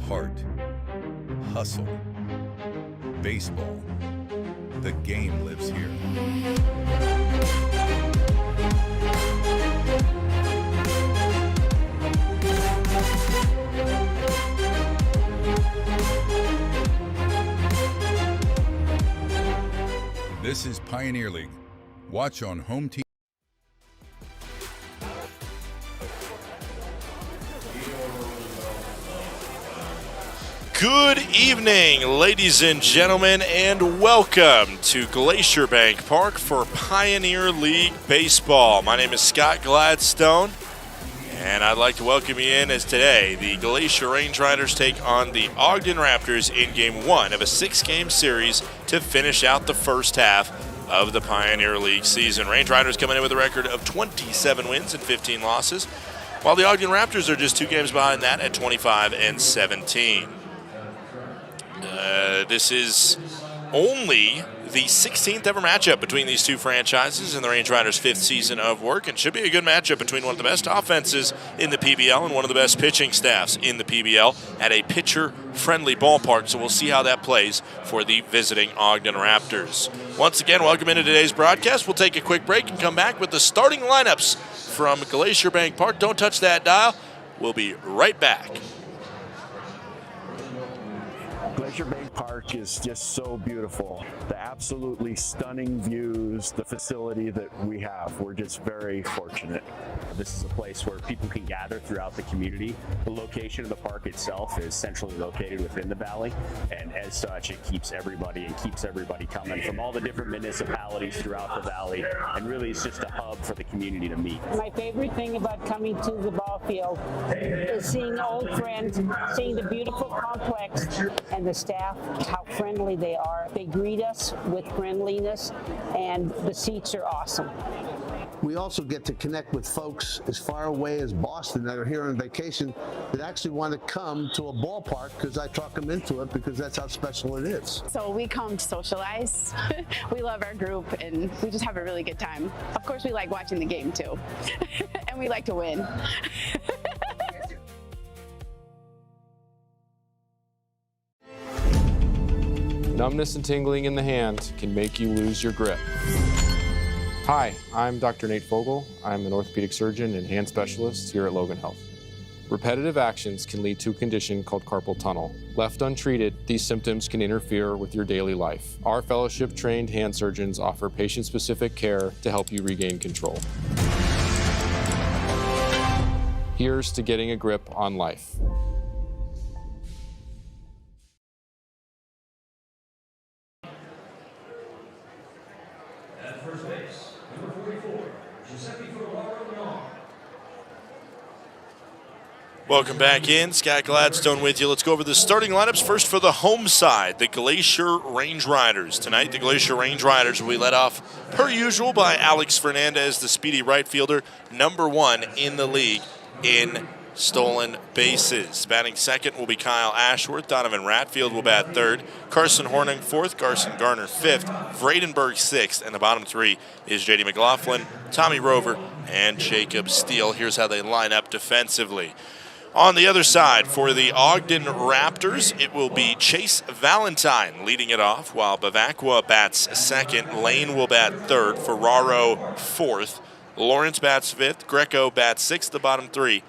heart, hustle, baseball. The game lives here. This is Pioneer League. Watch on home TV. Good evening, ladies and gentlemen, and welcome to Glacier Bank Park for Pioneer League Baseball. My name is Scott Gladstone, and I'd like to welcome you in as today the Glacier Range Riders take on the Ogden Raptors in Game 1 of a 6-game series to finish out the first half of the Pioneer League season. Range Riders coming in with a record of 27 wins and 15 losses, while the Ogden Raptors are just 2 games behind that at 25 and 17. This is only the 16th ever matchup between these two franchises in the Range Riders' 5th season of work, and should be a good matchup between one of the best offenses in the PBL and one of the best pitching staffs in the PBL at a pitcher-friendly ballpark. So we'll see how that plays for the visiting Ogden Raptors. Once again, welcome into today's broadcast. We'll take a quick break and come back with the starting lineups from Glacier Bank Park. Don't touch that dial. We'll be right back. Glacier Bank Park is just so beautiful. The absolutely stunning views, the facility that we have. We're just very fortunate. This is a place where people can gather throughout the community. The location of the park itself is centrally located within the valley, and as such, it keeps everybody coming from all the different municipalities throughout the valley, and really it's just a hub for the community to meet. My favorite thing about coming to the ball field is seeing old friends, seeing the beautiful complex, and the staff, how friendly they are. They greet us with friendliness, and the seats are awesome. We also get to connect with folks as far away as Boston that are here on vacation that actually want to come to a ballpark because I talk them into it because that's how special it is. So we come to socialize. We love our group and we just have a really good time. Of course, we like watching the game too. And we like to win. Numbness and tingling in the hand can make you lose your grip. Hi, I'm Dr. Nate Fogel. I'm an orthopedic surgeon and hand specialist here at Logan Health. Repetitive actions can lead to a condition called carpal tunnel. Left untreated, these symptoms can interfere with your daily life. Our fellowship-trained hand surgeons offer patient-specific care to help you regain control. Here's to getting a grip on life. Welcome back in. Scott Gladstone with you. Let's go over the starting lineups. First for the home side, the Glacier Range Riders. Tonight, the Glacier Range Riders will be led off, per usual, by Alex Fernandez, the speedy right fielder, #1 in the league in stolen bases. Batting second will be Kyle Ashworth. Donovan Ratfield will bat third. Carson Horning fourth. Carson Garner fifth. Vradenberg sixth. And the bottom 3 is J.D. McLaughlin, Tommy Rover, and Jacob Steele. Here's how they line up defensively. On the other side, for the Ogden Raptors, it will be Chase Valentine leading it off, while Bavacqua bats second, Lane will bat third, Ferraro fourth, Lawrence bats fifth, Greco bats sixth. The bottom 3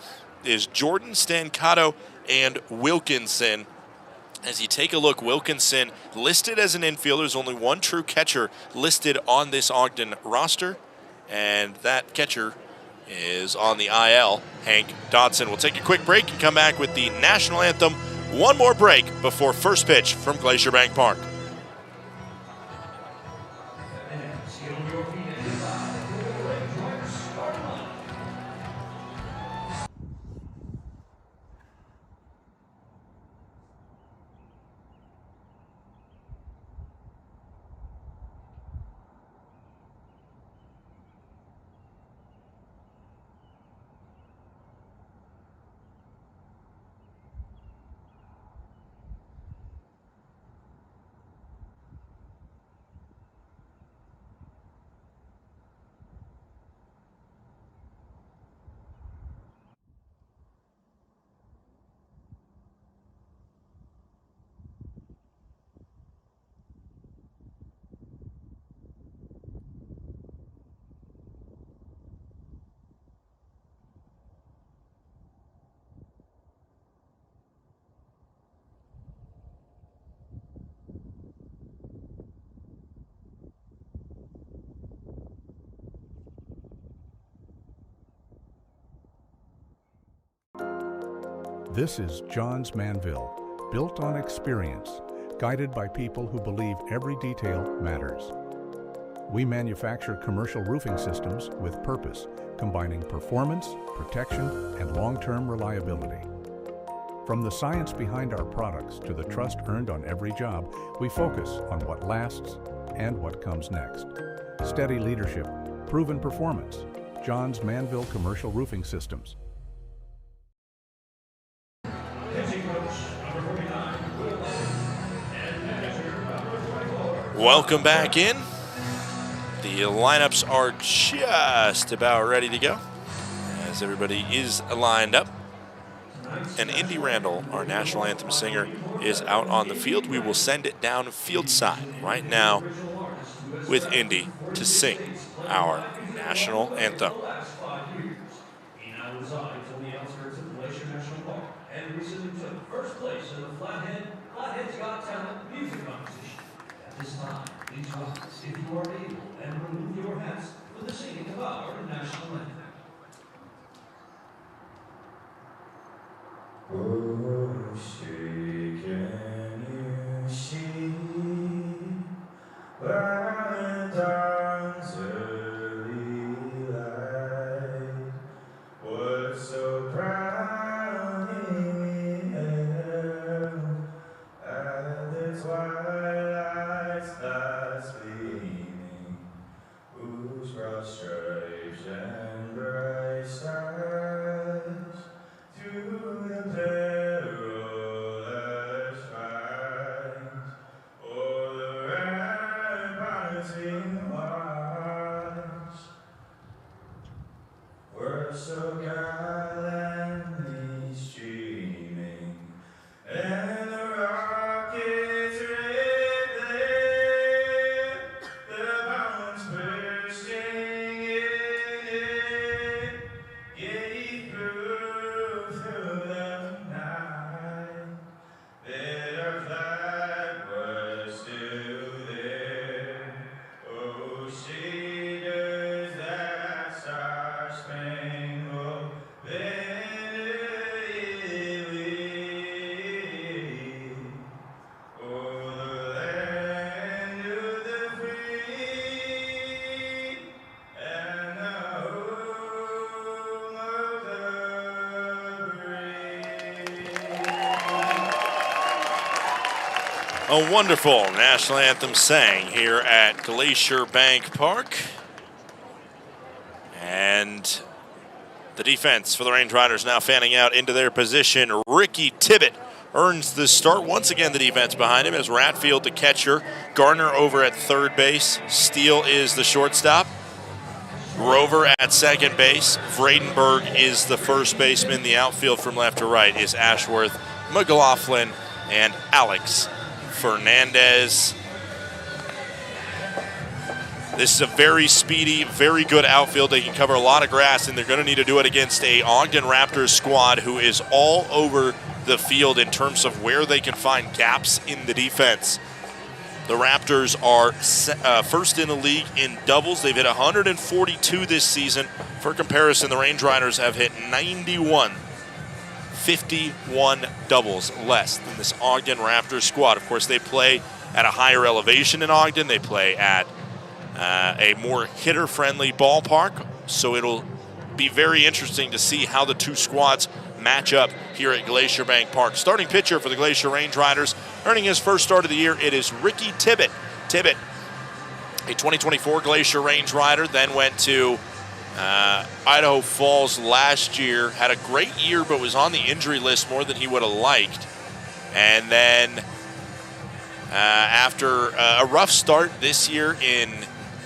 is Jordan, Stancato, and Wilkinson. As you take a look, Wilkinson listed as an infielder. There's only one true catcher listed on this Ogden roster, and that catcher is on the IL, Hank Dodson. We'll take a quick break and come back with the national anthem. One more break before first pitch from Glacier Bank Park. This is Johns Manville, built on experience, guided by people who believe every detail matters. We manufacture commercial roofing systems with purpose, combining performance, protection, and long-term reliability. From the science behind our products to the trust earned on every job, we focus on what lasts and what comes next. Steady leadership, proven performance. Johns Manville Commercial Roofing Systems. Welcome back in. The lineups are just about ready to go as everybody is lined up. And Indy Randall, our national anthem singer, is out on the field. We will send it down field side right now with Indy to sing our national anthem. He now resides on the outskirts of Glacier National Park and recently took first place in the Flathead's Got Talent music competition. At this time, please rise if you are able and remove your hats for the singing of our national anthem. Oh, she, can you see where the dawn's early light was so proudly held at the twilight's last gleaming, whose broad stripes and bright stars through the perilous fight o'er the ramparts in watch were so gallantly streaming, and the rockets red glare, the bombs bursting in it, gave proof through the night that our flag was still there. Oh, shaders, that star-spangled banner it waved o'er the land of the free and the home of the brave. A wonderful national anthem sang here at Glacier Bank Park. And the defense for the Range Riders now fanning out into their position. Ricky Tibbett earns the start. Once again, the defense behind him is Ratfield, the catcher. Garner over at third base. Steele is the shortstop. Rover at second base. Vredenberg is the first baseman. The outfield from left to right is Ashworth, McLaughlin, and Alex Fernandez. This is a very speedy, very good outfield. They can cover a lot of grass, and they're going to need to do it against a Ogden Raptors squad who is all over the field in terms of where they can find gaps in the defense. The Raptors are first in the league in doubles. They've hit 142 this season. For comparison, the Range Riders have hit 91. 51 doubles less than this Ogden Raptors squad. Of course, they play at a higher elevation in Ogden. They play at a more hitter-friendly ballpark, so it'll be very interesting to see how the two squads match up here at Glacier Bank Park. Starting pitcher for the Glacier Range Riders, earning his first start of the year, it is Ricky Tibbett. Tibbett, a 2024 Glacier Range Rider, then went to Idaho Falls last year, had a great year but was on the injury list more than he would have liked. And then after a rough start this year in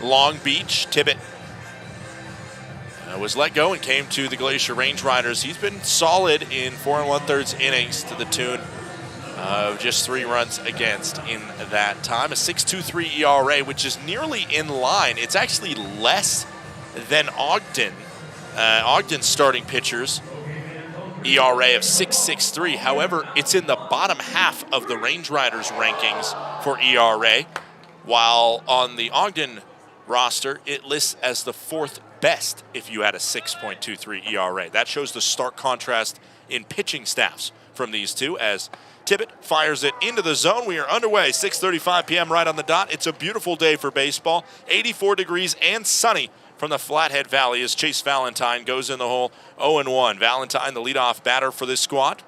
Long Beach, Tibbett was let go and came to the Glacier Range Riders. He's been solid in 4 1/3 innings to the tune of just 3 runs against in that time. A 6.23 ERA, which is nearly in line. It's actually less than Ogden. Ogden's starting pitchers ERA of 6.63. However, it's in the bottom half of the Range Riders rankings for ERA, while on the Ogden roster, it lists as the 4th best if you had a 6.23 ERA. That shows the stark contrast in pitching staffs from these two as Tippett fires it into the zone. We are underway, 6:35 p.m. right on the dot. It's a beautiful day for baseball, 84 degrees and sunny from the Flathead Valley as Chase Valentine goes in the hole 0-1. Valentine, the leadoff batter for this squad,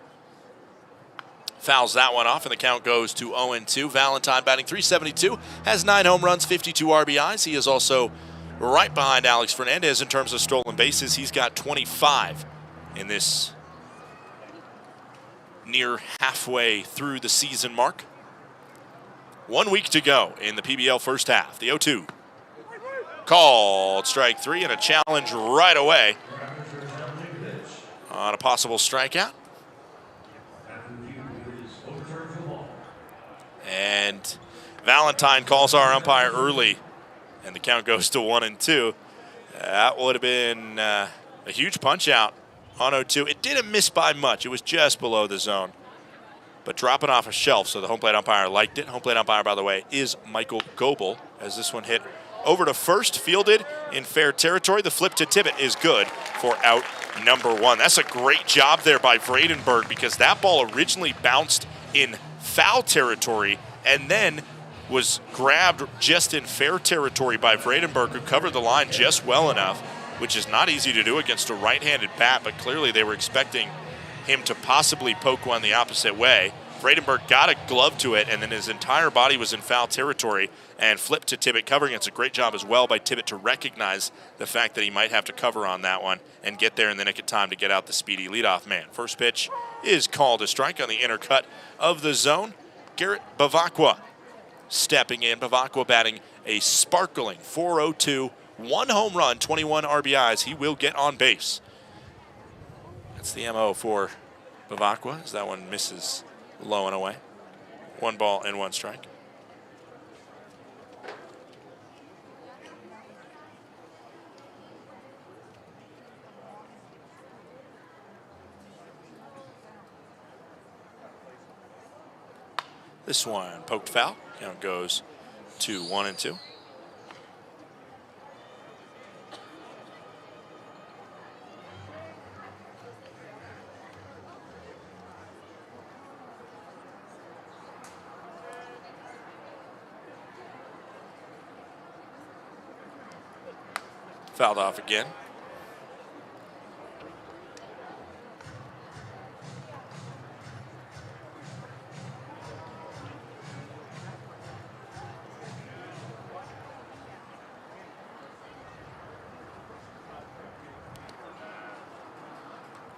fouls that one off, and the count goes to 0-2. Valentine batting .372, has 9 home runs, 52 RBIs. He is also right behind Alex Fernandez in terms of stolen bases. He's got 25 in this near halfway through the season mark. 1 week to go in the PBL first half. The 0-2. Called strike 3 and a challenge right away on a possible strikeout. And Valentine calls our umpire early, and the count goes to 1-2. That would have been a huge punch out on 0-2. It didn't miss by much. It was just below the zone, but dropping off a shelf, so the home plate umpire liked it. Home plate umpire, by the way, is Michael Goebel, as this one hit over to first, fielded in fair territory. The flip to Tippett is good for out number 1. That's a great job there by Vredenberg, because that ball originally bounced in foul territory and then was grabbed just in fair territory by Vredenberg, who covered the line just well enough, which is not easy to do against a right-handed bat, but clearly they were expecting him to possibly poke one the opposite way. Vredenberg got a glove to it, and then his entire body was in foul territory and flipped to Tippett covering. It's a great job as well by Tippett to recognize the fact that he might have to cover on that one and get there in the nick of time to get out the speedy leadoff man. First pitch is called a strike on the inner cut of the zone. Garrett Bavacqua stepping in. Bavacqua batting a sparkling .402, 1 home run, 21 RBIs. He will get on base. That's the MO for Bavacqua, as that one misses low and away. 1 ball and 1 strike. This one poked foul. Count goes to 1-2. Fouled off again.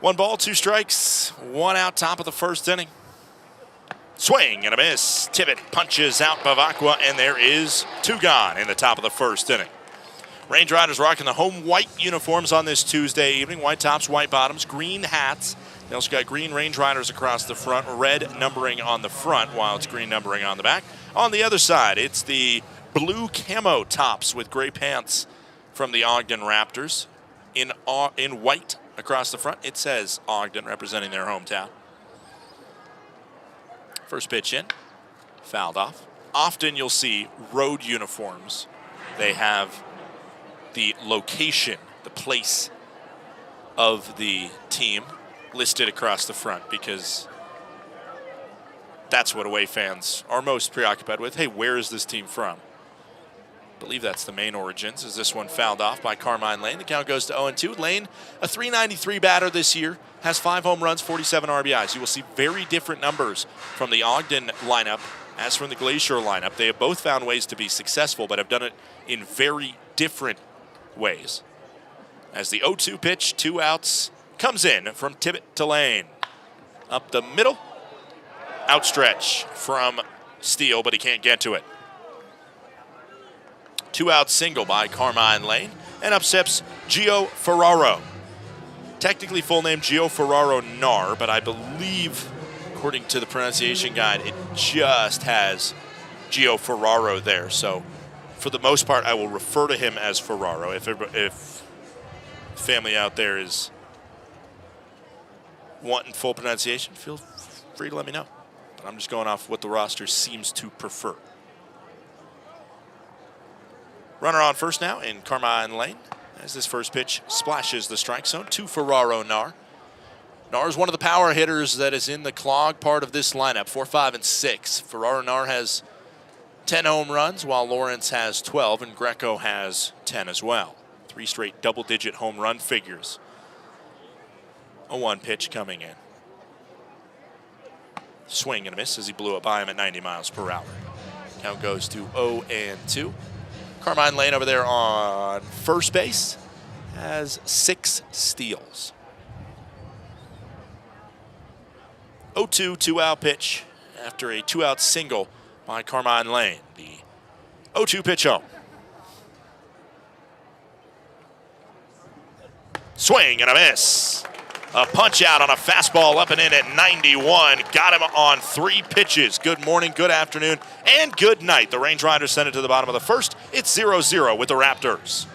One ball, 2 strikes, 1 out, top of the first inning. Swing and a miss. Tippett punches out Bavacqua, and there is 2 gone in the top of the first inning. Range Riders rocking the home white uniforms on this Tuesday evening. White tops, white bottoms, green hats. They also got green Range Riders across the front, red numbering on the front, while it's green numbering on the back. On the other side, it's the blue camo tops with gray pants from the Ogden Raptors. In white across the front, it says Ogden, representing their hometown. First pitch in, fouled off. Often you'll see road uniforms. They have the location, the place of the team listed across the front, because that's what away fans are most preoccupied with. Hey, where is this team from? I believe that's the main origins, as this one fouled off by Carmine Lane. The count goes to 0-2. Lane, a .393 batter this year, has 5 home runs, 47 RBIs. You will see very different numbers from the Ogden lineup as from the Glacier lineup. They have both found ways to be successful, but have done it in very different ways. As the 0-2 pitch, 2 outs, comes in from Tippett to Lane. Up the middle, outstretch from Steele, but he can't get to it. 2-out single by Carmine Lane, and up steps Gio Ferraro. Technically full name Gio Ferraro Nar, but I believe, according to the pronunciation guide, it just has Gio Ferraro there. So for the most part, I will refer to him as Ferraro. If family out there is wanting full pronunciation, feel free to let me know. But I'm just going off what the roster seems to prefer. Runner on first now in Carmine Lane, as this first pitch splashes the strike zone to Ferraro Nar. Nar's one of the power hitters that is in the clog part of this lineup, 4, 5, and 6. Ferraro Nar has 10 home runs, while Lawrence has 12, and Greco has 10 as well. 3 straight double-digit home run figures. A 1 pitch coming in. Swing and a miss as he blew it by him at 90 miles per hour. Count goes to 0-2. Carmine Lane over there on first base has 6 steals. 0-2, 2-out pitch after a 2-out single by Carmine Lane. The 0-2 pitch home. Swing and a miss. A punch out on a fastball up and in at 91. Got him on 3 pitches. Good morning, good afternoon, and good night. The Range Riders send it to the bottom of the first. It's 0-0 with the Raptors.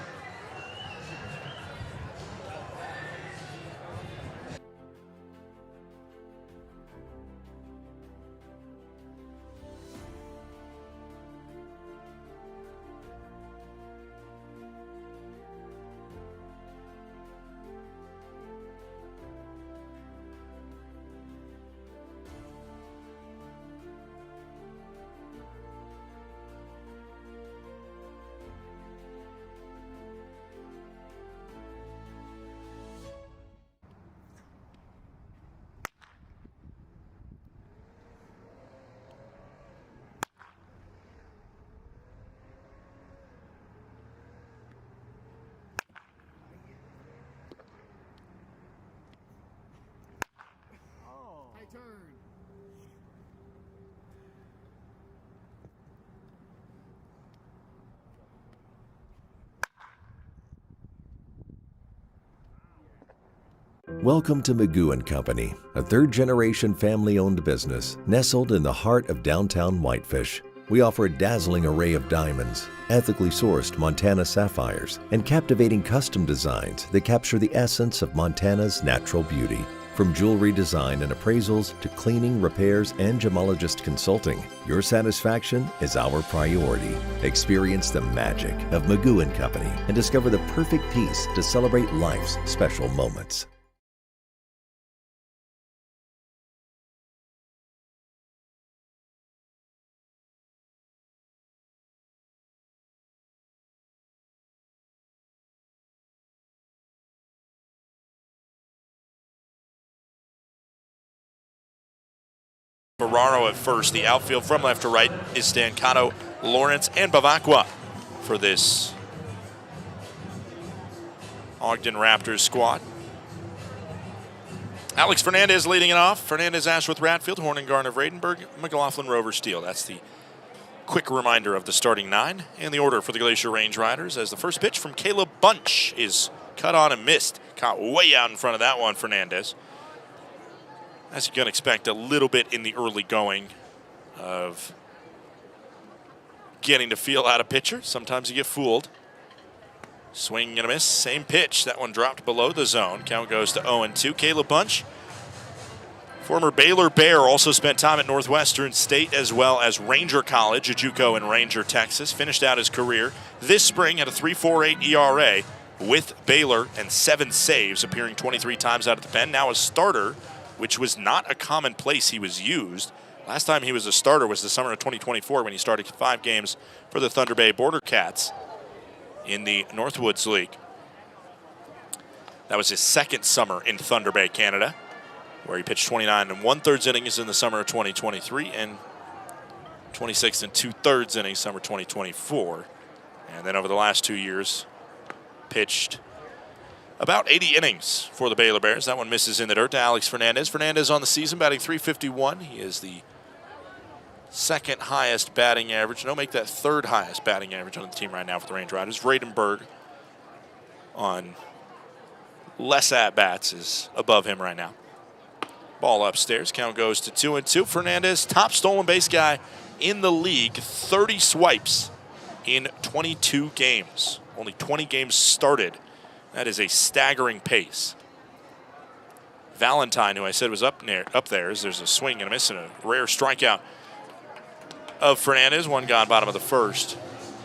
Welcome to Magoo & Company, a third-generation family-owned business nestled in the heart of downtown Whitefish. We offer a dazzling array of diamonds, ethically sourced Montana sapphires, and captivating custom designs that capture the essence of Montana's natural beauty. From jewelry design and appraisals to cleaning, repairs, and gemologist consulting, your satisfaction is our priority. Experience the magic of Magoo & Company and discover the perfect piece to celebrate life's special moments. Ferraro at first. The outfield from left to right is Stancato, Lawrence, and Bavacqua for this Ogden Raptors squad. Alex Fernandez leading it off. Fernandez, Ashworth, Ratfield, Horningarn of Radenburg, McLaughlin, Rover, Steele. That's the quick reminder of the starting 9 and the order for the Glacier Range Riders, as the first pitch from Caleb Bunch is cut on and missed. Caught way out in front of that one, Fernandez. As you can expect, a little bit in the early going of getting to feel out a pitcher. Sometimes you get fooled. Swing and a miss, same pitch. That one dropped below the zone. Count goes to 0-2. Caleb Bunch, former Baylor Bear, also spent time at Northwestern State as well as Ranger College, a JUCO in Ranger, Texas. Finished out his career this spring at a 3.48 ERA with Baylor and 7 saves, appearing 23 times out of the pen. Now a starter, which was not a common place he was used. Last time he was a starter was the summer of 2024 when he started 5 games for the Thunder Bay Border Cats in the Northwoods League. That was his second summer in Thunder Bay, Canada, where he pitched 29 1/3 innings in the summer of 2023 and 26 2/3 innings summer 2024. And then over the last 2 years, pitched about 80 innings for the Baylor Bears. That one misses in the dirt to Alex Fernandez. Fernandez on the season batting .351. He is the second highest batting average. No, make that third highest batting average on the team right now for the Range Riders. Radenburg on less at-bats is above him right now. Ball upstairs. Count goes to 2-2. Fernandez, top stolen base guy in the league. 30 swipes in 22 games. Only 20 games started. That is a staggering pace. Valentine, who I said was up there, there's a swing and a miss and a rare strikeout of Fernandez. One gone, bottom of the first.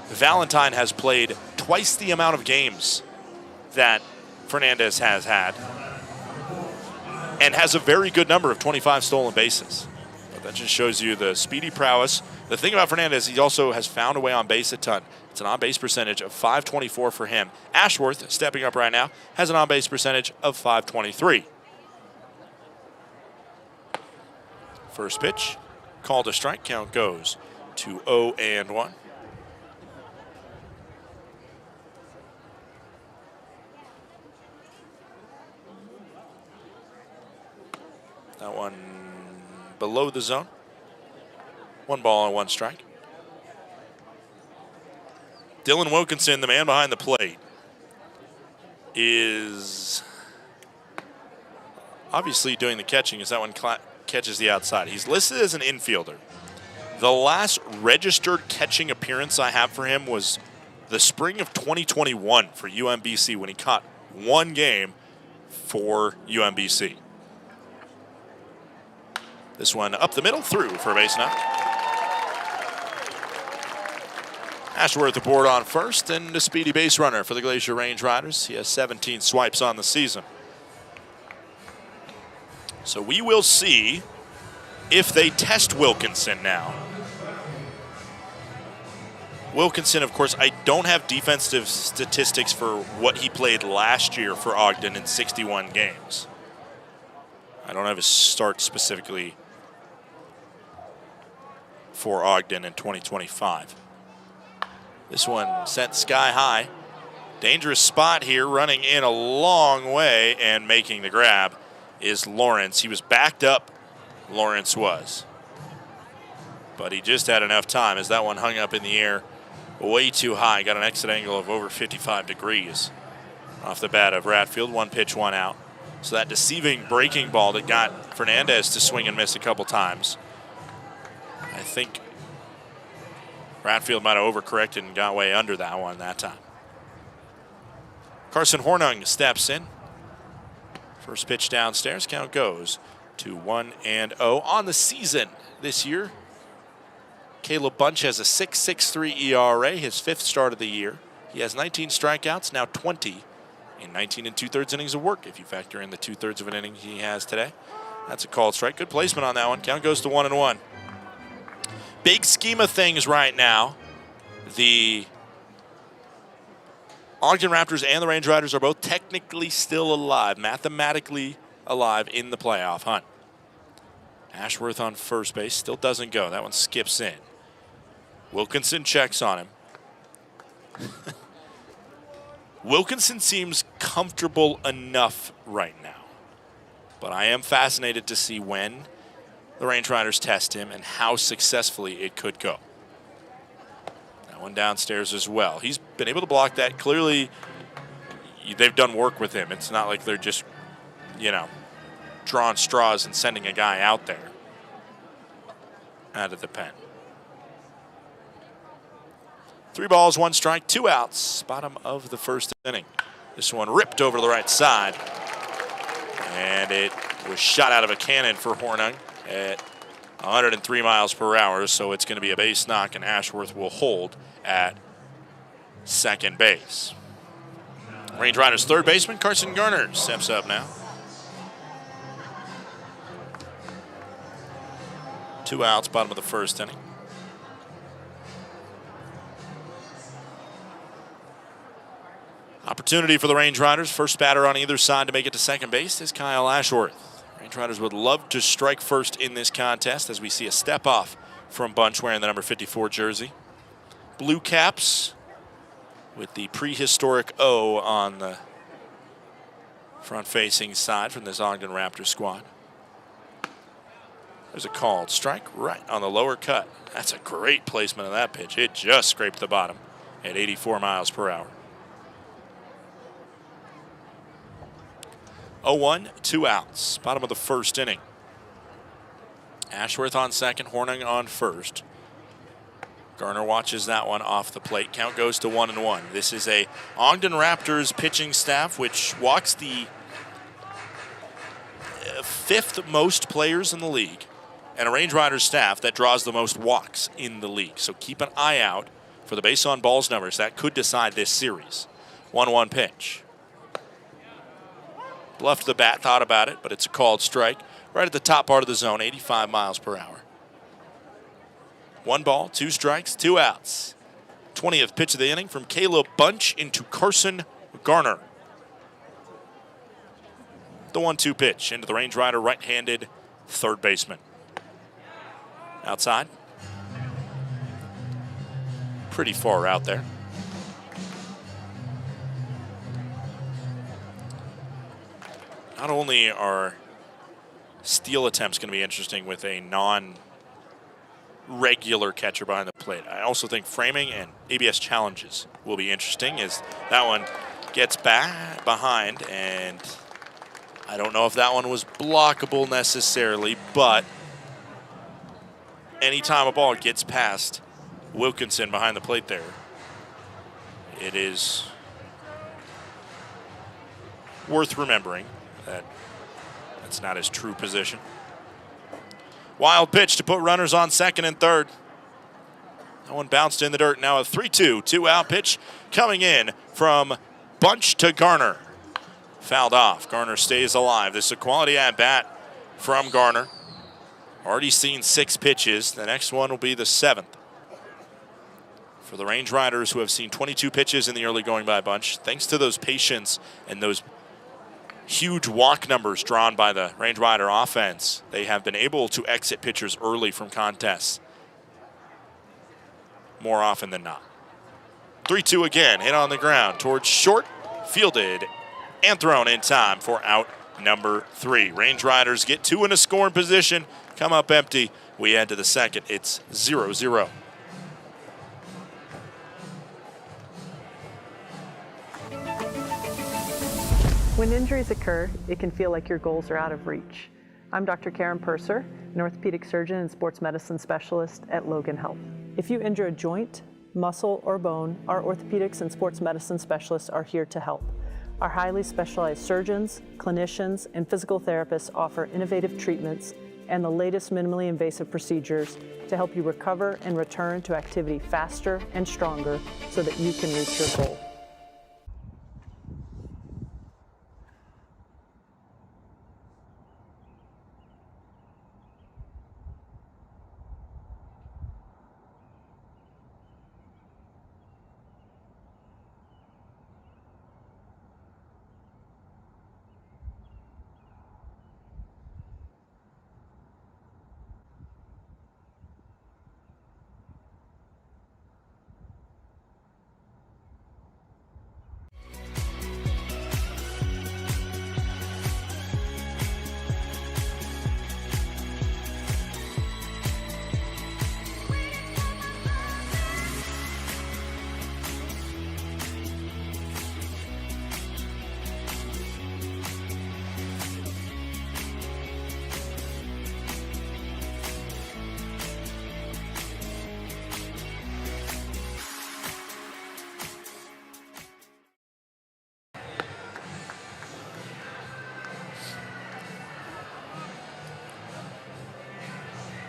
Valentine has played twice the amount of games that Fernandez has had. and has a very good number of 25 stolen bases. But that just shows you the speedy prowess. The thing about Fernandez, he also has found a way on base a ton. It's an on-base percentage of .524 for him. Ashworth, stepping up right now, has an on-base percentage of .523. First pitch, called a strike, count goes to 0-1. That one below the zone. 1 ball and 1 strike. Dylan Wilkinson, the man behind the plate, is obviously doing the catching as that one catches the outside. He's listed as an infielder. The last registered catching appearance I have for him was the spring of 2021 for UMBC when he caught 1 game for UMBC. This one up the middle, through for a base knock. Ashworth aboard on first, and a speedy base runner for the Glacier Range Riders. He has 17 swipes on the season. So we will see if they test Wilkinson now. Wilkinson, of course, I don't have defensive statistics for what he played last year for Ogden in 61 games. I don't have his start specifically for Ogden in 2025. This one sent sky high. Dangerous spot here, running in a long way and making the grab is Lawrence. He was backed up, Lawrence was. But he just had enough time as that one hung up in the air way too high. Got an exit angle of over 55 degrees off the bat of Ratfield. 1 pitch, 1 out. So that deceiving breaking ball that got Fernandez to swing and miss a couple times. I think Ratfield might have overcorrected and got way under that one that time. Carson Hornung steps in. First pitch downstairs, count goes to 1-0 on the season this year. Caleb Bunch has a 6.63 ERA, his 5th start of the year. He has 19 strikeouts, now 20 in 19 2/3 innings of work, if you factor in the 2/3 of an inning he has today. That's a called strike. Good placement on that one. Count goes to 1-1. Big scheme of things right now, the Ogden Raptors and the Range Riders are both technically still alive, mathematically alive in the playoff hunt. Ashworth on first base, still doesn't go. That one skips in. Wilkinson checks on him. Wilkinson seems comfortable enough right now, but I am fascinated to see when the Range Riders test him and how successfully it could go. That one downstairs as well. He's been able to block that. Clearly, they've done work with him. It's not like they're just, drawing straws and sending a guy out there out of the pen. 3 balls, 1 strike, 2 outs. Bottom of the first inning. This one ripped over to the right side. And it was shot out of a cannon for Hornung at 103 miles per hour. So it's going to be a base knock, and Ashworth will hold at second base. Range Riders third baseman Carson Garner steps up now. 2 outs, bottom of the first inning. Opportunity for the Range Riders. First batter on either side to make it to second base is Kyle Ashworth. Range Riders would love to strike first in this contest as we see a step off from Bunch wearing the number 54 jersey. Blue caps with the prehistoric O on the front-facing side from this Ogden Raptors squad. There's a called strike right on the lower cut. That's a great placement of that pitch. It just scraped the bottom at 84 miles per hour. 0-1, 2 outs. Bottom of the first inning. Ashworth on second, Hornung on first. Garner watches that one off the plate. Count goes to 1-1. This is a Ogden Raptors pitching staff which walks the 5th most players in the league, and a Range Riders staff that draws the most walks in the league. So keep an eye out for the base on balls numbers. That could decide this series. 1-1 pitch. Bluffed the bat, thought about it, but it's a called strike. Right at the top part of the zone, 85 miles per hour. 1 ball, 2 strikes, 2 outs. 20th pitch of the inning from Caleb Bunch into Carson Garner. The 1-2 pitch into the Range Rider right-handed third baseman. Outside. Pretty far out there. Not only are steal attempts going to be interesting with a non-regular catcher behind the plate, I also think framing and ABS challenges will be interesting as that one gets back behind, and I don't know if that one was blockable necessarily, but anytime a ball gets past Wilkinson behind the plate there, it is worth remembering that that's not his true position. Wild pitch to put runners on second and third. That one bounced in the dirt. Now a 3-2, 2-out pitch coming in from Bunch to Garner. Fouled off. Garner stays alive. This is a quality at-bat from Garner. Already seen 6 pitches. The next one will be the 7th. For the Range Riders, who have seen 22 pitches in the early going by bunch, thanks to those patience and those huge walk numbers drawn by the Range Rider offense, they have been able to exit pitchers early from contests more often than not. 3-2 again, hit on the ground towards short, fielded, and thrown in time for out number 3. Range Riders get 2 in a scoring position, come up empty. We head to the second. It's 0-0. When injuries occur, it can feel like your goals are out of reach. I'm Dr. Karen Purser, an orthopedic surgeon and sports medicine specialist at Logan Health. If you injure a joint, muscle, or bone, our orthopedics and sports medicine specialists are here to help. Our highly specialized surgeons, clinicians, and physical therapists offer innovative treatments and the latest minimally invasive procedures to help you recover and return to activity faster and stronger so that you can reach your goal.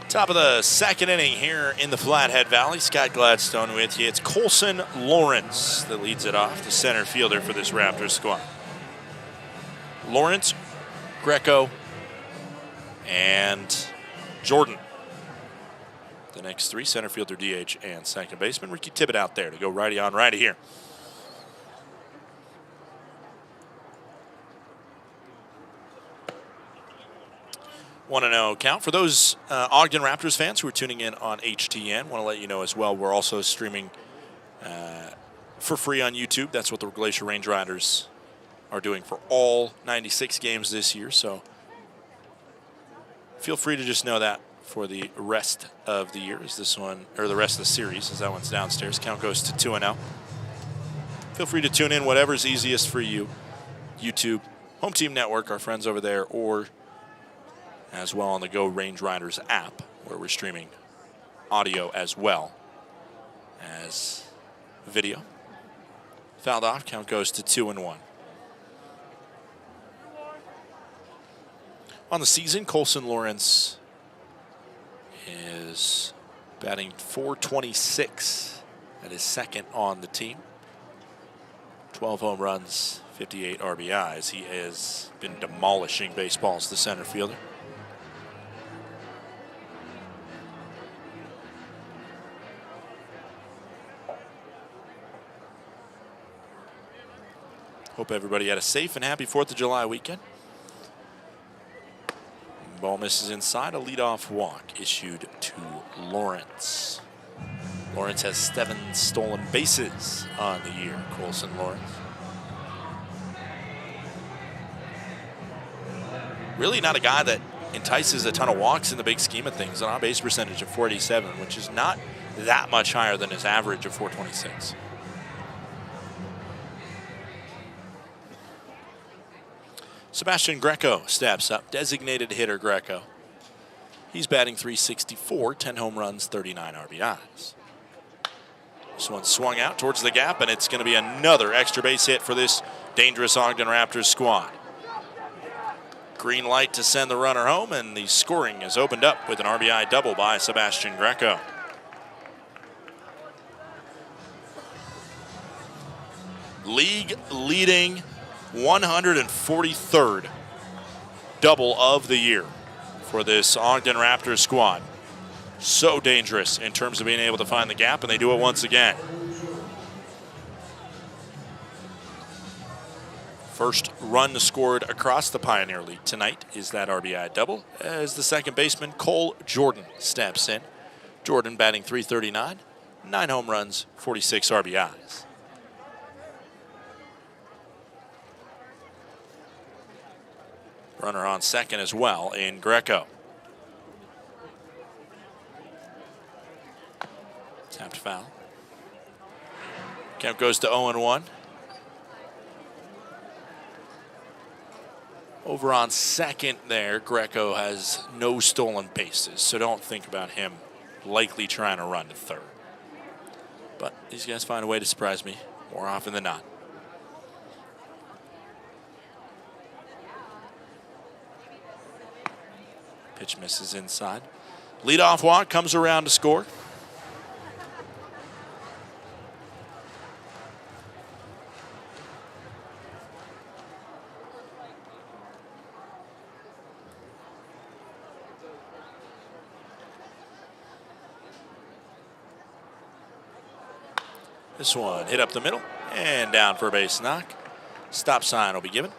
Top of the second inning here in the Flathead Valley. Scott Gladstone with you. It's Colson Lawrence that leads it off, the center fielder for this Raptors squad. Lawrence, Greco, and Jordan. The next 3, center fielder, DH, and second baseman. Ricky Tibbett out there to go righty on righty here. 1-0 count. For those Ogden Raptors fans who are tuning in on HTN, want to let you know as well, we're also streaming for free on YouTube. That's what the Glacier Range Riders are doing for all 96 games this year. So feel free to just know that for the rest of the year, as this one, or the rest of the series, as that one's downstairs. Count goes to 2-0. Feel free to tune in, whatever's easiest for you. YouTube, Home Team Network, our friends over there, or as well on the Go Range Riders app, where we're streaming audio as well as video. Fouled off, count goes to 2-1. On the season, Colson Lawrence is batting .426 at his second on the team. 12 home runs, 58 RBIs. He has been demolishing baseballs, the center fielder. Hope everybody had a safe and happy 4th of July weekend. Ball misses inside. A leadoff walk issued to Lawrence. Lawrence has 7 stolen bases on the year. Colson Lawrence. Really not a guy that entices a ton of walks in the big scheme of things. An on-base percentage of .487, which is not that much higher than his average of .426. Sebastian Greco steps up. Designated hitter Greco. He's batting .364, 10 home runs, 39 RBIs. This one swung out towards the gap, and it's going to be another extra base hit for this dangerous Ogden Raptors squad. Green light to send the runner home, and the scoring is opened up with an RBI double by Sebastian Greco. League leading 143rd double of the year for this Ogden Raptors squad. So dangerous in terms of being able to find the gap, and they do it once again. First run scored across the Pioneer League tonight is that RBI double as the second baseman Cole Jordan steps in. Jordan batting .339, 9 home runs, 46 RBIs. Runner on second as well in Greco. Tapped foul. Count goes to 0-1. Over on second there, Greco has no stolen bases, so don't think about him likely trying to run to third. But these guys find a way to surprise me more often than not. Pitch misses inside. Leadoff walk comes around to score. This one hit up the middle and down for a base knock. Stop sign will be given,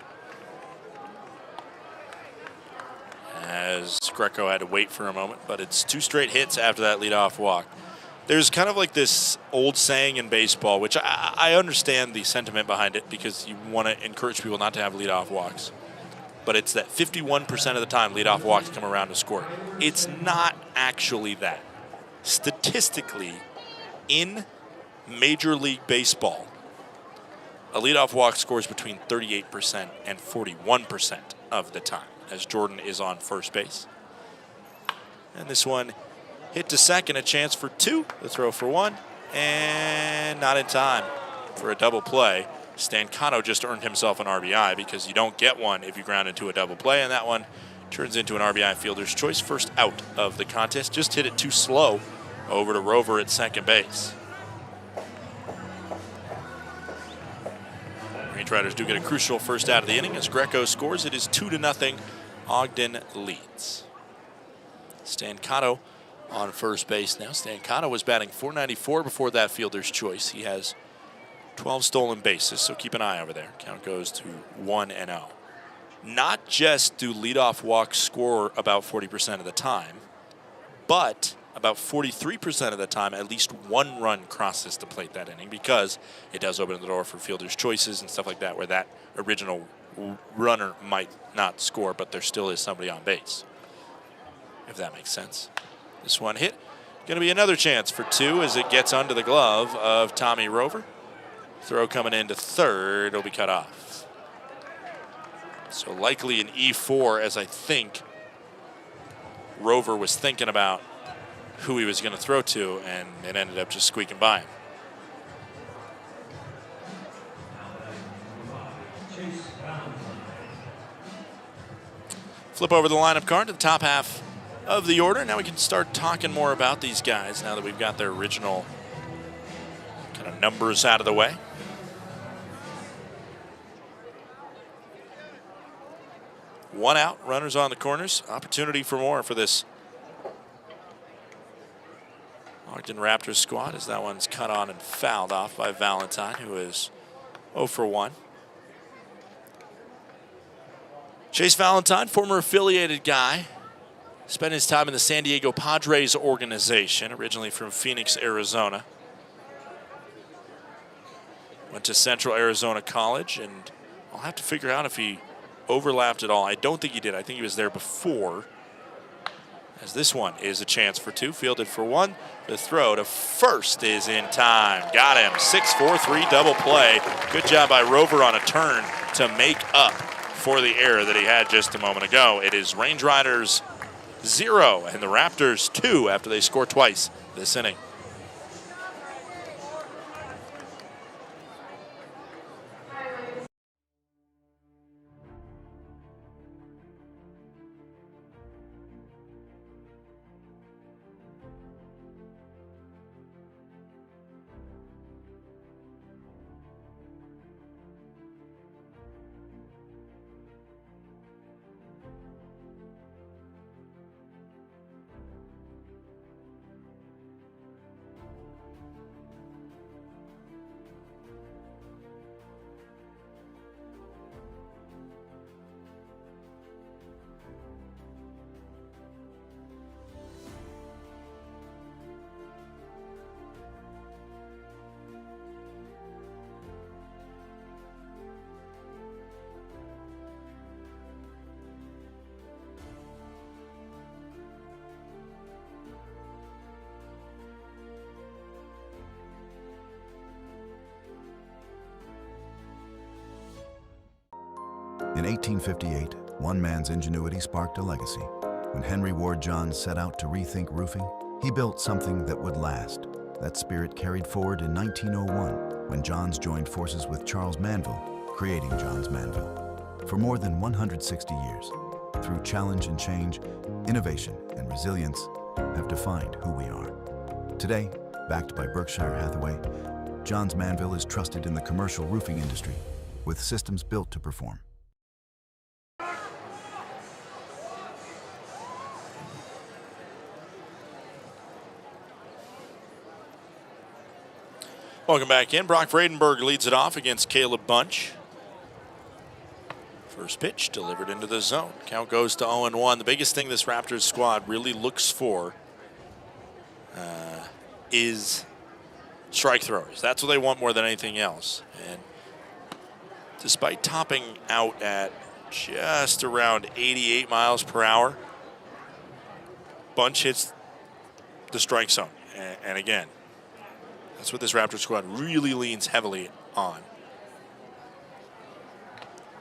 as Greco had to wait for a moment, but it's 2 straight hits after that leadoff walk. There's kind of like this old saying in baseball, which I understand the sentiment behind it because you want to encourage people not to have leadoff walks. But it's that 51% of the time leadoff walks come around to score. It's not actually that. Statistically, in Major League Baseball, a leadoff walk scores between 38% and 41% of the time, as Jordan is on first base. And this one hit to second, a chance for 2, the throw for 1, and not in time for a double play. Stancato just earned himself an RBI because you don't get one if you ground into a double play, and that one turns into an RBI fielder's choice. First out of the contest, just hit it too slow over to Rover at second base. Range Riders do get a crucial first out of the inning as Greco scores. It is 2-0. Ogden leads. Stancato on first base now. Stancato was batting .494 before that fielder's choice. He has 12 stolen bases, so keep an eye over there. Count goes to 1-0. Not just do leadoff walks score about 40% of the time, but about 43% of the time, at least one run crosses the plate that inning, because it does open the door for fielders' choices and stuff like that, where that original runner might not score, but there still is somebody on base, if that makes sense. This one hit. Going to be another chance for 2 as it gets under the glove of Tommy Rover. Throw coming into third will be cut off. So likely an E4, as I think Rover was thinking about who he was going to throw to, and it ended up just squeaking by him. Flip over the lineup card to the top half of the order. Now we can start talking more about these guys now that we've got their original kind of numbers out of the way. 1 out, runners on the corners. Opportunity for more for this Ogden Raptors squad as that one's cut on and fouled off by Valentine, who is 0 for 1. Chase Valentine, former affiliated guy, spent his time in the San Diego Padres organization, originally from Phoenix, Arizona. Went to Central Arizona College, and I'll have to figure out if he overlapped at all. I don't think he did. I think he was there before. As this one is a chance for 2, fielded for 1. The throw to first is in time. Got him. 6-4-3 double play. Good job by Rover on a turn to make up for the error that he had just a moment ago. It is Range Riders 0 and the Raptors 2 after they score twice this inning. In 1858, one man's ingenuity sparked a legacy. When Henry Ward Johns set out to rethink roofing, he built something that would last. That spirit carried forward in 1901, when Johns joined forces with Charles Manville, creating Johns Manville. For more than 160 years, through challenge and change, innovation and resilience have defined who we are. Today, backed by Berkshire Hathaway, Johns Manville is trusted in the commercial roofing industry, with systems built to perform. Welcome back in. Brock Vredenberg leads it off against Caleb Bunch. First pitch delivered into the zone. Count goes to 0-1. The biggest thing this Raptors squad really looks for is strike throwers. That's what they want more than anything else. And despite topping out at just around 88 miles per hour, Bunch hits the strike zone. And again, that's what this Raptors squad really leans heavily on.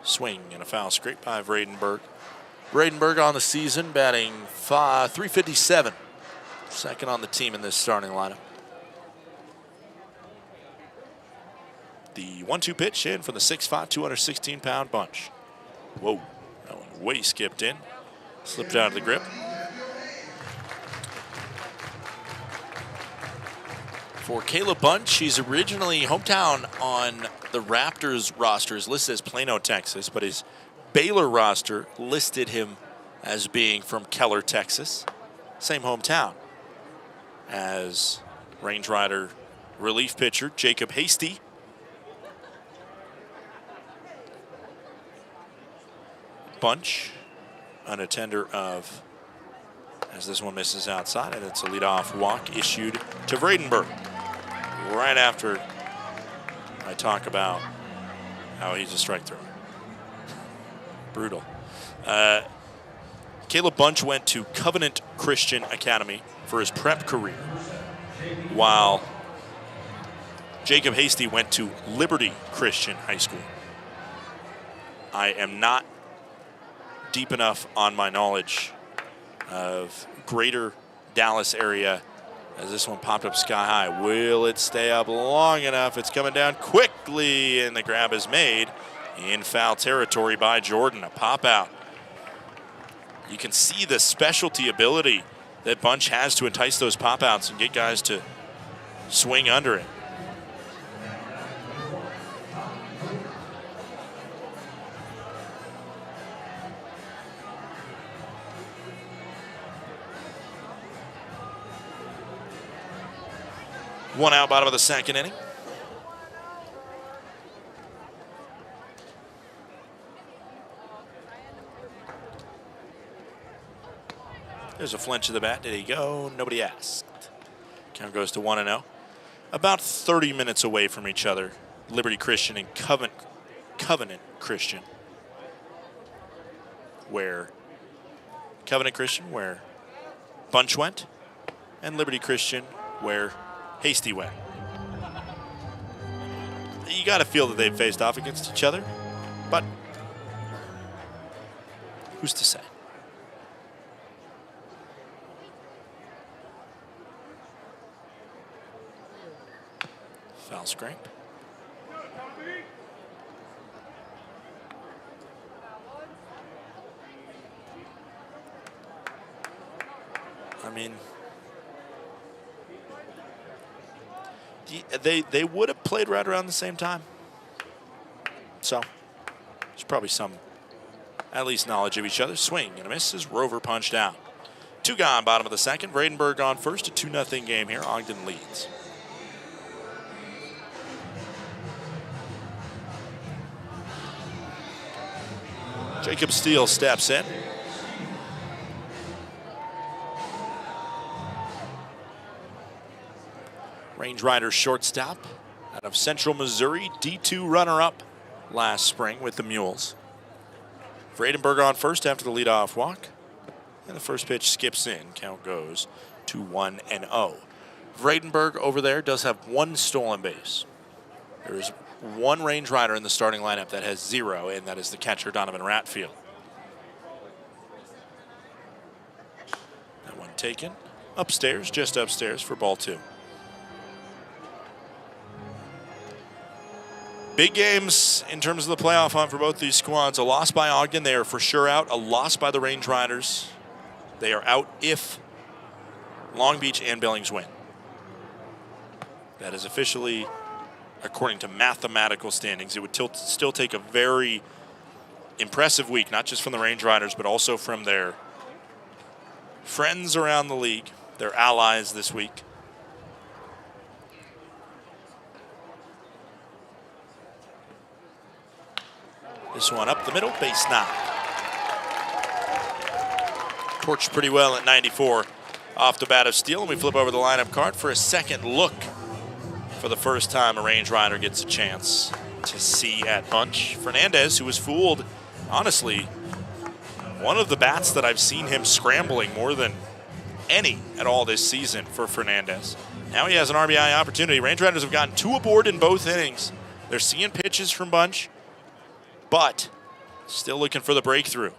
Swing and a foul scrape by Vredenberg. Vredenberg on the season batting .357. Second on the team in this starting lineup. The 1-2 pitch in from the 6'5", 216-pound Bunch. Whoa, that one way skipped in. Slipped out of the grip. For Caleb Bunch, he's originally hometown on the Raptors roster is listed as Plano, Texas, but his Baylor roster listed him as being from Keller, Texas. Same hometown as Range Rider relief pitcher Jacob Hasty. Bunch, an attender of, as this one misses outside, and it's a leadoff walk issued to Vredenberg. Right after I talk about how he's a strike thrower. Brutal. Caleb Bunch went to Covenant Christian Academy for his prep career, while Jacob Hasty went to Liberty Christian High School. I am not deep enough on my knowledge of greater Dallas area as this one popped up sky high. Will it stay up long enough? It's coming down quickly, and the grab is made in foul territory by Jordan. A pop out. You can see the specialty ability that Bunch has to entice those pop outs and get guys to swing under it. One out, bottom of the second inning. There's a flinch of the bat. Did he go? Nobody asked. Count goes to 1-0. About 30 minutes away from each other, Liberty Christian and Covenant Christian. Where Bunch went, and Liberty Christian where Hasty went. You got to feel that they've faced off against each other, but who's to say? Foul scrape. I mean, they would have played right around the same time. So there's probably some at least knowledge of each other. Swing and a miss as Rover punched out. 2 gone, bottom of the second. Vradenburg on first. A 2-0 game here. Ogden leads. Jacob Steele steps in. Range Riders shortstop out of Central Missouri, D2 runner-up last spring with the Mules. Vradenburg on first after the leadoff walk. And the first pitch skips in. Count goes to 1-0. Vradenburg over there does have 1 stolen base. There is 1 Range Rider in the starting lineup that has 0, and that is the catcher, Donovan Ratfield. That one taken upstairs, just upstairs for ball 2. Big games in terms of the playoff hunt for both these squads. A loss by Ogden, they are for sure out. A loss by the Range Riders, they are out if Long Beach and Billings win. That is officially, according to mathematical standings, it would still take a very impressive week, not just from the Range Riders, but also from their friends around the league, their allies this week. This one up the middle, base knock. Torched pretty well at 94 off the bat of Steele, and we flip over the lineup card for a second look. For the first time, a Range Rider gets a chance to see at Bunch. Fernandez, who was fooled, honestly, one of the bats that I've seen him scrambling more than any at all this season for Fernandez. Now he has an RBI opportunity. Range Riders have gotten 2 aboard in both innings. They're seeing pitches from Bunch, but still looking for the breakthrough.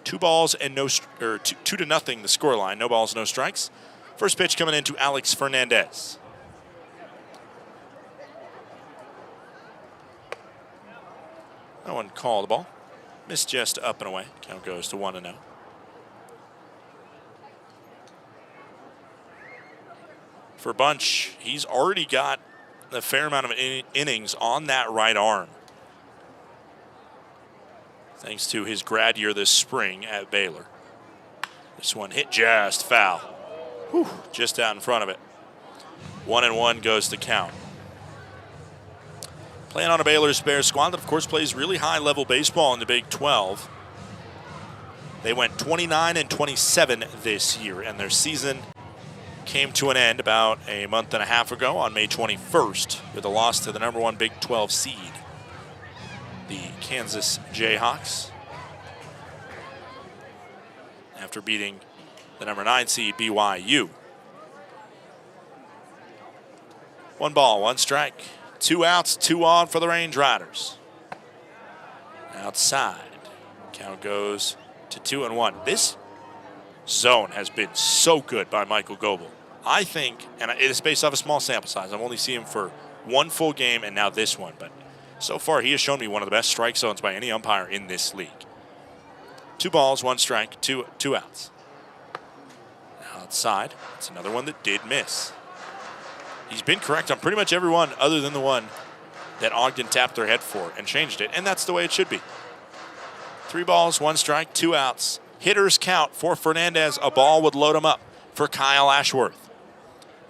2 balls and no, or 2-0 the scoreline. No balls, no strikes. First pitch coming into Alex Fernandez. That one called the ball. Missed just up and away. Count goes to 1-0. For Bunch, he's already got a fair amount of innings on that right arm, thanks to his grad year this spring at Baylor. This one hit just foul. Whew, just out in front of it. 1-1 goes the count. Playing on a Baylor Bears squad that, of course, plays really high-level baseball in the Big 12. They went 29-27 this year, and their season came to an end about a month and a half ago on May 21st with a loss to the #1 Big 12 seed, the Kansas Jayhawks, after beating the #9 seed BYU. 1 ball, 1 strike, 2 outs, 2 on for the Range Riders. Outside, count goes to 2-1. This zone has been so good by Michael Goebel. I think, and it is based off a small sample size, I've only seen him for 1 full game and now this one, but so far he has shown me one of the best strike zones by any umpire in this league. 2 balls, 1 strike, two outs. Outside, it's another one that did miss. He's been correct on pretty much every one other than the one that Ogden tapped their head for and changed it, and that's the way it should be. 3 balls, 1 strike, 2 outs. Hitters count for Fernandez. A ball would load him up for Kyle Ashworth.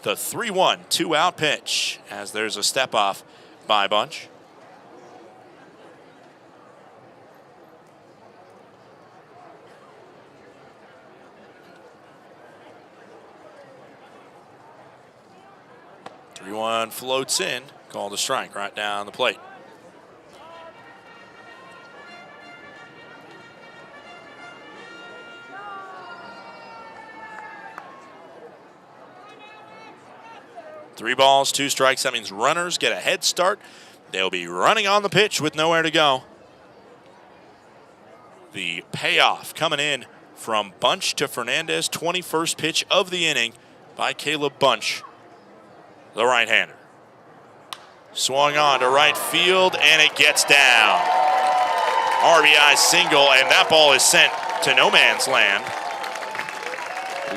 the 3-1 2-out pitch as there's a step off by Bunch. One floats in, called a strike right down the plate. Three balls, 2 strikes. That means runners get a head start. They'll be running on the pitch with nowhere to go. The payoff coming in from Bunch to Fernandez. 21st pitch of the inning by Caleb Bunch, the right-hander. Swung on to right field, and it gets down. RBI single, and that ball is sent to no man's land.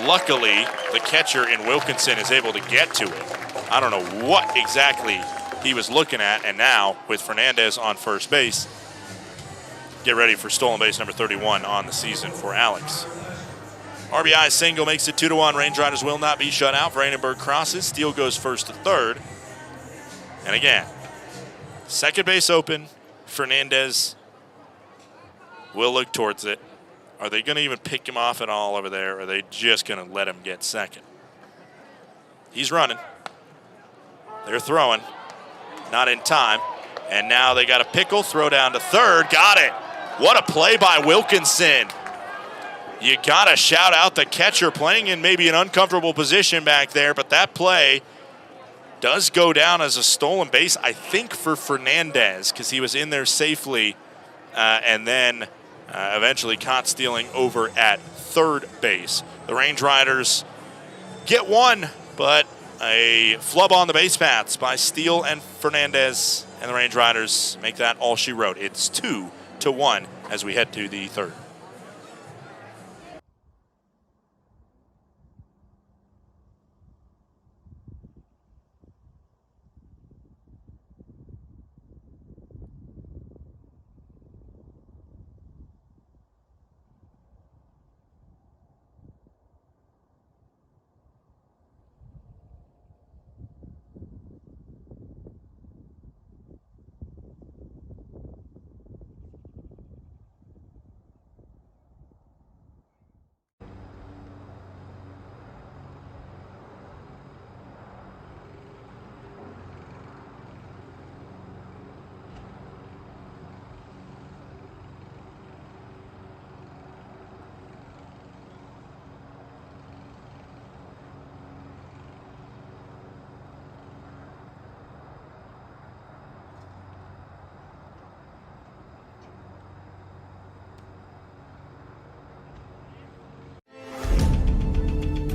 Luckily, the catcher in Wilkinson is able to get to it. I don't know what exactly he was looking at, and now with Fernandez on first base, get ready for stolen base number 31 on the season for Alex. RBI single makes it 2-1. Range Riders will not be shut out. Brandenburg crosses. Steele goes first to third. And again, second base open. Fernandez will look towards it. Are they going to even pick him off at all over there, or are they just going to let him get second? He's running. They're throwing. Not in time. And now they got a pickle. Throw down to third. Got it. What a play by Wilkinson. You got to shout out the catcher playing in maybe an uncomfortable position back there, but that play does go down as a stolen base, I think, for Fernandez, because he was in there safely and then eventually caught stealing over at third base. The Range Riders get one, but a flub on the base paths by Steele and Fernandez, and the Range Riders make that all she wrote. It's 2-1 as we head to the third.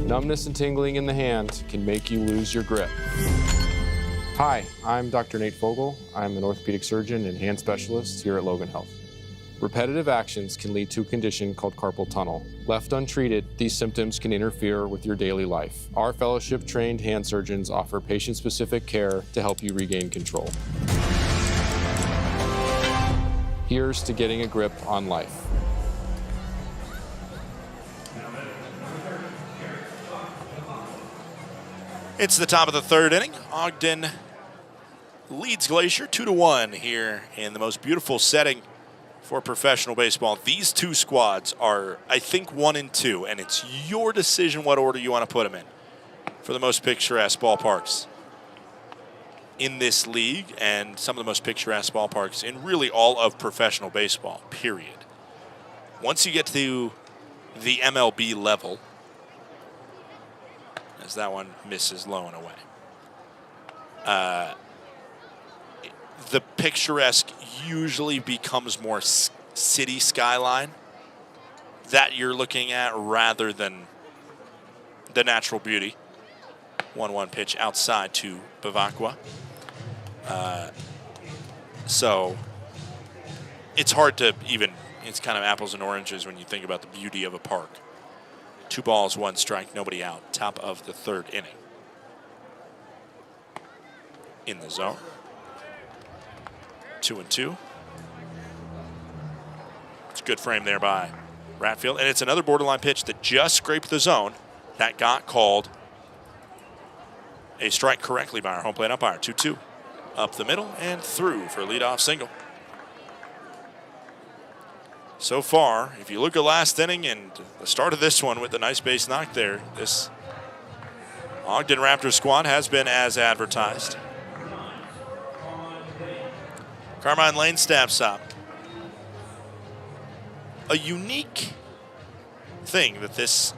Numbness and tingling in the hand can make you lose your grip. Hi, I'm Dr. Nate Fogel. I'm an orthopedic surgeon and hand specialist here at Logan Health. Repetitive actions can lead to a condition called carpal tunnel. Left untreated, these symptoms can interfere with your daily life. Our fellowship-trained hand surgeons offer patient-specific care to help you regain control. Here's to getting a grip on life. It's the top of the third inning. Ogden leads Glacier 2-1 here in the most beautiful setting for professional baseball. These two squads are, I think, 1 and 2, and it's your decision what order you want to put them in for the most picturesque ballparks in this league and some of the most picturesque ballparks in really all of professional baseball, period. Once you get to the MLB level, as that one misses low and away, the picturesque usually becomes more city skyline that you're looking at rather than the natural beauty. 1-1 pitch outside to Bavacqua. So it's hard to even, it's kind of apples and oranges when you think about the beauty of a park. 2 balls, 1 strike, nobody out. Top of the third inning. In the zone. 2-2. It's a good frame there by Ratfield. And it's another borderline pitch that just scraped the zone. That got called a strike correctly by our home plate umpire. 2-2. Up the middle and through for a leadoff single. So far, if you look at last inning and the start of this one with the nice base knock there, this Ogden Raptors squad has been as advertised. Carmine Lane steps up. A unique thing that this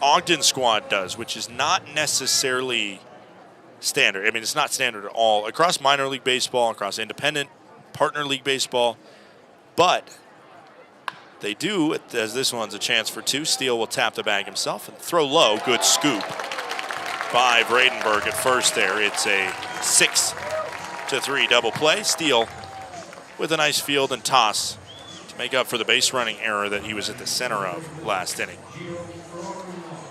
Ogden squad does, which is not necessarily standard. I mean, it's not standard at all across minor league baseball, across independent partner league baseball, but they do, as this one's a chance for two. Steele will tap the bag himself and throw low. Good scoop by Bradenberg at first there. It's a 6-3 double play. Steele with a nice field and toss to make up for the base running error that he was at the center of last inning.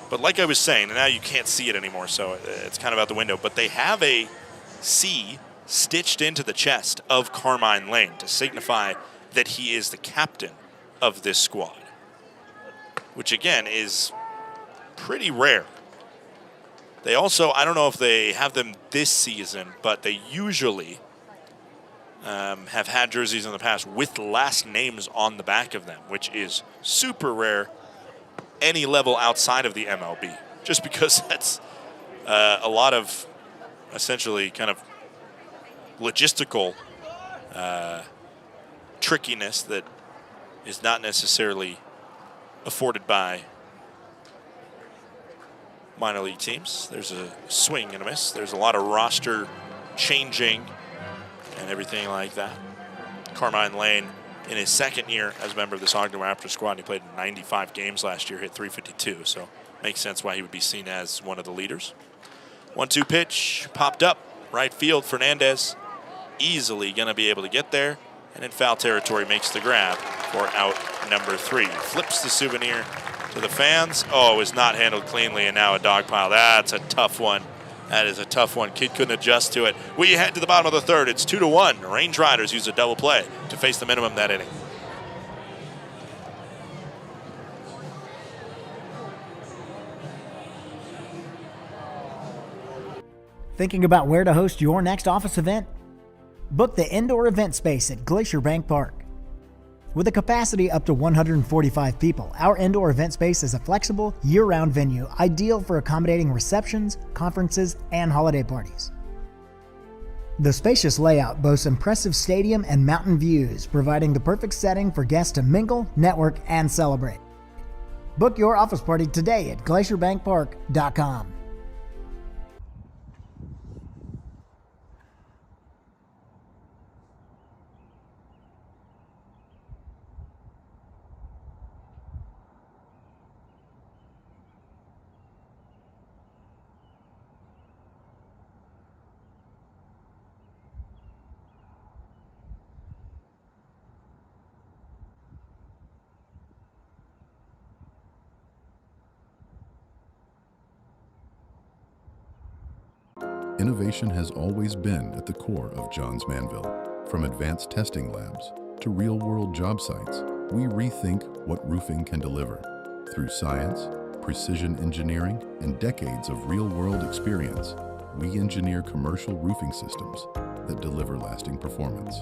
But like I was saying, and now you can't see it anymore, so it's kind of out the window, but they have a C stitched into the chest of Carmine Lane to signify that he is the captain of this squad, which again is pretty rare. They also, I don't know if they have them this season, but they usually have had jerseys in the past with last names on the back of them, which is super rare any level outside of the MLB, just because that's a lot of essentially kind of logistical trickiness that is not necessarily afforded by minor league teams. There's a swing and a miss. There's a lot of roster changing and everything like that. Carmine Lane, in his second year as a member of this Ogden Raptors squad, he played 95 games last year, hit .352, so makes sense why he would be seen as one of the leaders. 1-2 pitch, popped up, right field. Fernandez easily going to be able to get there, and in foul territory makes the grab for out number 3. Flips the souvenir to the fans. Oh, it was not handled cleanly, and now a dog pile. That's a tough one. That is a tough one. Kid couldn't adjust to it. We head to the bottom of the third. It's 2-1. Range Riders use a double play to face the minimum that inning. Thinking about where to host your next office event? Book the indoor event space at Glacier Bank Park. With a capacity up to 145 people, our indoor event space is a flexible, year-round venue ideal for accommodating receptions, conferences, and holiday parties. The spacious layout boasts impressive stadium and mountain views, providing the perfect setting for guests to mingle, network, and celebrate. Book your office party today at glacierbankpark.com. Innovation has always been at the core of Johns Manville. From advanced testing labs to real-world job sites, we rethink what roofing can deliver. Through science, precision engineering, and decades of real-world experience, we engineer commercial roofing systems that deliver lasting performance.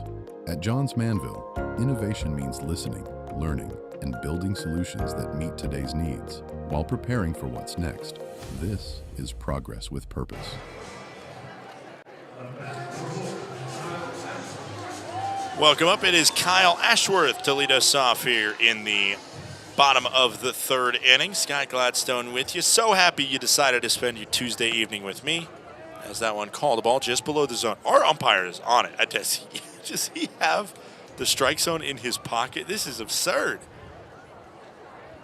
At Johns Manville, innovation means listening, learning, and building solutions that meet today's needs while preparing for what's next. This is progress with purpose. Welcome up. It is Kyle Ashworth to lead us off here in the bottom of the third inning. Scott Gladstone with you. So happy you decided to spend your Tuesday evening with me, as that one called the ball just below the zone. Our umpire is on it. Does he have the strike zone in his pocket? This is absurd.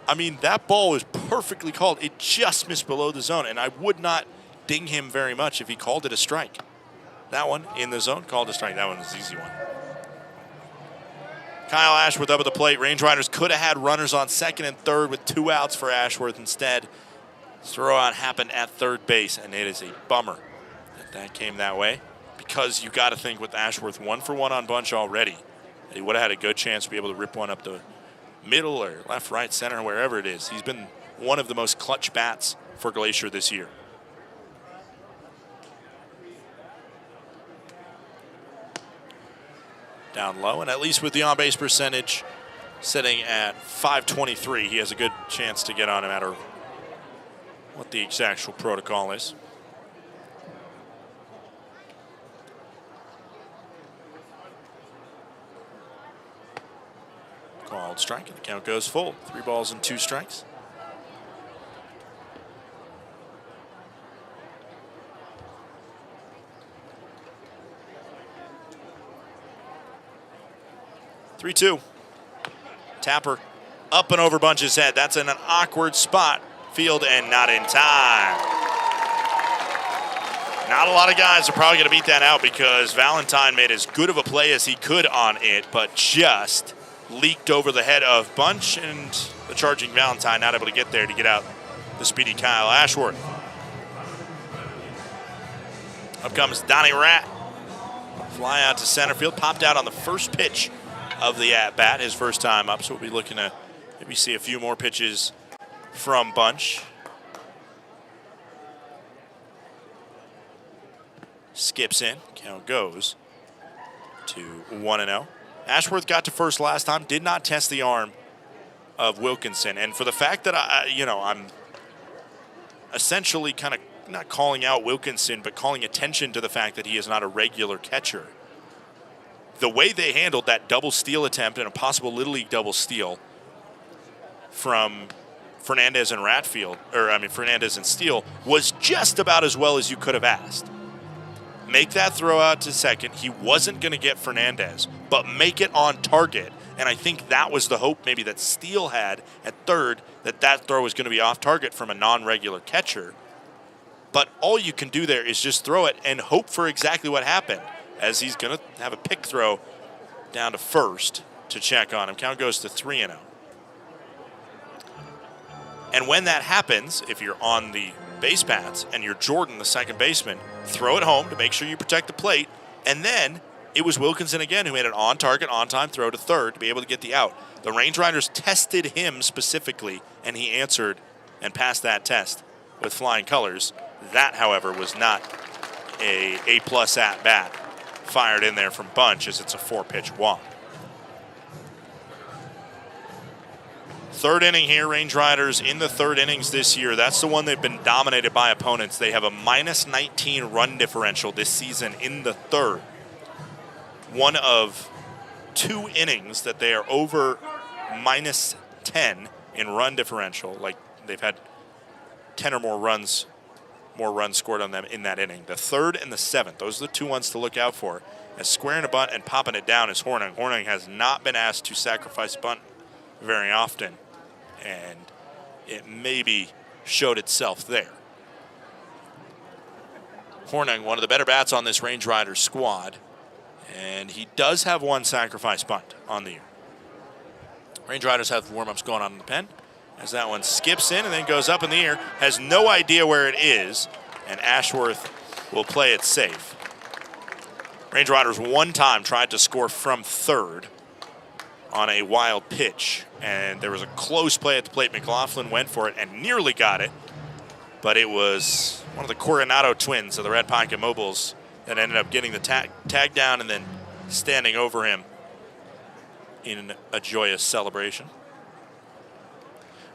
I mean, that ball was perfectly called. It just missed below the zone, and I would not ding him very much if he called it a strike. That one in the zone, called a strike. That one was an easy one. Kyle Ashworth up at the plate. Range Riders could have had runners on second and third with 2 outs for Ashworth. Instead, throw-out happened at third base, and it is a bummer that came that way, because you got to think with Ashworth 1 for 1 on bunch already, that he would have had a good chance to be able to rip one up the middle or left, right, center, wherever it is. He's been one of the most clutch bats for Glacier this year. down low, and at least with the on-base percentage sitting at .523, he has a good chance to get on no matter what the actual protocol is. Called strike, and the count goes full. 3 balls and 2 strikes. Three-two. Tapper up and over Bunch's head. That's in an awkward spot. Field and not in time. Not a lot of guys are probably going to beat that out because Valentine made as good of a play as he could on it, but just leaked over the head of Bunch, and the charging Valentine not able to get there to get out the speedy Kyle Ashworth. Up comes Donnie Rat. Fly out to center field. Popped out on the first pitch of the at-bat, his first time up, so we'll be looking to maybe see a few more pitches from Bunch. Skips in. Count goes to 1-0. Ashworth got to first last time, did not test the arm of Wilkinson. And for the fact that I'm essentially kind of not calling out Wilkinson, but calling attention to the fact that he is not a regular catcher. The way they handled that double steal attempt and a possible Little League double steal from Fernandez and Fernandez and Steele was just about as well as you could have asked. Make that throw out to second. He wasn't going to get Fernandez, but make it on target. And I think that was the hope maybe that Steele had at third, that throw was going to be off target from a non-regular catcher. But all you can do there is just throw it and hope for exactly what happened, as he's going to have a pick throw down to first to check on him. Count goes to 3-0. And when that happens, if you're on the base paths and you're Jordan, the second baseman, throw it home to make sure you protect the plate. And then it was Wilkinson again who made an on-target, on-time throw to third to be able to get the out. The Range Riders tested him specifically, and he answered and passed that test with flying colors. That, however, was not a A-plus at-bat fired in there from Bunch, as it's a 4-pitch walk. Third inning here, Range Riders in the third innings this year. That's the one they've been dominated by opponents. They have a -19 run differential this season in the third. One of 2 innings that they are over -10 in run differential. Like, they've had 10 or more runs scored on them in that inning. The third and the 7th, those are the 2 ones to look out for. As squaring a bunt and popping it down is Hornung. Hornung has not been asked to sacrifice bunt very often, and it maybe showed itself there. Hornung, one of the better bats on this Range Riders squad, and he does have 1 sacrifice bunt on the year. Range Riders have warm-ups going on in the pen, as that one skips in and then goes up in the air, has no idea where it is, and Ashworth will play it safe. Range Riders one time tried to score from third on a wild pitch, and there was a close play at the plate. McLaughlin went for it and nearly got it, but it was one of the Coronado twins of the Red Pocket Mobiles that ended up getting the tag down and then standing over him in a joyous celebration.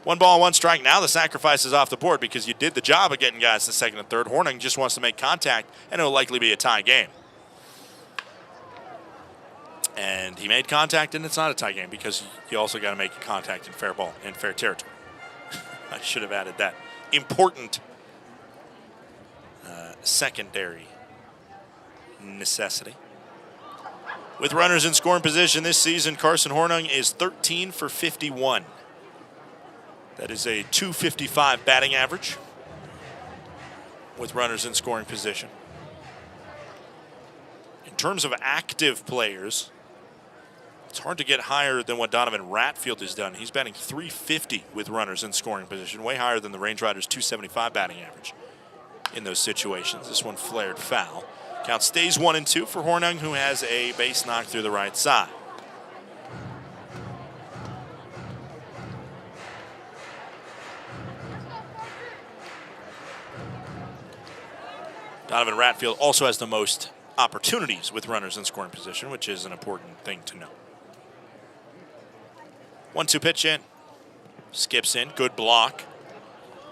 1 ball, 1 strike. Now the sacrifice is off the board because you did the job of getting guys to second and third. Hornung just wants to make contact, and it'll likely be a tie game. And he made contact, and it's not a tie game because you also got to make contact in fair ball, in fair territory. I should have added that important secondary necessity. With runners in scoring position this season, Carson Hornung is 13 for 51. That is a .255 batting average with runners in scoring position. In terms of active players, it's hard to get higher than what Donovan Ratfield has done. He's batting .350 with runners in scoring position, way higher than the Range Riders' .275 batting average in those situations. This one flared foul. Count stays 1-2 for Hornung, who has a base knock through the right side. Donovan Ratfield also has the most opportunities with runners in scoring position, which is an important thing to know. 1-2 pitch in. Skips in. Good block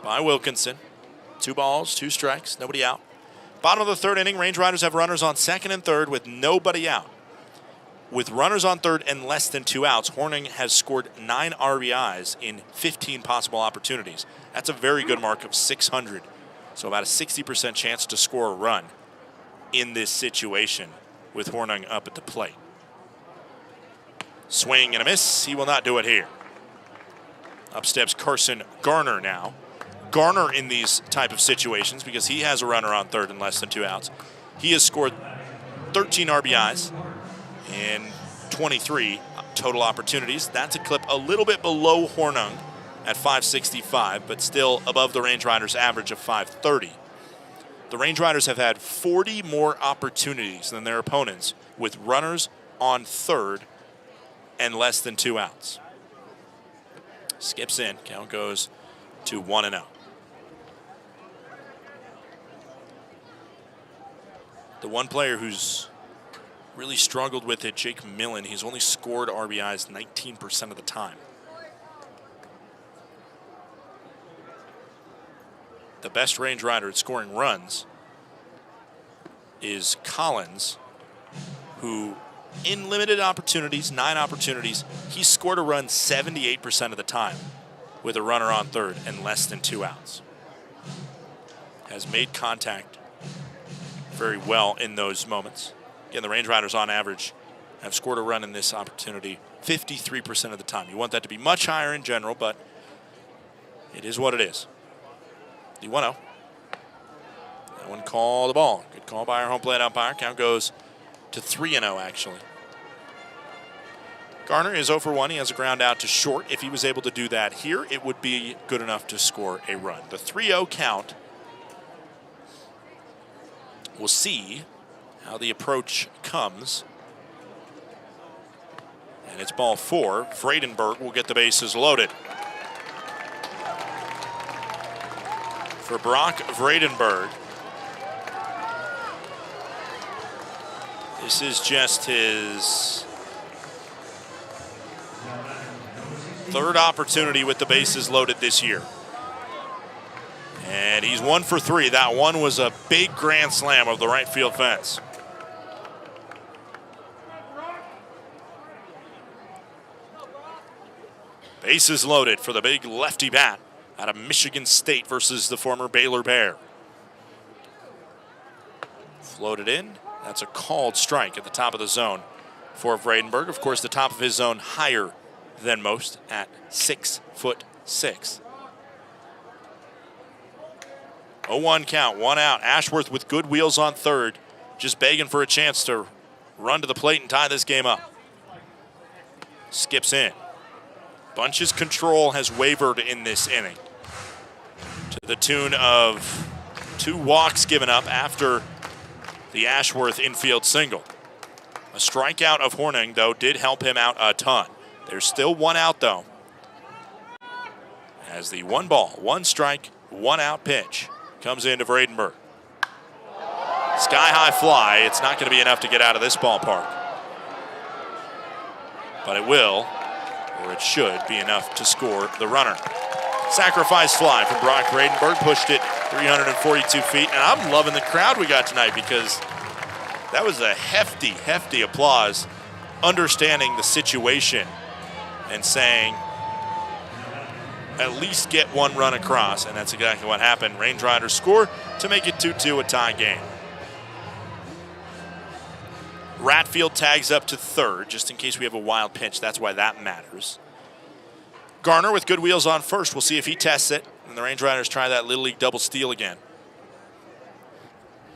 by Wilkinson. 2 balls, 2 strikes, nobody out. Bottom of the 3rd inning, Range Riders have runners on 2nd and 3rd with nobody out. With runners on 3rd and less than 2 outs, Hornung has scored 9 RBIs in 15 possible opportunities. That's a very good mark of 600. So about a 60% chance to score a run in this situation with Hornung up at the plate. Swing and a miss. He will not do it here. Up steps Carson Garner now. Garner in these type of situations, because he has a runner on 3rd and less than 2 outs, he has scored 13 RBIs in 23 total opportunities. That's a clip a little bit below Hornung at 565, but still above the Range Riders' average of 530. The Range Riders have had 40 more opportunities than their opponents with runners on 3rd and less than 2 outs. Skips in. Count goes to 1-0. The one player who's really struggled with it, Jake Millen. He's only scored RBIs 19% of the time. The best Range Rider at scoring runs is Collins, who in limited opportunities, 9 opportunities, he scored a run 78% of the time with a runner on 3rd and less than 2 outs. Has made contact very well in those moments. Again, the Range Riders on average have scored a run in this opportunity 53% of the time. You want that to be much higher in general, but it is what it is. The 1-0. That one called the ball. Good call by our home plate umpire. Count goes to 3-0 actually. Garner is 0 for 1. He has a ground out to short. If he was able to do that here, it would be good enough to score a run. The 3-0 count. We'll see how the approach comes. And it's ball 4. Vredenberg will get the bases loaded. For Brock Vredenberg, this is just his 3rd opportunity with the bases loaded this year. And he's 1 for 3. That one was a big grand slam of the right field fence. Bases loaded for the big lefty bat out of Michigan State versus the former Baylor Bear. Floated in. That's a called strike at the top of the zone for Vredenberg. Of course, the top of his zone higher than most at 6'6". 0-1 count, 1 out. Ashworth with good wheels on 3rd, just begging for a chance to run to the plate and tie this game up. Skips in. Bunch's control has wavered in this inning to the tune of 2 walks given up after the Ashworth infield single. A strikeout of Hornung, though, did help him out a ton. There's still 1 out, though, as the 1 ball, 1 strike, 1 out pitch comes into Vredenberg. Sky high fly. It's not going to be enough to get out of this ballpark, but it will, or it should be enough to score the runner. Sacrifice fly from Brock Vredenberg, pushed it 342 feet, and I'm loving the crowd we got tonight because that was a hefty, hefty applause, understanding the situation and saying, at least get 1 run across, and that's exactly what happened. Range Riders score to make it 2-2, a tie game. Ratfield tags up to 3rd, just in case we have a wild pitch. That's why that matters. Garner with good wheels on 1st. We'll see if he tests it, and the Range Riders try that Little League double steal again.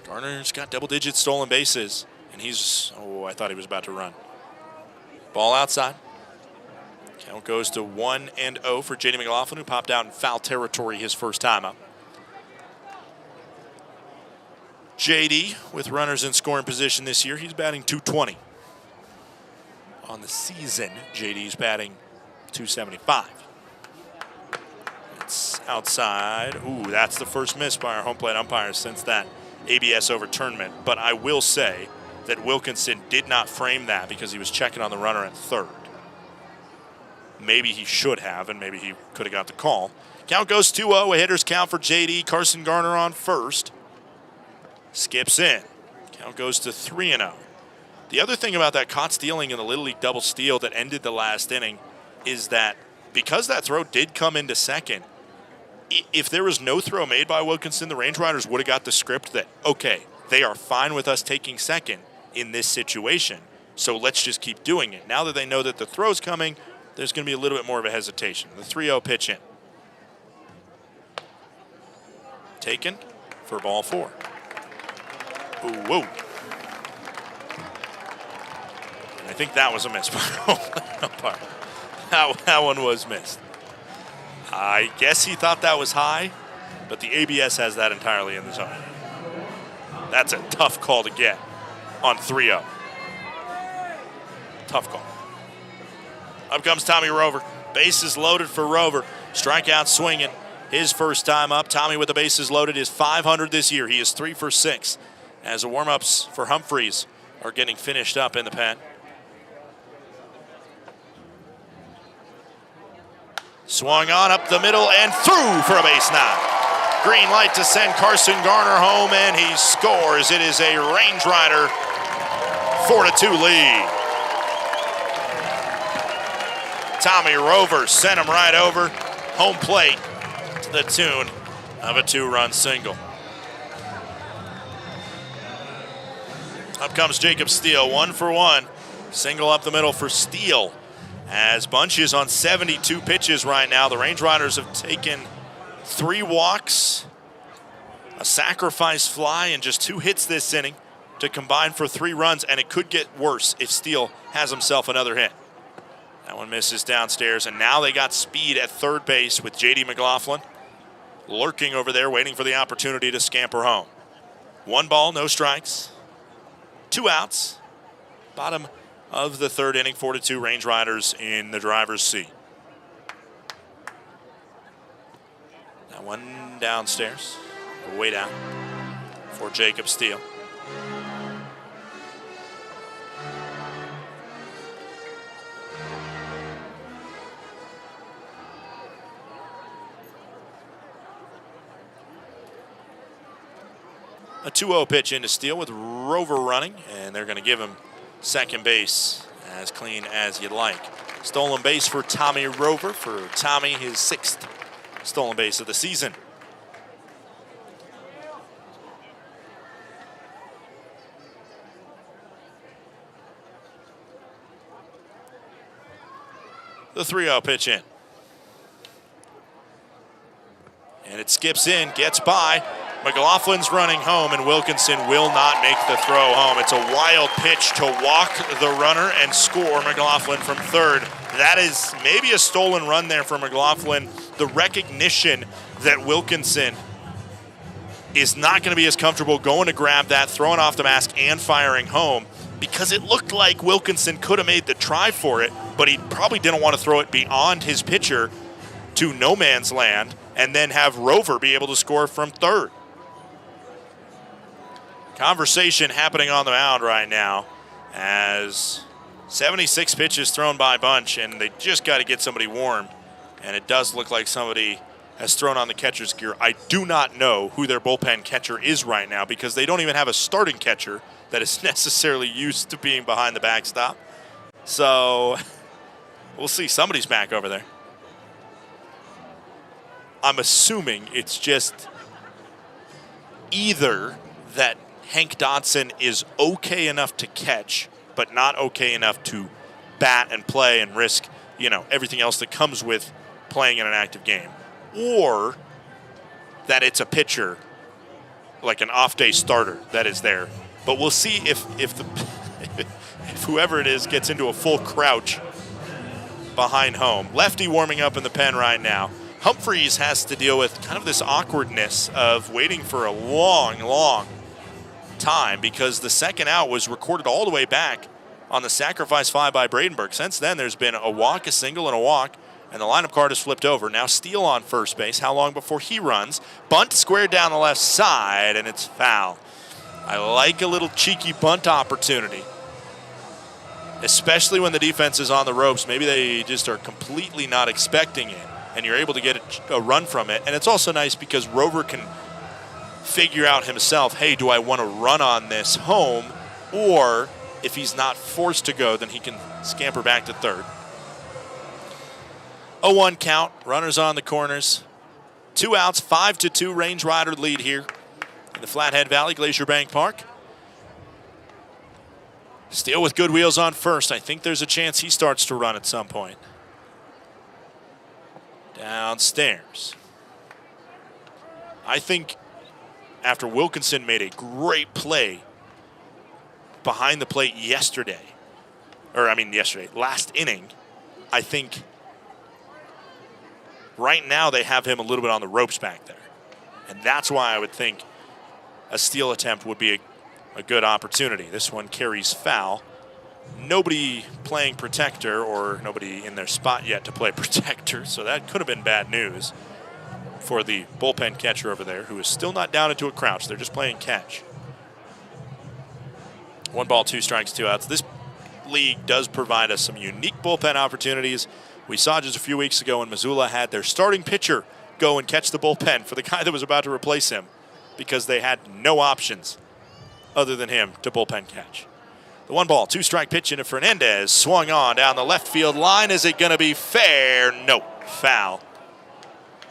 Garner's got double-digit stolen bases, and he's, oh, I thought he was about to run. Ball outside. Count goes to 1-0 for J.D. McLaughlin, who popped out in foul territory his first time up. J.D. with runners in scoring position this year. He's batting .220. On the season, J.D.'s batting .275. It's outside. Ooh, that's the first miss by our home plate umpire since that ABS overturnment. But I will say that Wilkinson did not frame that because he was checking on the runner at third. Maybe he should have, and maybe he could have got the call. Count goes 2-0. A hitter's count for JD. Carson Garner on first. Skips in. Count goes to 3-0. The other thing about that caught stealing in the Little League double steal that ended the last inning is that because that throw did come into second, if there was no throw made by Wilkinson, the Range Riders would have got the script that, okay, they are fine with us taking second in this situation, so let's just keep doing it. Now that they know that the throw's coming, there's going to be a little bit more of a hesitation. The 3-0 pitch in. Taken for ball 4. Ooh, whoa. I think that was a miss. That one was missed. I guess he thought that was high, but the ABS has that entirely in the zone. That's a tough call to get on 3-0. Tough call. Up comes Tommy Rover. Bases loaded for Rover. Strikeout swinging. His first time up. Tommy with the bases loaded is .500 this year. He is 3 for 6 as the warm-ups for Humphreys are getting finished up in the pen. Swung on up the middle and through for a base knock. Green light to send Carson Garner home, and he scores. It is a Range Rider 4-2 lead. Tommy Rover sent him right over home plate to the tune of a 2-run single. Up comes Jacob Steele, 1 for 1. Single up the middle for Steele. As Bunch is on 72 pitches right now, the Range Riders have taken 3 walks, a sacrifice fly, and just 2 hits this inning to combine for 3 runs, and it could get worse if Steele has himself another hit. That one misses downstairs, and now they got speed at third base with J.D. McLaughlin lurking over there, waiting for the opportunity to scamper home. 1 ball, no strikes, 2 outs, bottom of the third inning, 4-2 Range Riders in the driver's seat. That one downstairs, way down for Jacob Steele. A 2-0 pitch into Steele with Rover running, and they're going to give him second base as clean as you'd like. Stolen base for Tommy Rover. For Tommy, his 6th stolen base of the season. The 3-0 pitch in. And it skips in, gets by. McLaughlin's running home, and Wilkinson will not make the throw home. It's a wild pitch to walk the runner and score McLaughlin from third. That is maybe a stolen run there for McLaughlin. The recognition that Wilkinson is not going to be as comfortable going to grab that, throwing off the mask, and firing home, because it looked like Wilkinson could have made the try for it, but he probably didn't want to throw it beyond his pitcher to no man's land and then have Rover be able to score from third. Conversation happening on the mound right now as 76 pitches thrown by Bunch, and they just got to get somebody warm. And it does look like somebody has thrown on the catcher's gear. I do not know who their bullpen catcher is right now because they don't even have a starting catcher that is necessarily used to being behind the backstop. So we'll see. Somebody's back over there. I'm assuming it's just either that Hank Dodson is okay enough to catch, but not okay enough to bat and play and risk, everything else that comes with playing in an active game. Or that it's a pitcher, like an off-day starter, that is there. But we'll see if whoever it is gets into a full crouch behind home. Lefty warming up in the pen right now. Humphreys has to deal with kind of this awkwardness of waiting for a long time because the second out was recorded all the way back on the sacrifice fly by Bradenburg. Since then, there's been a walk, a single, and a walk, and the lineup card is flipped over. Now Steele on first base. How long before he runs? Bunt squared down the left side, and it's foul. I like a little cheeky bunt opportunity, especially when the defense is on the ropes. Maybe they just are completely not expecting it, and you're able to get a run from it. And it's also nice because Rover can figure out himself, hey, do I want to run on this home? Or if he's not forced to go, then he can scamper back to third. 0-1 count, runners on the corners. 2 outs, 5-2 Range Rider lead here in the Flathead Valley, Glacier Bank Park. Steele with good wheels on first. I think there's a chance he starts to run at some point. Downstairs. I think after Wilkinson made a great play behind the plate last inning, I think right now they have him a little bit on the ropes back there. And that's why I would think a steal attempt would be a good opportunity. This one carries foul. Nobody playing protector, or nobody in their spot yet to play protector, so that could have been bad news for the bullpen catcher over there, who is still not down into a crouch. They're just playing catch. 1 ball, 2 strikes, 2 outs. This league does provide us some unique bullpen opportunities. We saw just a few weeks ago when Missoula had their starting pitcher go and catch the bullpen for the guy that was about to replace him because they had no options other than him to bullpen catch. The 1 ball, 2 strike pitch into Fernandez, swung on down the left field line. Is it going to be fair? No, foul.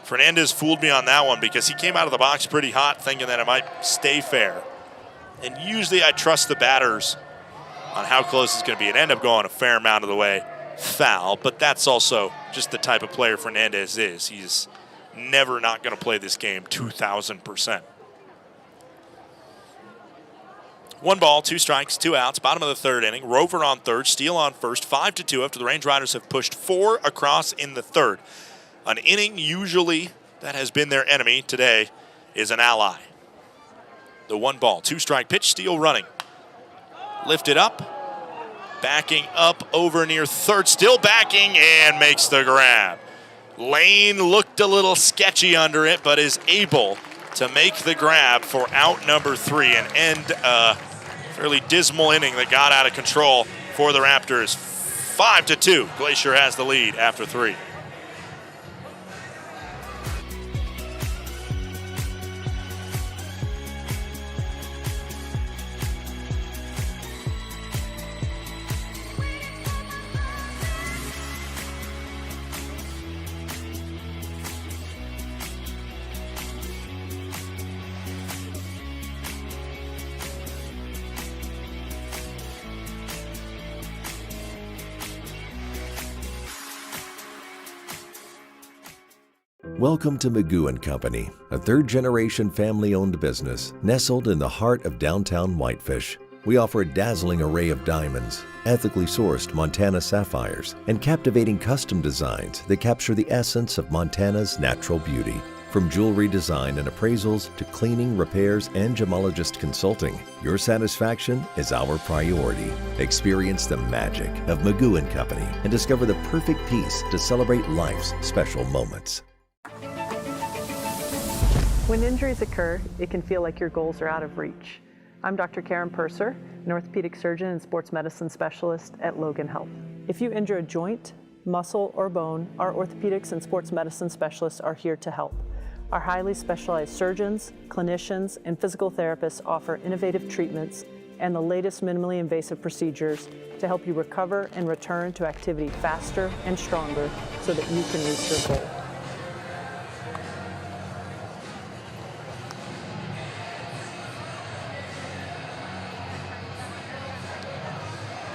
Fernandez fooled me on that one because he came out of the box pretty hot thinking that it might stay fair. And usually I trust the batters on how close it's going to be. It ended up going a fair amount of the way. Foul, but that's also just the type of player Fernandez is. He's never not going to play this game 2,000%. 1 ball, 2 strikes, 2 outs, bottom of the 3rd inning. Rover on third, Steele on first, 5-2 after the Range Riders have pushed 4 across in the 3rd. An inning usually that has been their enemy today is an ally. The 1 ball, 2 strike pitch, Steele running. Lifted up, backing up over near third, still backing and makes the grab. Lane looked a little sketchy under it, but is able to make the grab for out number 3 and end a fairly dismal inning that got out of control for the Raptors. 5-2, Glacier has the lead after 3. Welcome to Magoo & Company, a third-generation family-owned business nestled in the heart of downtown Whitefish. We offer a dazzling array of diamonds, ethically sourced Montana sapphires, and captivating custom designs that capture the essence of Montana's natural beauty. From jewelry design and appraisals to cleaning, repairs, and gemologist consulting, your satisfaction is our priority. Experience the magic of Magoo & Company and discover the perfect piece to celebrate life's special moments. When injuries occur, it can feel like your goals are out of reach. I'm Dr. Karen Purser, an orthopedic surgeon and sports medicine specialist at Logan Health. If you injure a joint, muscle, or bone, our orthopedics and sports medicine specialists are here to help. Our highly specialized surgeons, clinicians, and physical therapists offer innovative treatments and the latest minimally invasive procedures to help you recover and return to activity faster and stronger so that you can reach your goal.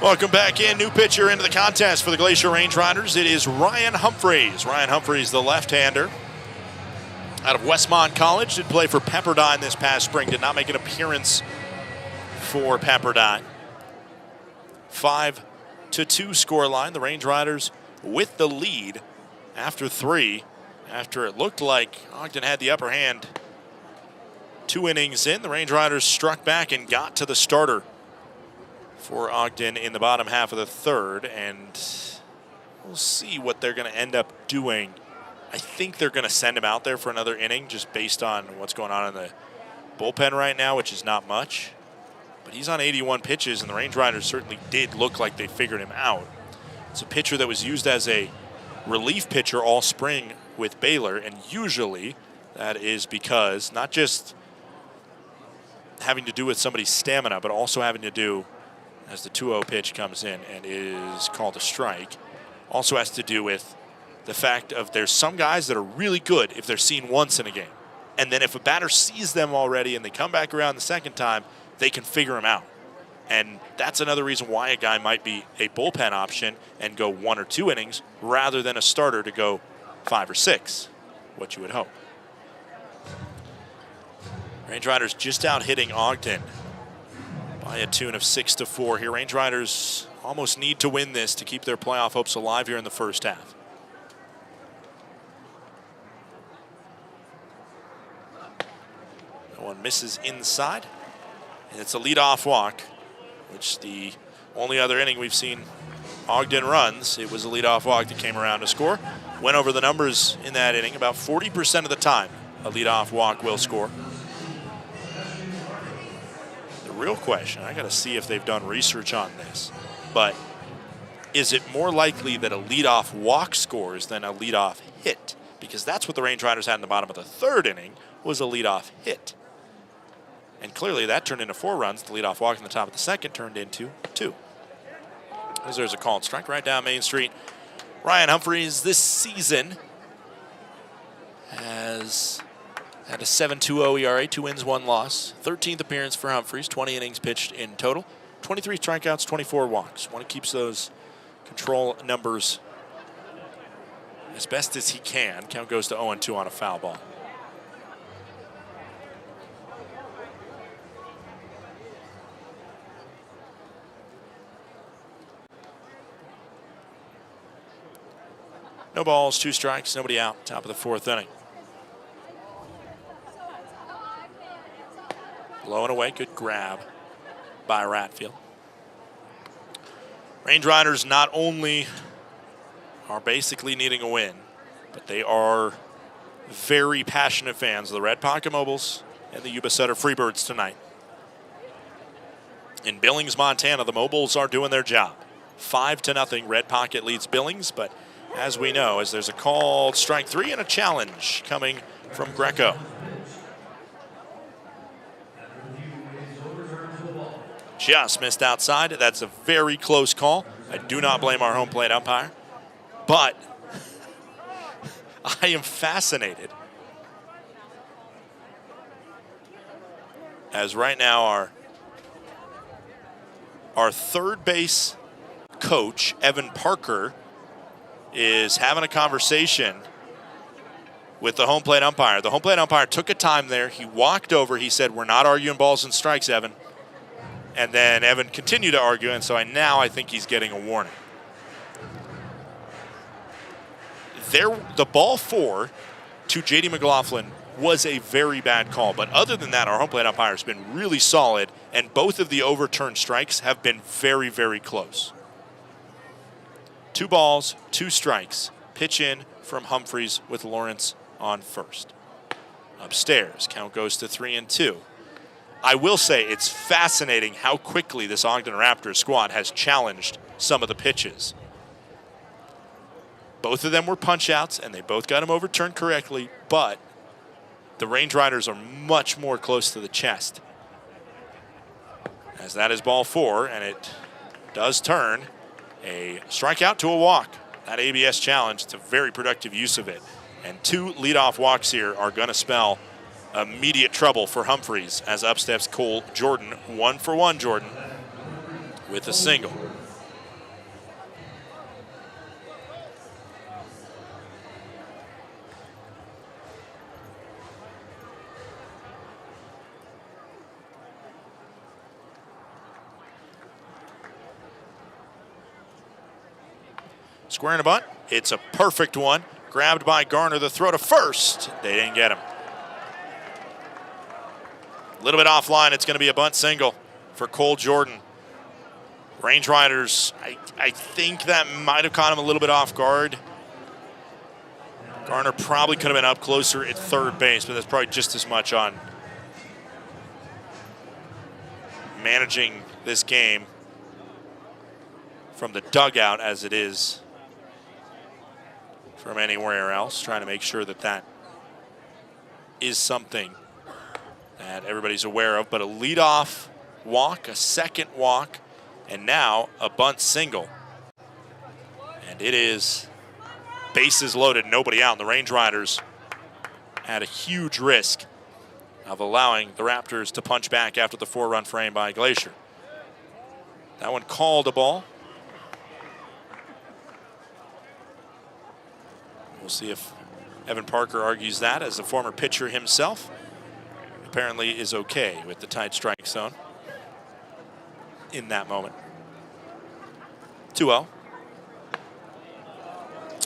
Welcome back in. New pitcher into the contest for the Glacier Range Riders. It is Ryan Humphreys. Ryan Humphreys, the left-hander out of Westmont College. Did play for Pepperdine this past spring. Did not make an appearance for Pepperdine. 5-2 scoreline. The Range Riders with the lead after 3. After it looked like Ogden had the upper hand 2 innings in, the Range Riders struck back and got to the starter for Ogden in the bottom half of the 3rd, and we'll see what they're going to end up doing. I think they're going to send him out there for another inning just based on what's going on in the bullpen right now, which is not much. but he's on 81 pitches, and the Range Riders certainly did look like they figured him out. It's a pitcher that was used as a relief pitcher all spring with Baylor, and usually that is because not just having to do with somebody's stamina, but also having to do, as the 2-0 pitch comes in and is called a strike, also has to do with the fact of there's some guys that are really good if they're seen once in a game. And then if a batter sees them already and they come back around the second time, they can figure them out. And that's another reason why a guy might be a bullpen option and go 1 or 2 innings rather than a starter to go 5 or 6, what you would hope. Range Riders just out hitting Ogden by a tune of 6-4 here. Range Riders almost need to win this to keep their playoff hopes alive here in the first half. That one misses inside, and it's a leadoff walk, which the only other inning we've seen Ogden runs, it was a leadoff walk that came around to score. Went over the numbers in that inning. About 40% of the time, a leadoff walk will score. The real question, I got to see if they've done research on this, but is it more likely that a leadoff walk scores than a leadoff hit? Because that's what the Range Riders had in the bottom of the 3rd inning, was a leadoff hit. And clearly that turned into 4 runs. The leadoff walk in the top of the 2nd turned into 2. As there's a called strike right down Main Street. Ryan Humphreys this season has had a 7.20 ERA, 2 wins, 1 loss. 13th appearance for Humphreys, 20 innings pitched in total. 23 strikeouts, 24 walks. One keeps those control numbers as best as he can. Count goes to 0-2 on a foul ball. No balls, 2 strikes, nobody out. Top of the 4th inning. Low and away, good grab by Ratfield. Range Riders not only are basically needing a win, but they are very passionate fans of the Red Pocket Mobiles and the Yuba Sutter Freebirds tonight. In Billings, Montana, the Mobiles are doing their job. 5-0, Red Pocket leads Billings, but as we know, as there's a called strike 3 and a challenge coming from Greco. Just missed outside. That's a very close call. I do not blame our home plate umpire, but I am fascinated as right now our third base coach, Evan Parker, is having a conversation with the home plate umpire. The home plate umpire took a time there. He walked over. He said, "We're not arguing balls and strikes, Evan." And then Evan continued to argue, and so I think he's getting a warning. The ball 4 to J.D. McLaughlin was a very bad call, but other than that, our home plate umpire has been really solid, and both of the overturned strikes have been very, very close. 2 balls, 2 strikes. Pitch in from Humphreys with Lawrence on first. Upstairs, count goes to 3-2. I will say it's fascinating how quickly this Ogden Raptors squad has challenged some of the pitches. Both of them were punch-outs, and they both got them overturned correctly, but the Range Riders are much more close to the chest. As that is ball 4, and it does turn a strikeout to a walk. That ABS challenge, it's a very productive use of it. And 2 leadoff walks here are going to spell immediate trouble for Humphreys as up steps Cole Jordan. 1-for-1 Jordan with a single. Square and a bunt. It's a perfect one. Grabbed by Garner. The throw to first. They didn't get him. A little bit offline. It's going to be a bunt single for Cole Jordan. Range Riders, I think that might have caught him a little bit off guard. Garner probably could have been up closer at third base, but that's probably just as much on managing this game from the dugout as it is from anywhere else, trying to make sure that that is something that everybody's aware of. But a leadoff walk, a second walk, and now a bunt single. And it is bases loaded, nobody out. And the Range Riders at a huge risk of allowing the Raptors to punch back after the 4-run frame by Glacier. That one called a ball. We'll see if Evan Parker argues that, as the former pitcher himself apparently is okay with the tight strike zone in that moment. 2-0.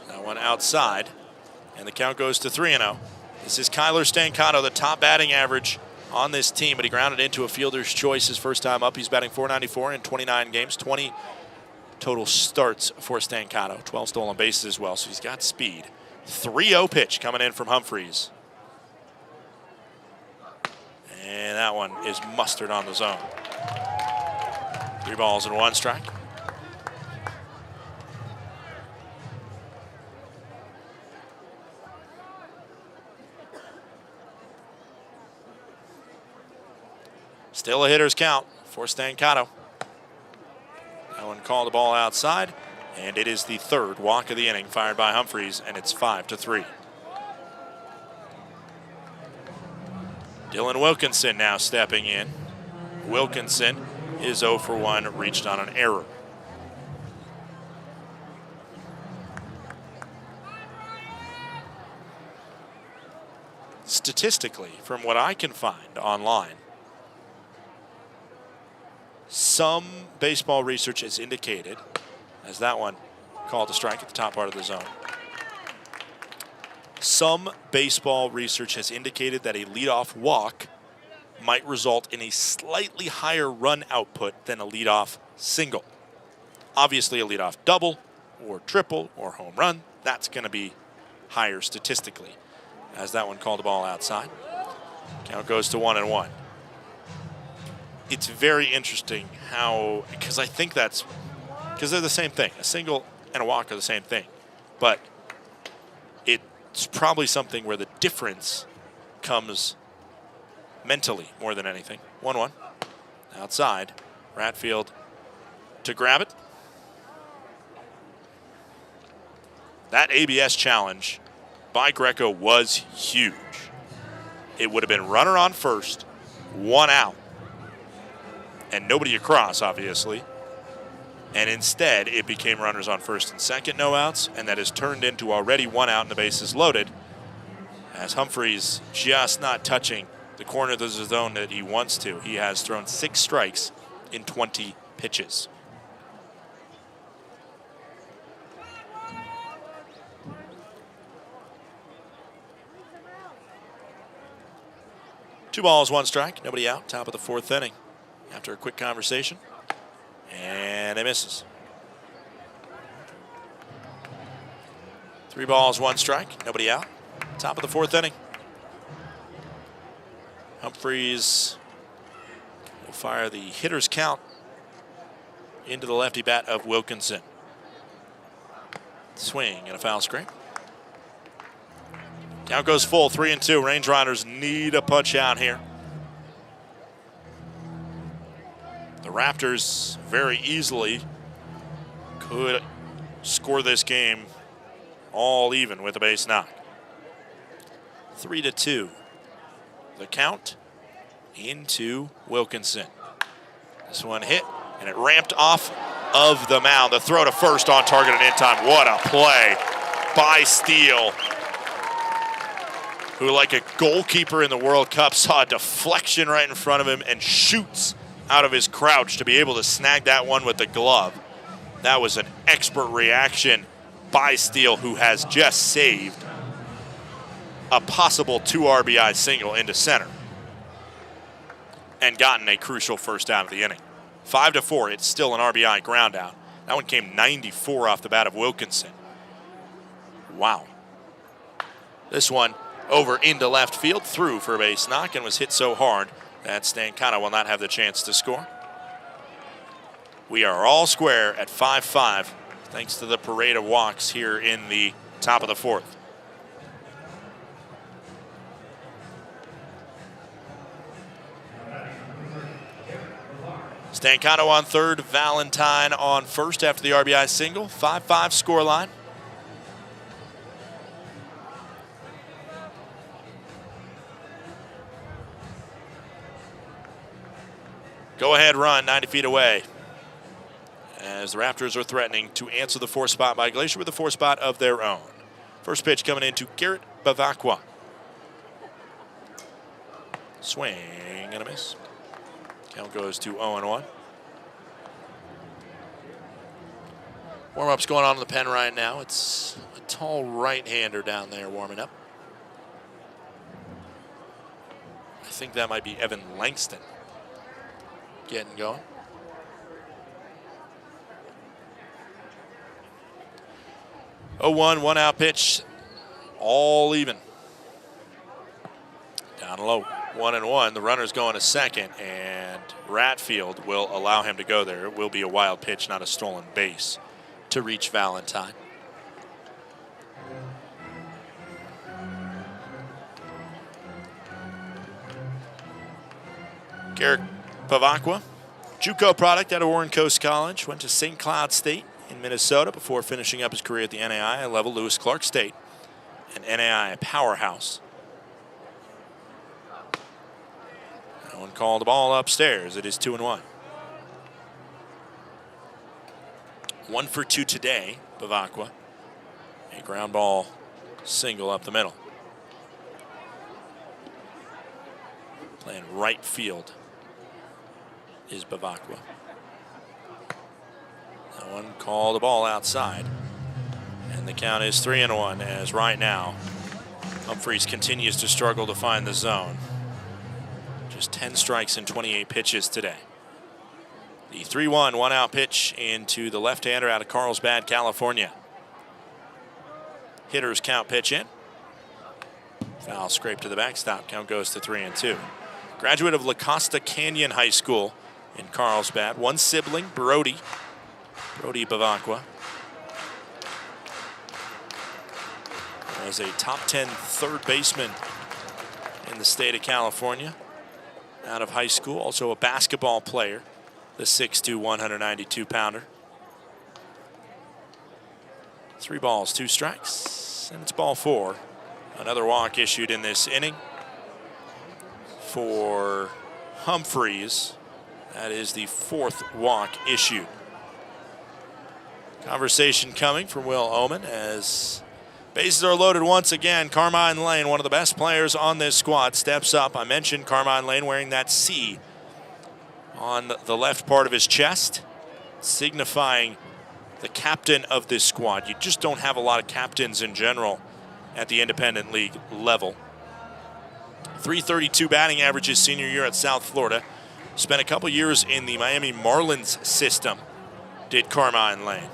That one outside, and the count goes to 3-0. This is Kyler Stancato, the top batting average on this team, but he grounded into a fielder's choice his first time up. He's batting .494 in 29 games, 20 total starts for Stancato, 12 stolen bases as well, so he's got speed. 3-0 pitch coming in from Humphreys. And that one is mustered on the zone. 3 balls and 1 strike. Still a hitter's count for Stancato. That one called the ball outside, and it is the 3rd walk of the inning fired by Humphreys, and it's 5-3. Dylan Wilkinson now stepping in. Wilkinson is 0 for 1, reached on an error. Statistically, from what I can find online, some baseball research has indicated, as that one called a strike at the top part of the zone, some baseball research has indicated that a leadoff walk might result in a slightly higher run output than a leadoff single. Obviously, a leadoff double or triple or home run, that's going to be higher statistically, as that one called the ball outside. Count goes to 1-1. It's very interesting how, because I think that's, because they're the same thing. A single and a walk are the same thing. But it's probably something where the difference comes mentally more than anything. 1-1. Outside. Ratfield to grab it. That ABS challenge by Greco was huge. It would have been runner on first, 1 out, and nobody across, obviously. And instead, it became runners on first and second, no outs, and that has turned into already 1 out and the bases loaded, as Humphreys just not touching the corner of the zone that he wants to. He has thrown 6 strikes in 20 pitches. Two balls, 1 strike, nobody out, top of the 4th inning. After a quick conversation, and it misses. 3 balls, 1 strike, nobody out. Top of the 4th inning. Humphreys will fire the hitter's count into the lefty bat of Wilkinson. Swing and a foul scrape. Count goes full, 3-2. Range Riders need a punch out here. The Raptors very easily could score this game all even with a base knock. 3-2. The count into Wilkinson. This one hit, and it ramped off of the mound. The throw to first on target and in time. What a play by Steele, who, like a goalkeeper in the World Cup, saw a deflection right in front of him and shoots out of his crouch to be able to snag that one with the glove. That was an expert reaction by Steele, who has just saved a possible 2 RBI single into center and gotten a crucial first out of the inning. 5-4, it's still an RBI ground out. That one came 94 off the bat of Wilkinson. Wow. This one over into left field, through for a base knock, and was hit so hard that Stancato will not have the chance to score. We are all square at 5-5, thanks to the parade of walks here in the top of the fourth. Stancato on third, Valentine on first after the RBI single. 5-5 scoreline. Go-ahead run 90 feet away as the Raptors are threatening to answer the fourth spot by Glacier with a fourth spot of their own. First pitch coming into Garrett Bavacqua. Swing and a miss. Count goes to 0-1. Warm-up's going on in the pen right now. It's a tall right-hander down there warming up. I think that might be Evan Langston getting going. Oh, 1-out pitch, all even. Down low, 1-1. The runner's going to second, and Ratfield will allow him to go there. It will be a wild pitch, not a stolen base, to reach Valentine. Garrett Bavacqua, JUCO product out of Warren Coast College, went to St. Cloud State in Minnesota before finishing up his career at the NAI level, Lewis Clark State, an NAI powerhouse. No one called the ball upstairs. It is 2-1. 1 for 2 today, Bavacqua. A ground ball single up the middle. Playing right field is Bavacqua. No one called the ball outside. And the count is 3-1 as right now Humphreys continues to struggle to find the zone. Just 10 strikes and 28 pitches today. The 3-1 one-out pitch into the left-hander out of Carlsbad, California. Hitters count pitch in. Foul scrape to the backstop. Count goes to 3-2. Graduate of La Costa Canyon High School in Carlsbad. One sibling, Brody Bavacqua. As a top 10 third baseman in the state of California out of high school. Also a basketball player, the 6'2", 192-pounder. 3 balls, 2 strikes, and it's ball 4. Another walk issued in this inning for Humphreys. That is the 4th walk issued. Conversation coming from Will Oman as bases are loaded once again. Carmine Lane, one of the best players on this squad, steps up. I mentioned Carmine Lane wearing that C on the left part of his chest, signifying the captain of this squad. You just don't have a lot of captains in general at the independent league level. .332 batting average his senior year at South Florida. Spent a couple years in the Miami Marlins system, did Carmine Lane.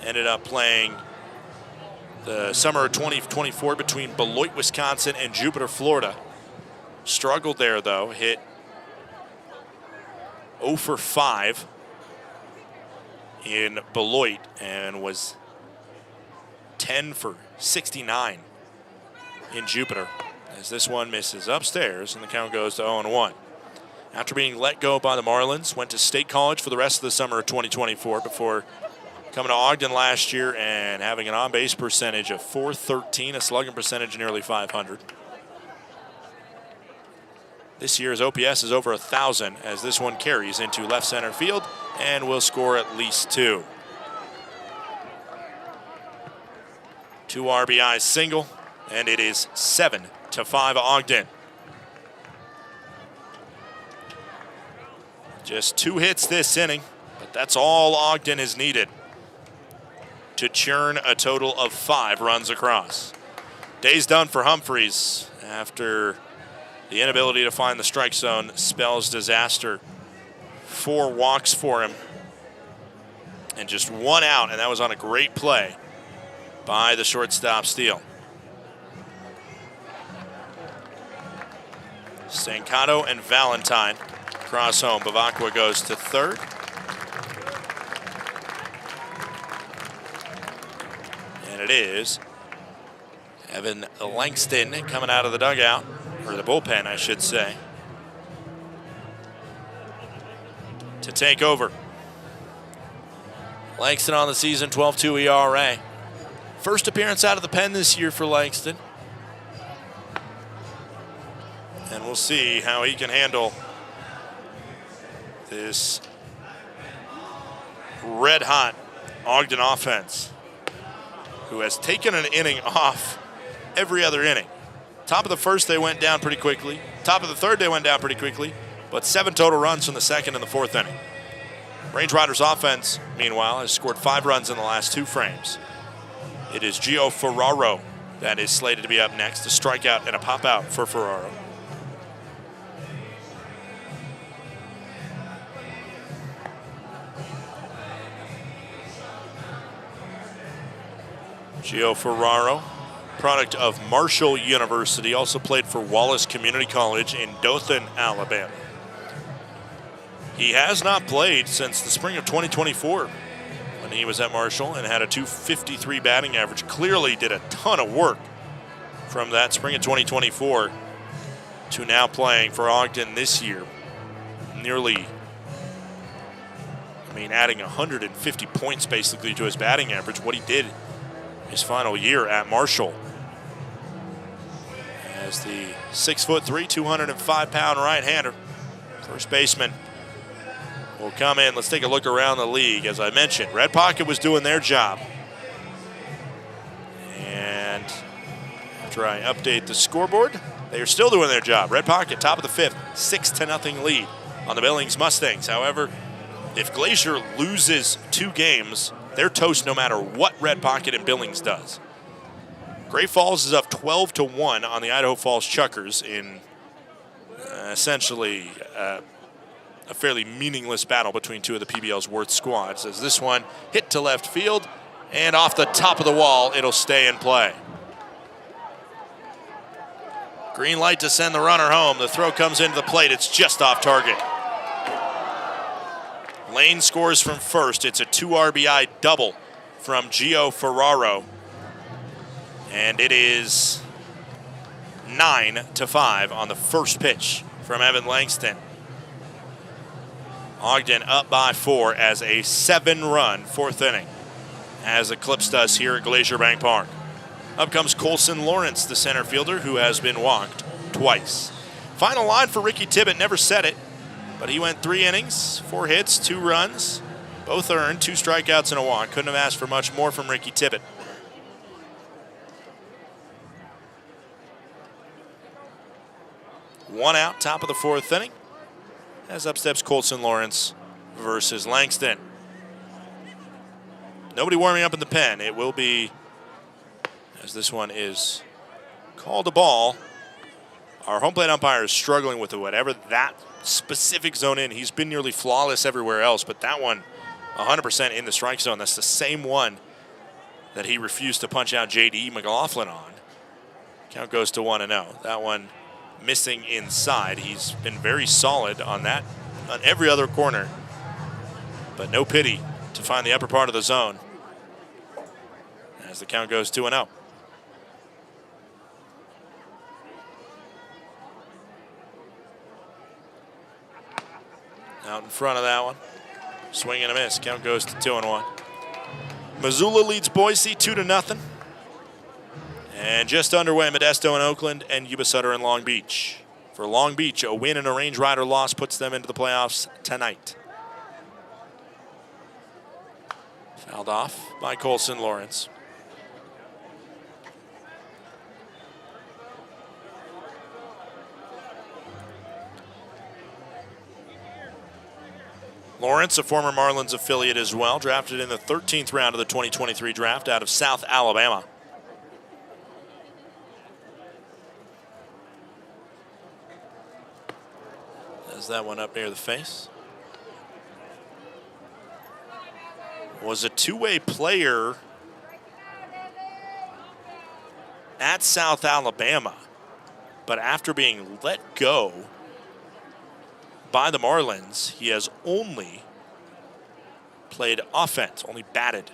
Ended up playing the summer of 2024 between Beloit, Wisconsin and Jupiter, Florida. Struggled there though, hit 0 for 5 in Beloit and was 10 for 69 in Jupiter. As this one misses upstairs and the count goes to 0-1. After being let go by the Marlins, went to State College for the rest of the summer of 2024 before coming to Ogden last year and having an on-base percentage of .413, a slugging percentage of nearly .500. This year's OPS is over 1,000 as this one carries into left center field and will score at least 2. 2 RBI single, and it is 7-5 Ogden. Just 2 hits this inning, but that's all Ogden has needed to churn a total of 5 runs across. Day's done for Humphreys after the inability to find the strike zone spells disaster. 4 walks for him and just 1 out, and that was on a great play by the shortstop Steele. Stancato and Valentine cross home. Bavacqua goes to third. And it is Evan Langston coming out of the dugout, or the bullpen, I should say, to take over. Langston on the season, 12.2 ERA. First appearance out of the pen this year for Langston. And we'll see how he can handle this red-hot Ogden offense, who has taken an inning off every other inning. Top of the first, they went down pretty quickly. Top of the third, they went down pretty quickly. But 7 total runs from the second and the fourth inning. Range Riders offense, meanwhile, has scored 5 runs in the last 2 frames. It is Gio Ferraro that is slated to be up next. A strikeout and a pop-out for Ferraro. Gio Ferraro, product of Marshall University, also played for Wallace Community College in Dothan, Alabama. He has not played since the spring of 2024 when he was at Marshall and had a .253 batting average. Clearly did a ton of work from that spring of 2024 to now playing for Ogden this year. Nearly, adding 150 points basically to his batting average, what he did his final year at Marshall. As the 6'3", 205-pound right-hander, first baseman, will come in. Let's take a look around the league. As I mentioned, Red Pocket was doing their job. And after I update the scoreboard, they are still doing their job. Red Pocket, top of the 5th, 6-0 lead on the Billings Mustangs. However, if Glacier loses 2 games, they're toast no matter what Red Pocket and Billings does. Great Falls is up 12-1 on the Idaho Falls Chuckers in essentially a fairly meaningless battle between 2 of the PBL's worst squads, as this one hit to left field, and off the top of the wall, it'll stay in play. Green light to send the runner home. The throw comes into the plate. It's just off target. Lane scores from first. It's a 2 RBI double from Gio Ferraro. And it is 9-5 on the first pitch from Evan Langston. Ogden up by 4 as a 7-run 4th inning, as Eclipse does here at Glacier Bank Park. Up comes Colson Lawrence, the center fielder, who has been walked twice. Final line for Ricky Tibbett, never said it, but he went 3 innings, 4 hits, 2 runs, both earned, 2 strikeouts and a walk. Couldn't have asked for much more from Ricky Tibbett. One out, top of the 4th inning, as up steps Colson Lawrence versus Langston. Nobody warming up in the pen. It will be, as this one is called a ball. Our home plate umpire is struggling with whatever that specific zone in. He's been nearly flawless everywhere else, but that one 100% in the strike zone. That's the same one that he refused to punch out J.D. McLaughlin on. Count goes to 1-0. That one missing inside. He's been very solid on that, on every other corner, but no pity to find the upper part of the zone as the count goes 2-0. Out in front of that one. Swing and a miss. Count goes to 2-1. Missoula leads Boise 2-0. And just underway, Modesto in Oakland and Yuba Sutter in Long Beach. For Long Beach, a win and a Range Rider loss puts them into the playoffs tonight. Fouled off by Colson Lawrence. Lawrence, a former Marlins affiliate as well, drafted in the 13th round of the 2023 draft out of South Alabama. Has that one up near the face. Was a two-way player at South Alabama, but after being let go by the Marlins, he has only played offense, only batted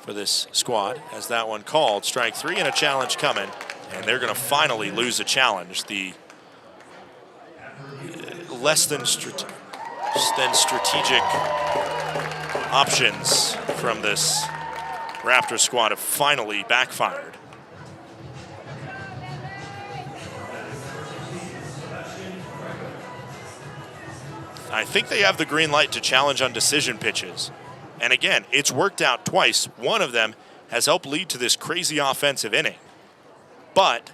for this squad, as that one called. Strike 3 and a challenge coming, and they're going to finally lose a challenge. The less than strategic options from this Raptors squad have finally backfired. I think they have the green light to challenge on decision pitches. And again, it's worked out twice. One of them has helped lead to this crazy offensive inning. But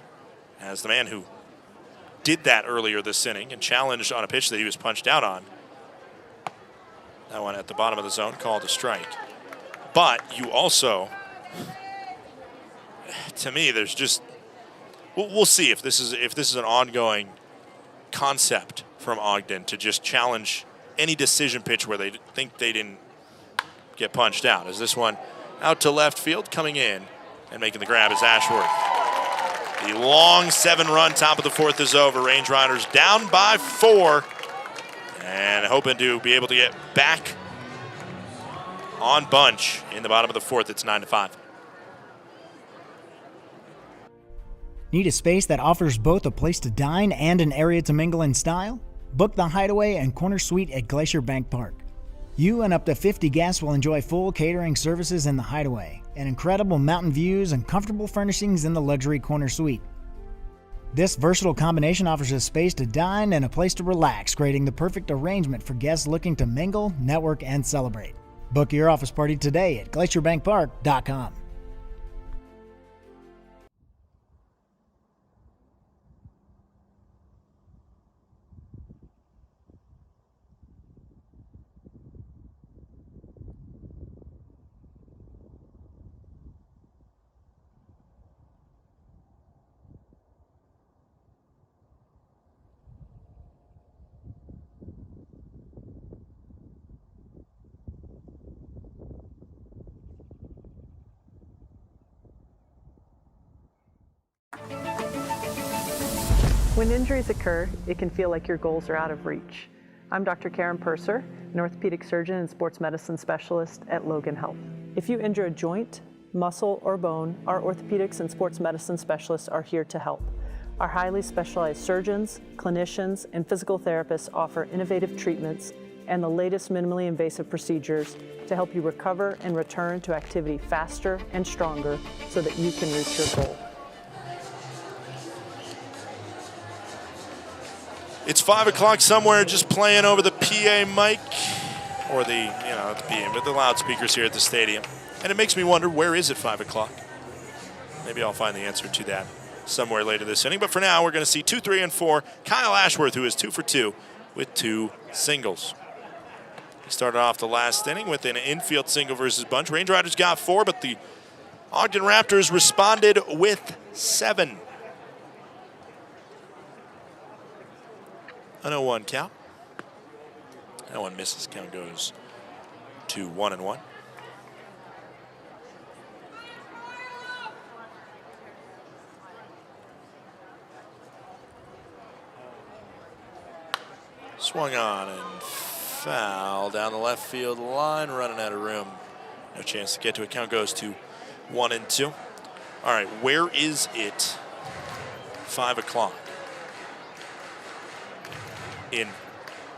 as the man who did that earlier this inning and challenged on a pitch that he was punched out on, that one at the bottom of the zone called a strike. But you also, to me, there's just, we'll see if this is an ongoing concept from Ogden to just challenge any decision pitch where they think they didn't get punched out. As this one out to left field, coming in and making the grab is Ashworth. The long 7-run top of the 4th is over. Range Riders down by 4 and hoping to be able to get back on bunch in the bottom of the 4th. It's 9-5. Need a space that offers both a place to dine and an area to mingle in style? Book the Hideaway and Corner Suite at Glacier Bank Park. You and up to 50 guests will enjoy full catering services in the Hideaway, and incredible mountain views and comfortable furnishings in the luxury Corner Suite. This versatile combination offers a space to dine and a place to relax, creating the perfect arrangement for guests looking to mingle, network, and celebrate. Book your office party today at glacierbankpark.com. When injuries occur, it can feel like your goals are out of reach. I'm Dr. Karen Purser, an orthopedic surgeon and sports medicine specialist at Logan Health. If you injure a joint, muscle, or bone, our orthopedics and sports medicine specialists are here to help. Our highly specialized surgeons, clinicians, and physical therapists offer innovative treatments and the latest minimally invasive procedures to help you recover and return to activity faster and stronger so that you can reach your goal. It's 5 o'clock somewhere, just playing over the PA mic, or the PA, but the loudspeakers here at the stadium. And it makes me wonder, where is it 5 o'clock? Maybe I'll find the answer to that somewhere later this inning. But for now, we're going to see 2, 3, and 4. Kyle Ashworth, who is 2 for 2 with 2 singles. He started off the last inning with an infield single versus bunch. Range Riders got 4, but the Ogden Raptors responded with 7. An 0-1 count. That one misses. Count goes to 1-1. Swung on and foul down the left field line, running out of room. No chance to get to it. Count goes to 1-2. All right, where is it? 5 o'clock. In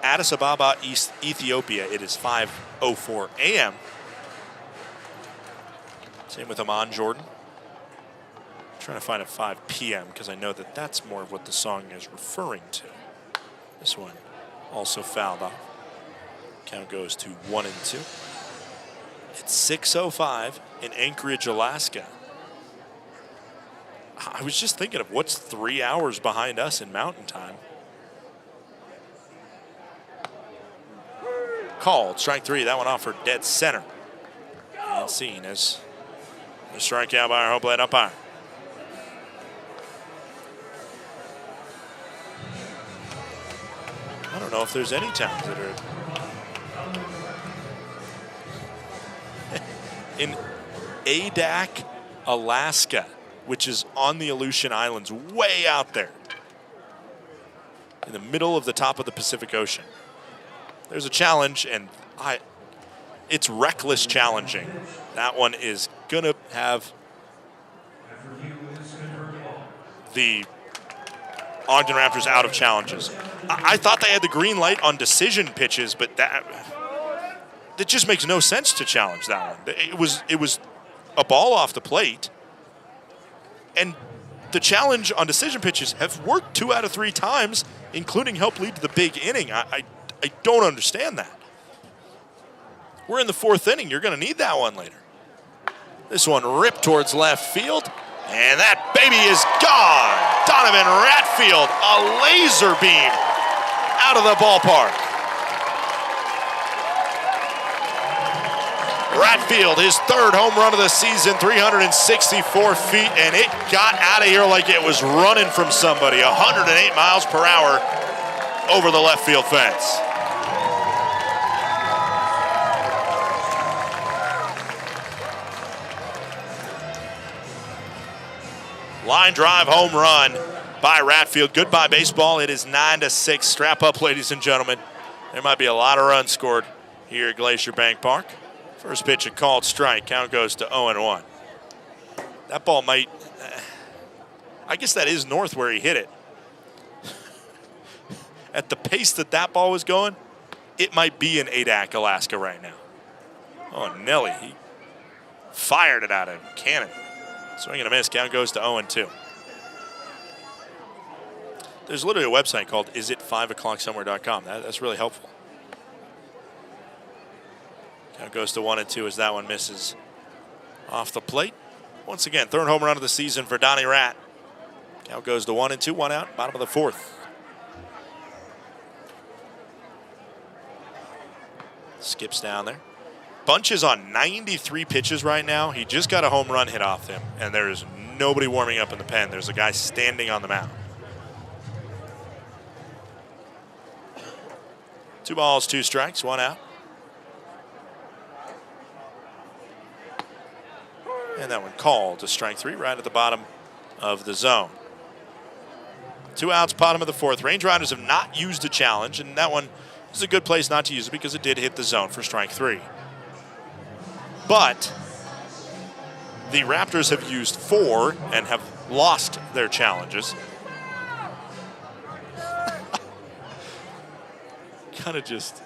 Addis Ababa, Ethiopia, it is 5:04 a.m. Same with Amman, Jordan. I'm trying to find a 5 p.m. because I know that that's more of what the song is referring to. This one also fouled off. Count goes to 1-2. It's 6:05 in Anchorage, Alaska. I was just thinking of what's 3 hours behind us in Mountain Time. Called, strike 3, that one off for dead center. And seen as a strikeout by our home plate umpire. I don't know if there's any towns that are in Adak, Alaska, which is on the Aleutian Islands, way out there, in the middle of the top of the Pacific Ocean. There's a challenge, and it's reckless challenging. That one is going to have the Ogden Raptors out of challenges. I thought they had the green light on decision pitches, but that just makes no sense to challenge that one. It was a ball off the plate, and the challenge on decision pitches have worked 2 out of 3 times, including help lead to the big inning. I don't understand that. We're in the 4th inning. You're going to need that one later. This one ripped towards left field, and that baby is gone. Donovan Ratfield, a laser beam out of the ballpark. Ratfield, his 3rd home run of the season, 364 feet, and it got out of here like it was running from somebody. 108 miles per hour over the left field fence. Line drive home run by Ratfield. Goodbye baseball. It is 9-6. Strap up, ladies and gentlemen. There might be a lot of runs scored here at Glacier Bank Park. First pitch, a called strike. Count goes to 0-1. That ball might, I guess that is north where he hit it. At the pace that ball was going, it might be in Adak, Alaska right now. Oh, Nelly, he fired it out of a cannon. Swing and a miss. Count goes to 0-2. There's literally a website called isit5o'clocksomewhere.com. That's really helpful. Count goes to 1-2 as that one misses off the plate. Once again, 3rd home run of the season for Donnie Rat. Count goes to 1-2, 1 out, bottom of the 4th. Skips down there. Bunch is on 93 pitches right now. He just got a home run hit off him, and there's nobody warming up in the pen. There's a guy standing on the mound. 2 balls, 2 strikes, 1 out. And that one called to strike 3 right at the bottom of the zone. 2 outs, bottom of the 4th. Range Riders have not used a challenge, and that one is a good place not to use it because it did hit the zone for strike 3. But the Raptors have used 4 and have lost their challenges. Kind of just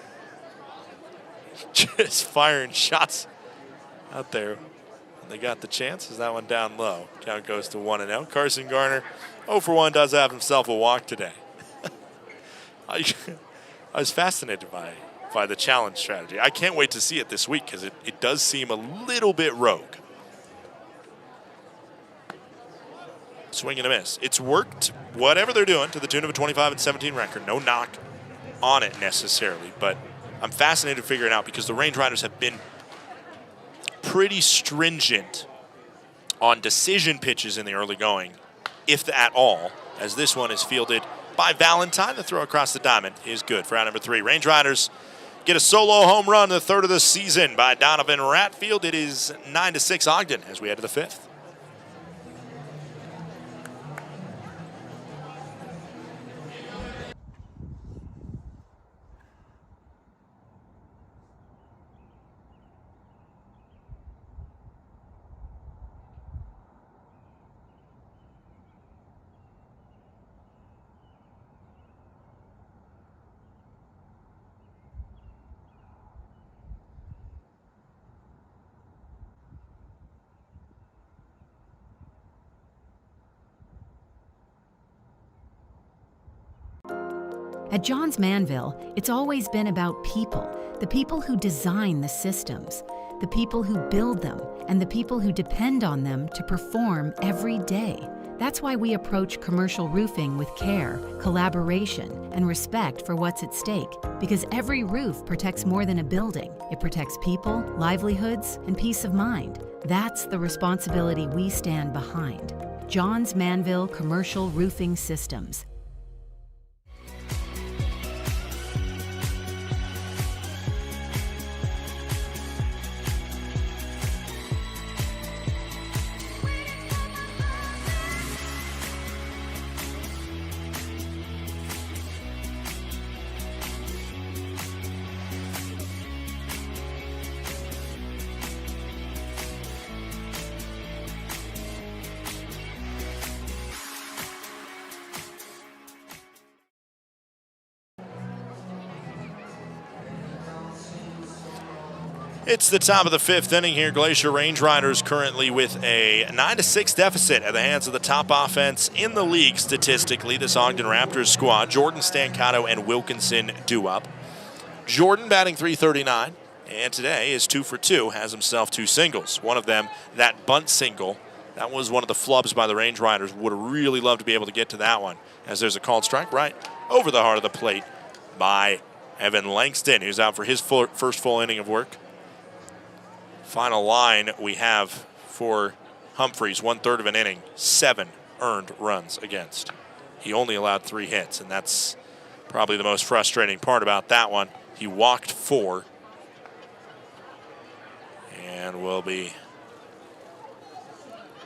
firing shots out there. They got the chance as that one down low. Count goes to 1-0. Carson Garner, 0-for-1, does have himself a walk today. I was fascinated by the challenge strategy. I can't wait to see it this week because it does seem a little bit rogue. Swing and a miss. It's worked, whatever they're doing, to the tune of a 25-17 record. No knock on it necessarily, but I'm fascinated to figure it out because the Range Riders have been pretty stringent on decision pitches in the early going, if at all, as this one is fielded by Valentine. The throw across the diamond is good for out number 3. Range Riders get a solo home run, the 3rd of the season by Donovan Ratfield. It is 9-6 Ogden as we head to the 5th. At Johns Manville, it's always been about people, the people who design the systems, the people who build them, and the people who depend on them to perform every day. That's why we approach commercial roofing with care, collaboration, and respect for what's at stake, because every roof protects more than a building. It protects people, livelihoods, and peace of mind. That's the responsibility we stand behind. Johns Manville Commercial Roofing Systems. It's the top of the fifth inning here. Glacier Range Riders currently with a 9-6 deficit at the hands of the top offense in the league statistically, this Ogden Raptors squad. Jordan Stancato and Wilkinson do up. Jordan batting .339, and today is 2 for 2, has himself 2 singles. One of them, that bunt single, that was one of the flubs by the Range Riders. Would have really loved to be able to get to that one, as there's a called strike right over the heart of the plate by Evan Langston, who's out for his first full inning of work. Final line we have for Humphreys, 1/3 of an inning, 7 earned runs against. He only allowed 3 hits, and that's probably the most frustrating part about that one. He walked 4, and will be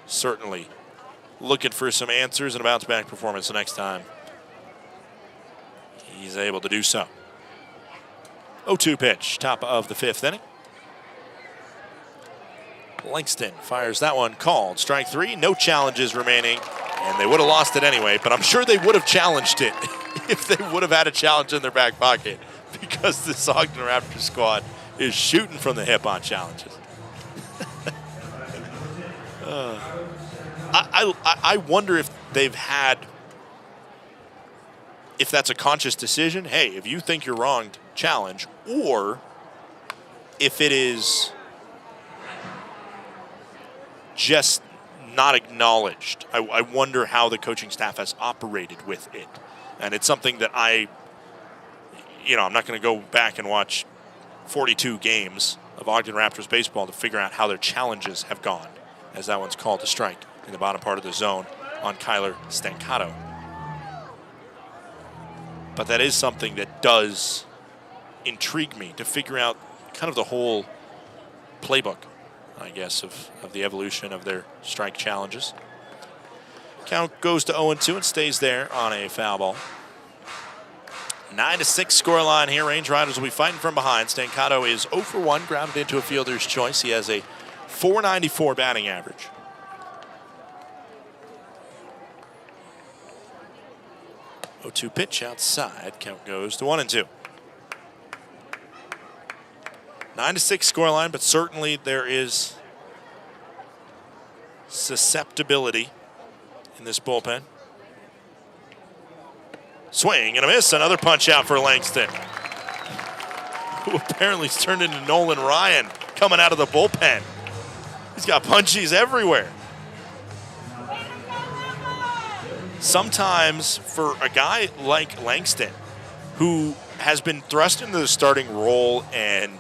certainly looking for some answers and a bounce-back performance the next time he's able to do so. 0-2 pitch, top of the fifth inning. Langston fires that one, called. Strike 3, no challenges remaining, and they would have lost it anyway, but I'm sure they would have challenged it if they would have had a challenge in their back pocket, because this Ogden Raptors squad is shooting from the hip on challenges. I wonder if they've had, if that's a conscious decision, hey, if you think you're wrong, challenge, or if it is just not acknowledged. I wonder how the coaching staff has operated with it. And it's something that I'm not going to go back and watch 42 games of Ogden Raptors baseball to figure out how their challenges have gone, as that one's called a strike in the bottom part of the zone on Kyler Stancato. But that is something that does intrigue me to figure out kind of the whole playbook, I guess, of the evolution of their strike challenges. Count goes to 0-2 and stays there on a foul ball. 9-6 scoreline here. Range Riders will be fighting from behind. Stancato is 0 for 1, grounded into a fielder's choice. He has a .494 batting average. .0-2 pitch outside. Count goes to 1-2. 9-6 scoreline, but certainly there is susceptibility in this bullpen. Swing and a miss. Another punch out for Langston, who apparently has turned into Nolan Ryan coming out of the bullpen. He's got punchies everywhere. Sometimes for a guy like Langston, who has been thrust into the starting role, and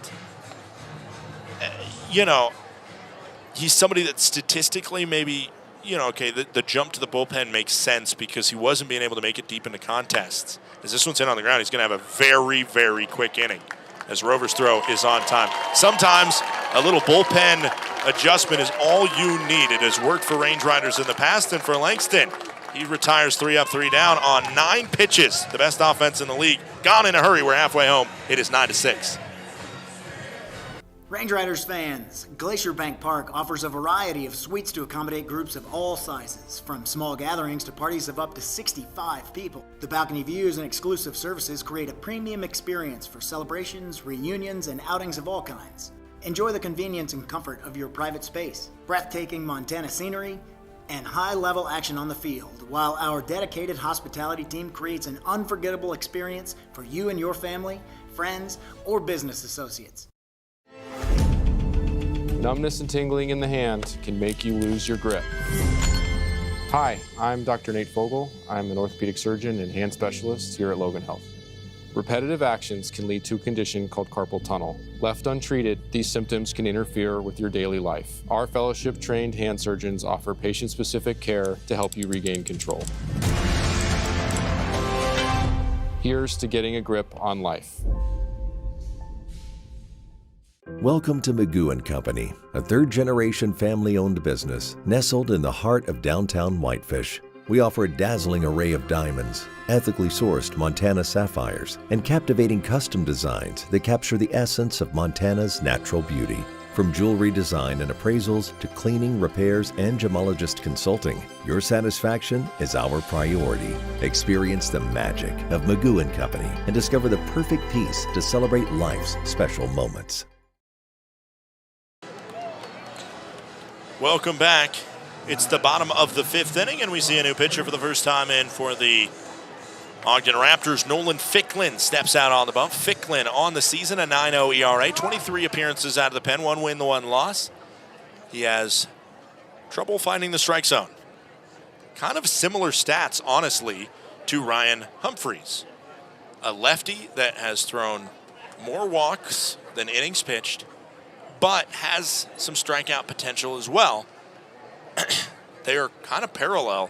he's somebody that statistically maybe, the jump to the bullpen makes sense because he wasn't being able to make it deep into contests. As this one's in on the ground, he's going to have a very, very quick inning, as Rover's throw is on time. Sometimes a little bullpen adjustment is all you need. It has worked for Range Riders in the past, and for Langston, he retires 3 up, 3 down on 9 pitches. The best offense in the league. Gone in a hurry. We're halfway home. It is 9-6. Range Riders fans, Glacier Bank Park offers a variety of suites to accommodate groups of all sizes, from small gatherings to parties of up to 65 people. The balcony views and exclusive services create a premium experience for celebrations, reunions, and outings of all kinds. Enjoy the convenience and comfort of your private space, breathtaking Montana scenery, and high-level action on the field, while our dedicated hospitality team creates an unforgettable experience for you and your family, friends, or business associates. Numbness and tingling in the hand can make you lose your grip. Hi, I'm Dr. Nate Fogel. I'm an orthopedic surgeon and hand specialist here at Logan Health. Repetitive actions can lead to a condition called carpal tunnel. Left untreated, these symptoms can interfere with your daily life. Our fellowship-trained hand surgeons offer patient-specific care to help you regain control. Here's to getting a grip on life. Welcome to Magoo & Company, a third-generation family-owned business nestled in the heart of downtown Whitefish. We offer a dazzling array of diamonds, ethically sourced Montana sapphires, and captivating custom designs that capture the essence of Montana's natural beauty. From jewelry design and appraisals to cleaning, repairs, and gemologist consulting, your satisfaction is our priority. Experience the magic of Magoo & Company and discover the perfect piece to celebrate life's special moments. Welcome back. It's the bottom of the 5th inning, and we see a new pitcher for the first time in for the Ogden Raptors. Nolan Ficklin steps out on the bump. Ficklin on the season, a 9.0 ERA, 23 appearances out of the pen, 1 win, the 1 loss. He has trouble finding the strike zone. Kind of similar stats, honestly, to Ryan Humphreys. A lefty that has thrown more walks than innings pitched, but has some strikeout potential as well. They are kind of parallel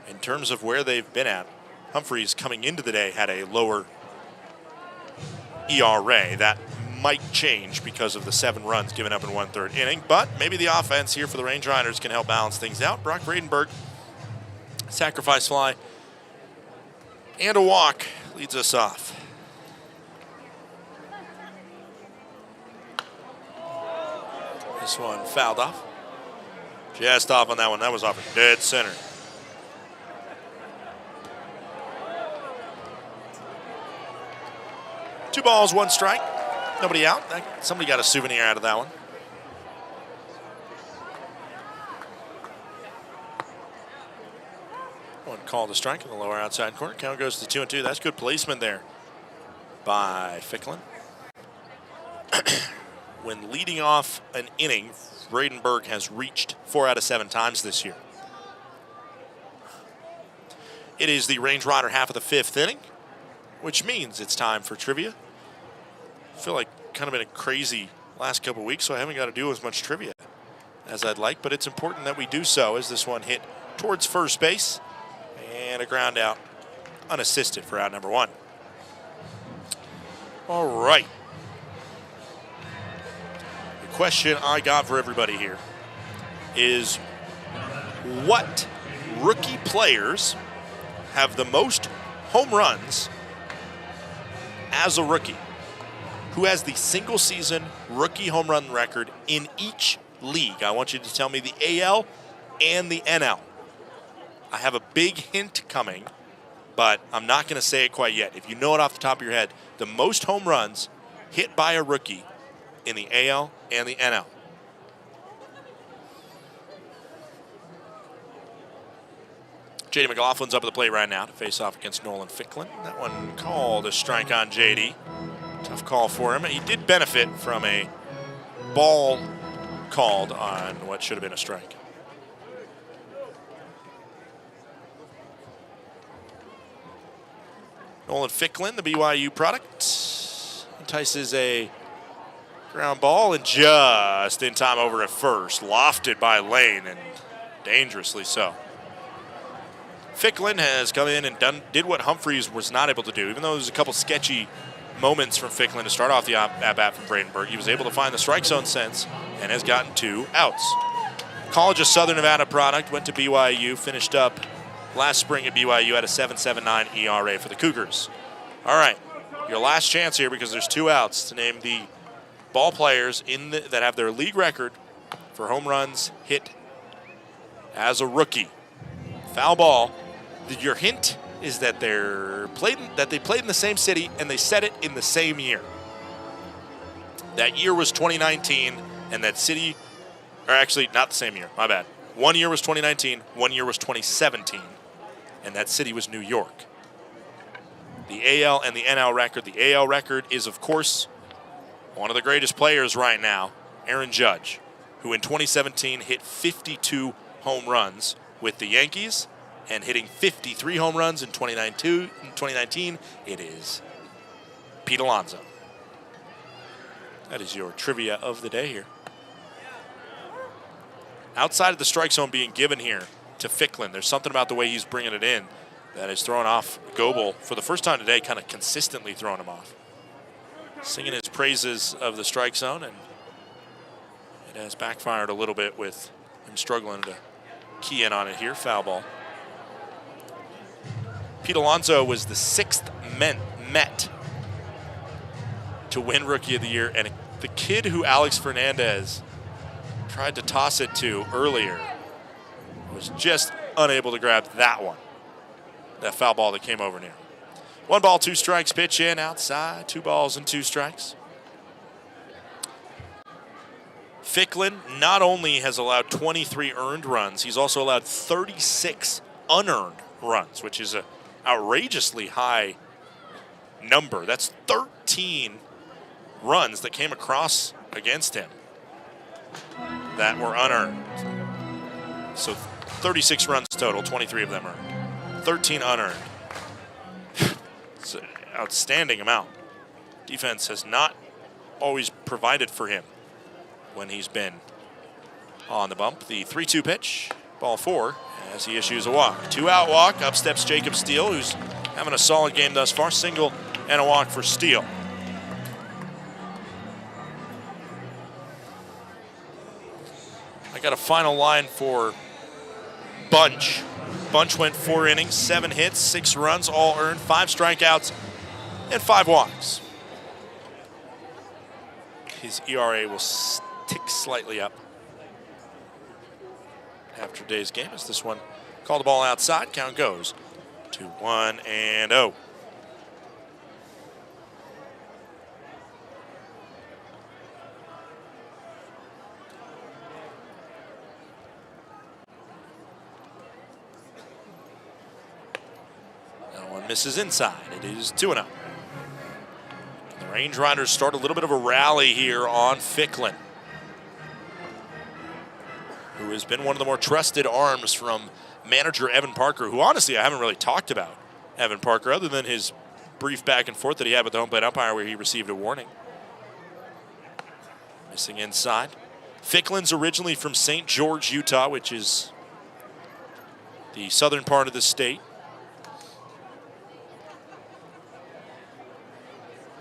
in terms of where they've been at. Humphreys coming into the day had a lower ERA. That might change because of the 7 runs given up in 1/3 inning, but maybe the offense here for the Range Riders can help balance things out. Brock Vredenberg, sacrifice fly, and a walk leads us off. This one fouled off. Just off on that one. That was off at dead center. Two balls, 1 strike. Nobody out. Somebody got a souvenir out of that one. One called a strike in the lower outside corner. Count goes to 2-2. That's good placement there by Ficklin. When leading off an inning, Vredenberg has reached 4 out of 7 times this year. It is the Range Rider half of the 5th inning, which means it's time for trivia. I feel like kind of been a crazy last couple weeks, so I haven't got to do as much trivia as I'd like, but it's important that we do so as this one hit towards first base and a ground out unassisted for out number 1. All right. The question I got for everybody here is, what rookie players have the most home runs as a rookie? Who has the single season rookie home run record in each league? I want you to tell me the AL and the NL. I have a big hint coming, but I'm not going to say it quite yet. If you know it off the top of your head, the most home runs hit by a rookie in the AL and the NL. J.D. McLaughlin's up at the plate right now to face off against Nolan Ficklin. That one called a strike on J.D. Tough call for him. He did benefit from a ball called on what should have been a strike. Nolan Ficklin, the BYU product, entices a ground ball and just in time over at first. Lofted by Lane and dangerously so. Ficklin has come in and did what Humphreys was not able to do. Even though there's a couple sketchy moments from Ficklin to start off the at-bat from Vredenberg, he was able to find the strike zone sense and has gotten 2 outs. College of Southern Nevada product, went to BYU, finished up last spring at BYU at a 7.79 ERA for the Cougars. All right, your last chance here because there's 2 outs to name the ball players that have their league record for home runs hit as a rookie. Foul ball. Your hint is that they played in the same city and they said it in the same year. That year was 2019, and that city, or actually not the same year, my bad. One year was 2019, one year was 2017, and that city was New York. The AL and the NL record. The AL record is, of course, one of the greatest players right now, Aaron Judge, who in 2017 hit 52 home runs with the Yankees, and hitting 53 home runs in 2019, it is Pete Alonso. That is your trivia of the day here. Outside of the strike zone being given here to Ficklin, there's something about the way he's bringing it in that is throwing off Goebel for the first time today, kind of consistently throwing him off. Singing his praises of the strike zone, and it has backfired a little bit with him struggling to key in on it here. Foul ball. Pete Alonso was the 6th Met to win Rookie of the Year, and the kid who Alex Fernandez tried to toss it to earlier was just unable to grab that one. That foul ball that came over near. 1 ball, 2 strikes, pitch in, outside, 2 balls and 2 strikes. Ficklin not only has allowed 23 earned runs, he's also allowed 36 unearned runs, which is an outrageously high number. That's 13 runs that came across against him that were unearned. So 36 runs total, 23 of them earned. 13 unearned. It's an outstanding amount. Defense has not always provided for him when he's been on the bump. The 3-2 pitch, ball 4, as he issues a walk. 2-out walk, up steps Jacob Steele, who's having a solid game thus far. Single and a walk for Steele. I got a final line for Bunch. Bunch went 4 innings, 7 hits, 6 runs, all earned, 5 strikeouts, and 5 walks. His ERA will tick slightly up after today's game as this one called the ball outside. Count goes to 1-0. That one misses inside. It is 2-0. The Range Riders start a little bit of a rally here on Ficklin, who has been one of the more trusted arms from manager Evan Parker, who honestly I haven't really talked about Evan Parker other than his brief back and forth that he had with the home plate umpire where he received a warning. Missing inside. Ficklin's originally from St. George, Utah, which is the southern part of the state.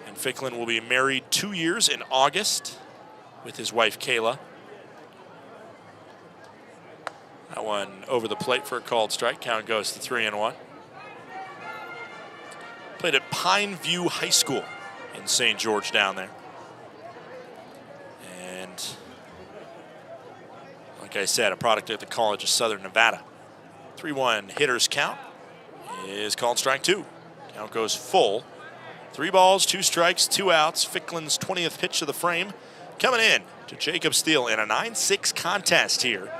And Ficklin will be married 2 years in August with his wife Kayla. That one over the plate for a called strike. Count goes to 3-1. Played at Pine View High School in St. George down there. And like I said, a product at the College of Southern Nevada. 3-1 hitters count is called strike 2. Count goes full. 3 balls, 2 strikes, 2 outs. Ficklin's 20th pitch to the frame. Coming in to Jacob Steele in a 9-6 contest here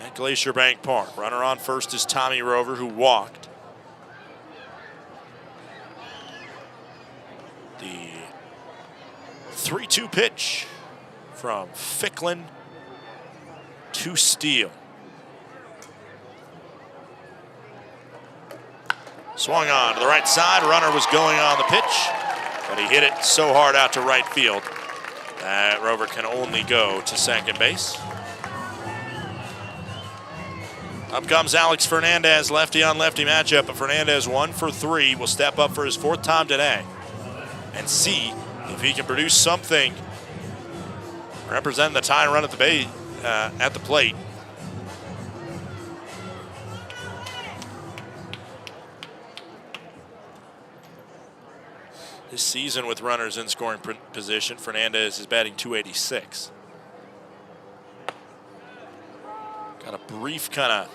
at Glacier Bank Park. Runner on first is Tommy Rover, who walked. The 3-2 pitch from Ficklin to Steele. Swung on to the right side. Runner was going on the pitch, but he hit it so hard out to right field that Rover can only go to second base. Up comes Alex Fernandez, lefty on lefty matchup, but Fernandez 1 for 3 will step up for his 4th time today and see if he can produce something representing the tying run at the plate. This season with runners in scoring position, Fernandez is batting .286. Got a brief kind of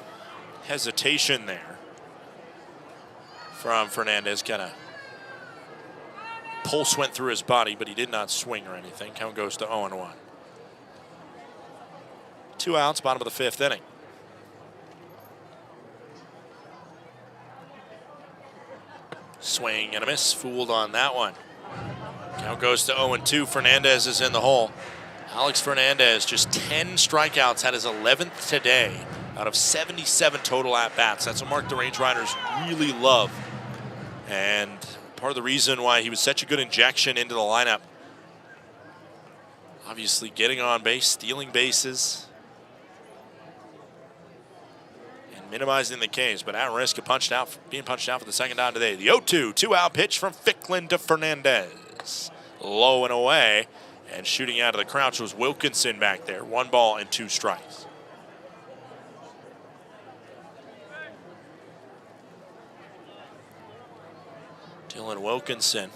hesitation there from Fernandez. Kind of pulse went through his body, but he did not swing or anything. Count goes to 0-1. 2 outs, bottom of the 5th inning. Swing and a miss, fooled on that one. Count goes to 0-2. Fernandez is in the hole. Alex Fernandez, just 10 strikeouts, had his 11th today out of 77 total at-bats. That's a mark the Range Riders really love. And part of the reason why he was such a good injection into the lineup. Obviously getting on base, stealing bases, and minimizing the Ks, but at risk of being punched out for the second time today. The 0-2, 2-out pitch from Ficklin to Fernandez. Low and away. And shooting out of the crouch was Wilkinson back there. 1 ball and 2 strikes. Dylan Wilkinson.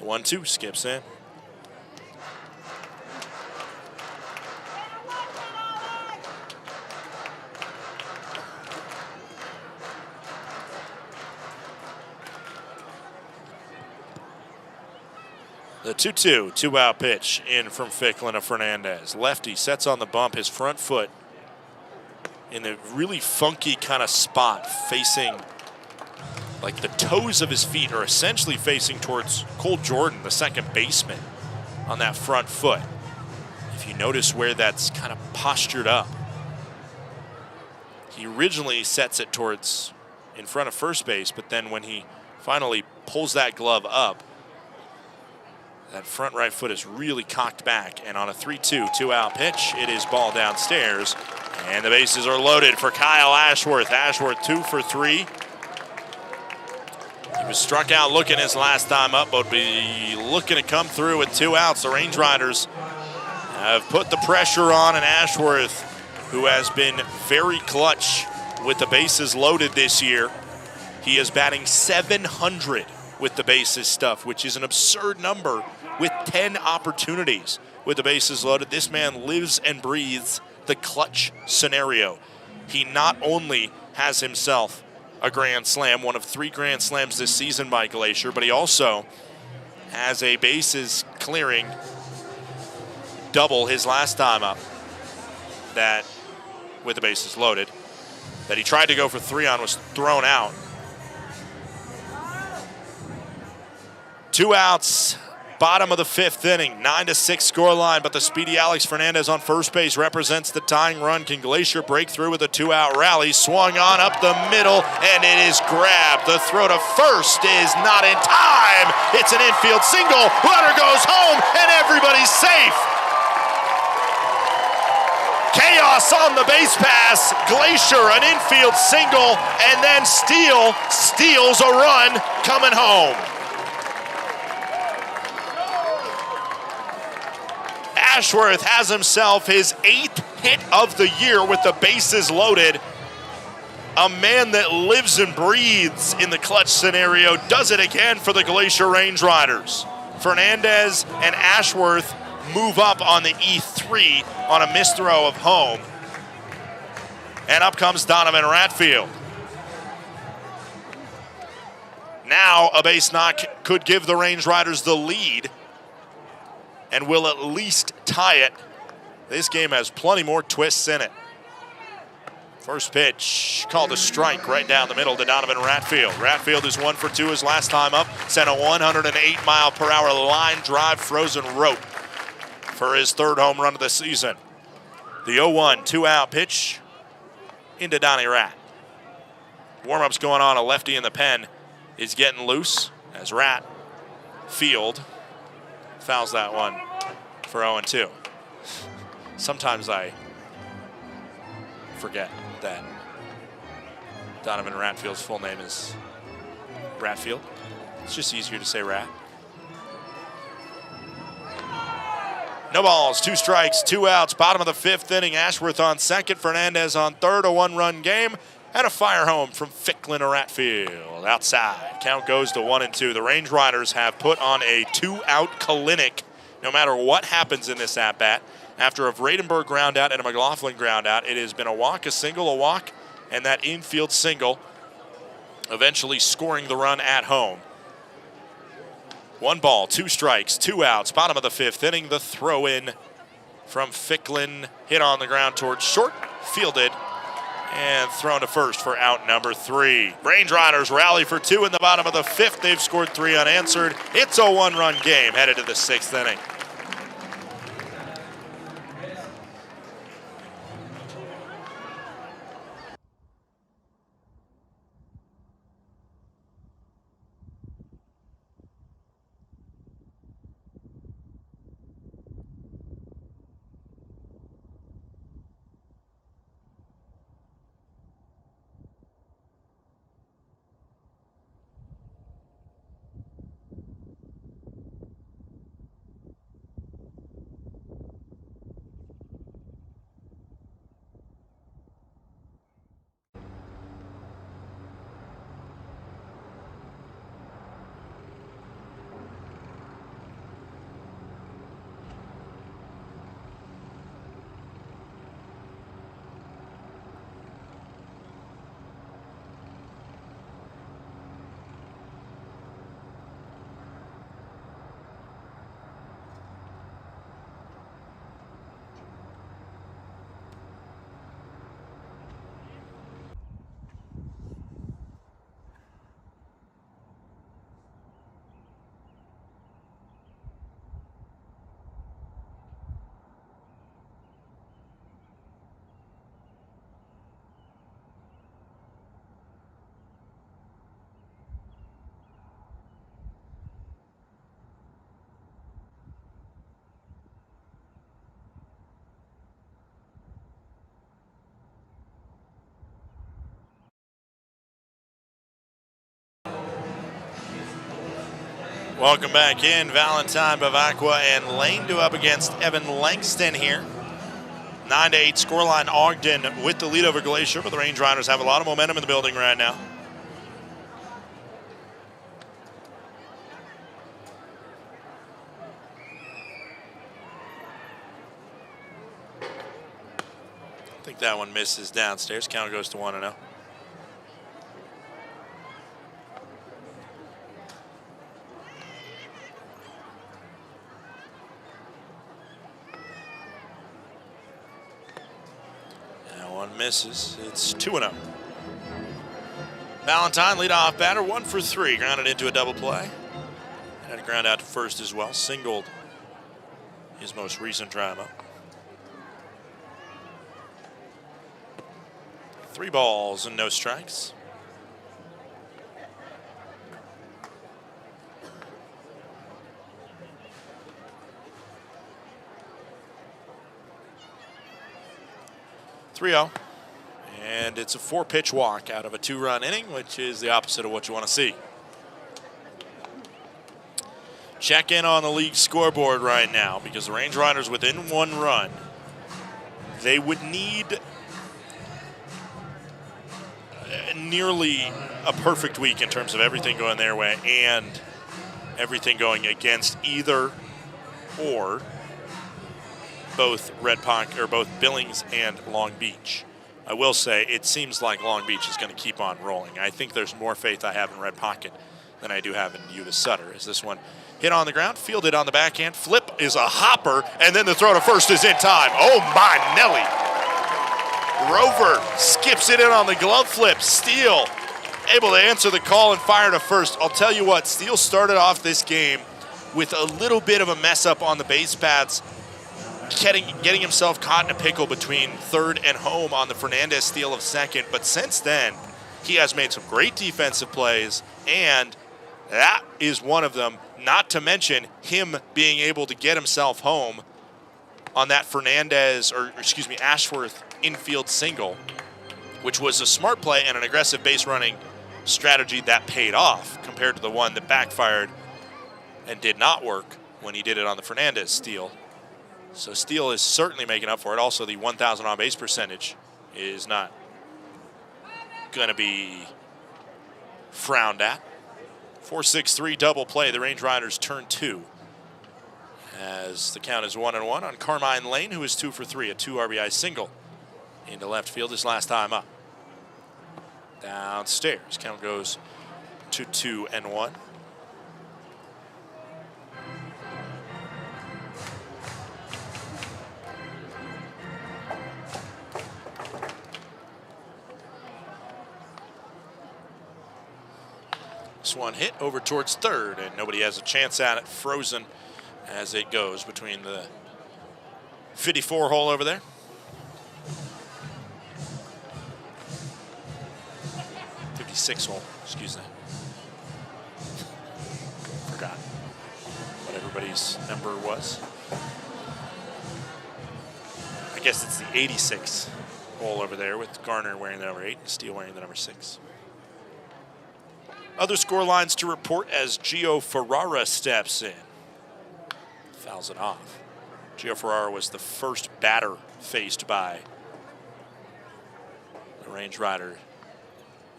The 1-2 skips in. The 2-2, two-out pitch in from Ficklin to Fernandez. Lefty sets on the bump, his front foot in a really funky kind of spot, facing, like the toes of his feet are essentially facing towards Cole Jordan, the second baseman, on that front foot. If you notice where that's kind of postured up, he originally sets it towards in front of first base, but then when he finally pulls that glove up, that front right foot is really cocked back, and on a 3-2, two-out pitch, it is ball downstairs, and the bases are loaded for Kyle Ashworth. Ashworth 2 for 3. He was struck out looking his last time up, but be looking to come through with 2 outs. The Range Riders have put the pressure on, and Ashworth, who has been very clutch with the bases loaded this year, he is batting .700 with the bases stuffed, which is an absurd number with 10 opportunities with the bases loaded. This man lives and breathes the clutch scenario. He not only has himself a grand slam, one of 3 grand slams this season by Glacier, but he also has a bases clearing double his last time up, that with the bases loaded, that he tried to go for 3 on, was thrown out. 2 outs, bottom of the 5th inning, 9-6 scoreline, but the speedy Alex Fernandez on first base represents the tying run. Can Glacier break through with a 2-out rally? Swung on up the middle, and it is grabbed. The throw to first is not in time. It's an infield single. Runner goes home, and everybody's safe. Chaos on the base pass. Glacier, an infield single, and then Steele steals a run coming home. Ashworth has himself his 8th hit of the year with the bases loaded. A man that lives and breathes in the clutch scenario does it again for the Glacier Range Riders. Fernandez and Ashworth move up on the E3 on a missed throw of home. And up comes Donovan Ratfield. Now a base knock could give the Range Riders the lead and will at least tie it. This game has plenty more twists in it. First pitch called a strike right down the middle to Donovan Ratfield. Ratfield is 1 for 2 his last time up. Sent a 108-mile-per-hour line drive frozen rope for his 3rd home run of the season. The 0-1 two-out pitch into Donnie Rat. Warm-up's going on. A lefty in the pen is getting loose as Ratfield fouls that one for 0-2. Sometimes I forget that Donovan Ratfield's full name is Ratfield. It's just easier to say Rat. No balls, 2 strikes, 2 outs. Bottom of the 5th inning. Ashworth on second, Fernandez on third. A 1-run game and a fire home from Ficklin to Ratfield. Outside, count goes to 1-2. The Range Riders have put on a 2-out clinic no matter what happens in this at-bat. After a Vradenberg ground out and a McLaughlin ground out, it has been a walk, a single, a walk, and that infield single eventually scoring the run at home. 1 ball, 2 strikes, 2 outs. Bottom of the 5th inning, the throw-in from Ficklin. Hit on the ground towards short, fielded, and thrown to first for out number 3. Range Riders rally for 2 in the bottom of the 5th. They've scored 3 unanswered. It's a 1-run game headed to the 6th inning. Welcome back in. Valentine, Bavacqua, and Lane do up against Evan Langston here. 9-8 scoreline. Ogden with the lead over Glacier, but the Range Riders have a lot of momentum in the building right now. I think that one misses downstairs. Count goes to 1-0. Misses. It's 2-0. Valentine, leadoff batter, 1 for 3. Grounded into a double play. Had a ground out to first as well. Singled his most recent drive up. 3 balls and no strikes. And it's a 4-pitch walk out of a 2-run inning, which is the opposite of what you want to see. Check in on the league scoreboard right now, because the Range Riders within 1 run. They would need nearly a perfect week in terms of everything going their way and everything going against either or both both Billings and Long Beach. I will say it seems like Long Beach is going to keep on rolling. I think there's more faith I have in Red Pocket than I do have in Uta Sutter. As this one hit on the ground, fielded on the backhand, flip is a hopper, and then the throw to first is in time. Oh my Nelly! Rover skips it in on the glove flip. Steele able to answer the call and fire to first. I'll tell you what, Steele started off this game with a little bit of a mess up on the base paths, getting himself caught in a pickle between third and home on the Fernandez steal of second. But since then, he has made some great defensive plays, and that is one of them, not to mention him being able to get himself home on that Ashworth infield single, which was a smart play and an aggressive base running strategy that paid off compared to the one that backfired and did not work when he did it on the Fernandez steal. So Steele is certainly making up for it. Also, the 1,000 on base percentage is not going to be frowned at. 4-6-3 double play. The Range Riders turn 2 as the count is 1-1 on Carmine Lane, who is 2 for 3, a 2 RBI single into left field his last time up. Downstairs, count goes to 2-1. This one hit over towards third, and nobody has a chance at it. Frozen as it goes between the 54 hole over there. '56 hole, excuse me. Forgot what everybody's number was. I guess it's the 86 hole over there with Garner wearing the number 8 and Steele wearing the number 6. Other score lines to report as Gio Ferrara steps in. Fouls it off. Gio Ferrara was the first batter faced by the Range Rider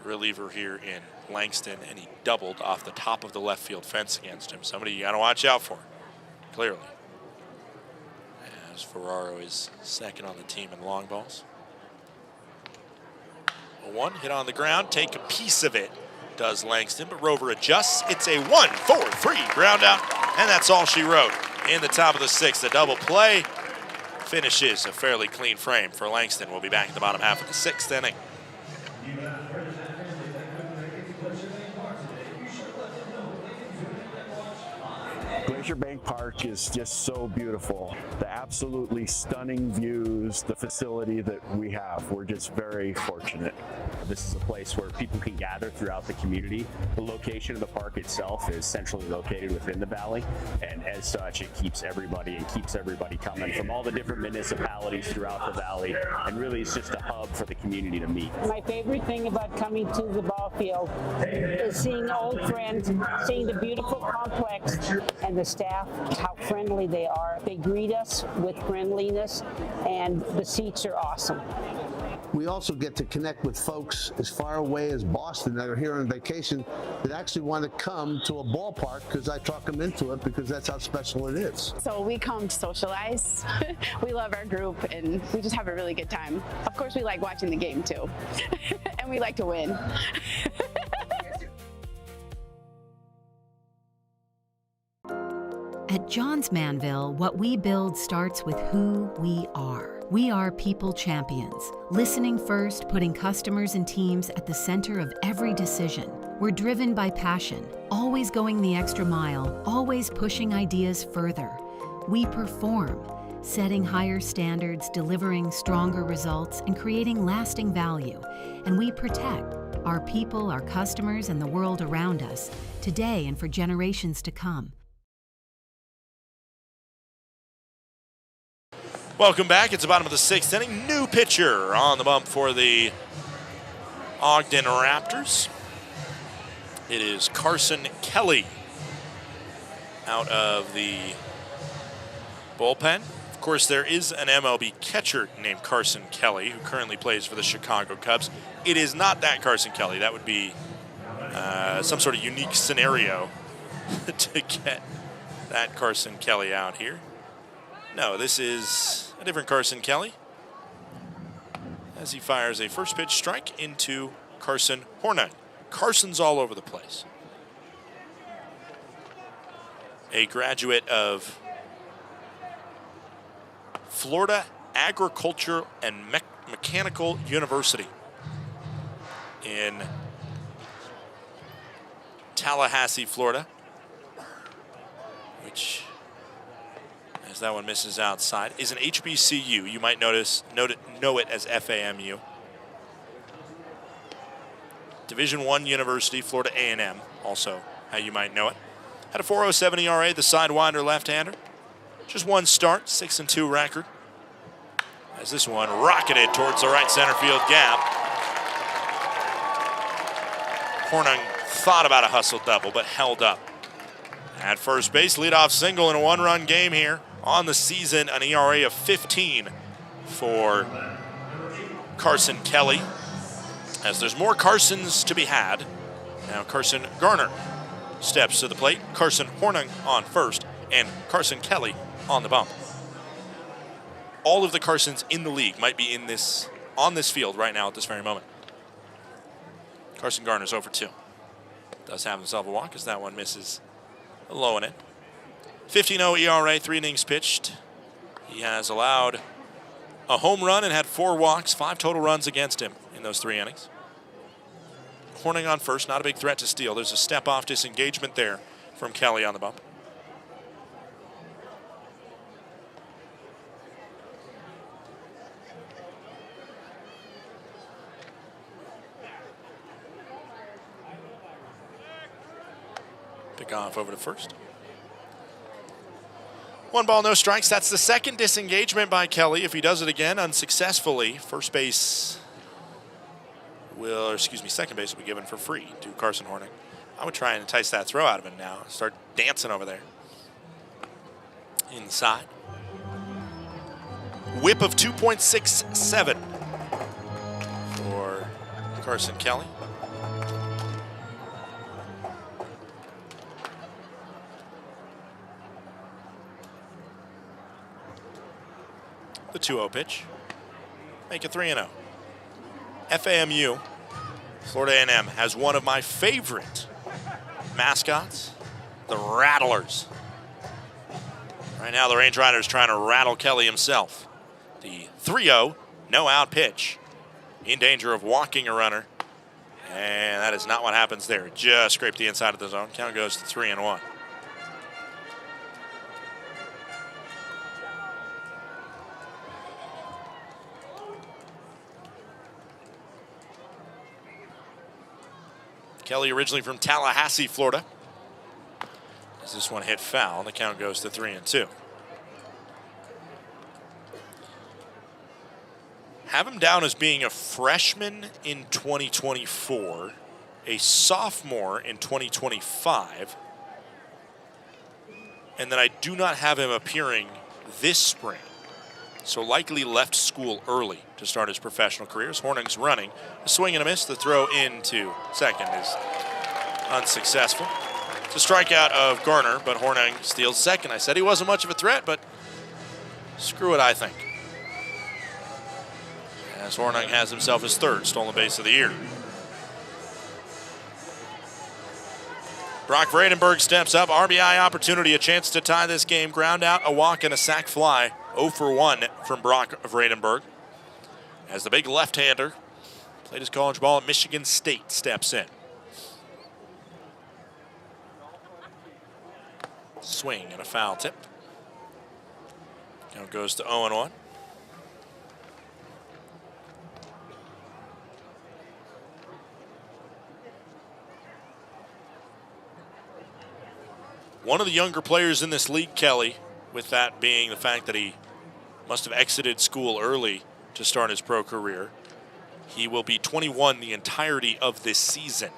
reliever here in Langston, and he doubled off the top of the left field fence against him. Somebody you got to watch out for, clearly. As Ferraro is second on the team in long balls. A 1 hit on the ground, take a piece of it. Does Langston, but Rover adjusts. It's a 1-4-3 ground out, and that's all she wrote. In the top of the 6th, the double play finishes a fairly clean frame for Langston. We'll be back in the bottom half of the 6th inning. Glacier Bank Park is just so beautiful. The absolutely stunning views, the facility that we have. We're just very fortunate. This is a place where people can gather throughout the community. The location of the park itself is centrally located within the valley, and as such, it keeps everybody coming from all the different municipalities throughout the valley, and really it's just a hub for the community to meet. My favorite thing about coming to the ball field is seeing old friends, seeing the beautiful complex, and the staff, how friendly they are. They greet us with friendliness, and the seats are awesome. We also get to connect with folks as far away as Boston that are here on vacation that actually want to come to a ballpark because I talk them into it because that's how special it is. So we come to socialize. We love our group and we just have a really good time. Of course, we like watching the game too. And we like to win. At Johns Manville, what we build starts with who we are. We are people champions, listening first, putting customers and teams at the center of every decision. We're driven by passion, always going the extra mile, always pushing ideas further. We perform, setting higher standards, delivering stronger results, and creating lasting value. And we protect our people, our customers, and the world around us, today and for generations to come. Welcome back. It's the bottom of the 6th inning. New pitcher on the bump for the Ogden Raptors. It is Carson Kelly out of the bullpen. Of course, there is an MLB catcher named Carson Kelly who currently plays for the Chicago Cubs. It is not that Carson Kelly. That would be some sort of unique scenario to get that Carson Kelly out here. No, this is a different Carson Kelly as he fires a first pitch strike into Carson Hornung. Carson's all over the place. A graduate of Florida Agriculture and Mechanical University in Tallahassee, Florida, which, as that one misses outside, is an HBCU. You might know it as FAMU. Division I University, Florida A&M, also how you might know it. Had a 4.07 ERA, the sidewinder left-hander. Just one start, 6-2 record. As this one rocketed towards the right center field gap. Hornung thought about a hustle double, but held up. At first base, leadoff single in a one-run game here. On the season, an ERA of 15 for Carson Kelly. As there's more Carsons to be had. Now Carson Garner steps to the plate. Carson Hornung on first, and Carson Kelly on the bump. All of the Carsons in the league might be on this field right now at this very moment. Carson Garner's 0 for 2. Does have himself a walk as that one misses low in it. 15-0 ERA, 3 innings pitched. He has allowed a home run and had 4 walks, 5 total runs against him in those 3 innings. Hornung on first, not a big threat to steal. There's a step-off disengagement there from Kelly on the bump. Pick off over to first. 1 ball, no strikes. That's the second disengagement by Kelly. If he does it again unsuccessfully, second base will be given for free to Carson Hornung. I would try and entice that throw out of him now. Start dancing over there. Inside. Whip of 2.67 for Carson Kelly. The 2-0 pitch. Make it 3-0. FAMU, Florida A&M, has one of my favorite mascots, the Rattlers. Right now, the Range Riders trying to rattle Kelly himself. The 3-0, no-out pitch. In danger of walking a runner. And that is not what happens there. Just scraped the inside of the zone. Count goes to 3-1. Kelly originally from Tallahassee, Florida. As this one hit foul, and the count goes to 3-2. Have him down as being a freshman in 2024, a sophomore in 2025, and then I do not have him appearing this spring. So likely left school early to start his professional career. As Hornung's running, a swing and a miss. The throw into second is unsuccessful. It's a strikeout of Garner, but Hornung steals second. I said he wasn't much of a threat, but screw it, I think. As Hornung has himself his third stolen base of the year. Brock Vredenberg steps up. RBI opportunity, a chance to tie this game. Ground out, a walk, and a sac fly. 0 for 1 from Brock Vredenberg. As the big left-hander played his college ball at Michigan State steps in. Swing and a foul tip. Now goes to 0-1. One of the younger players in this league, Kelly, with that being the fact that he must have exited school early to start his pro career. He will be 21 the entirety of this season,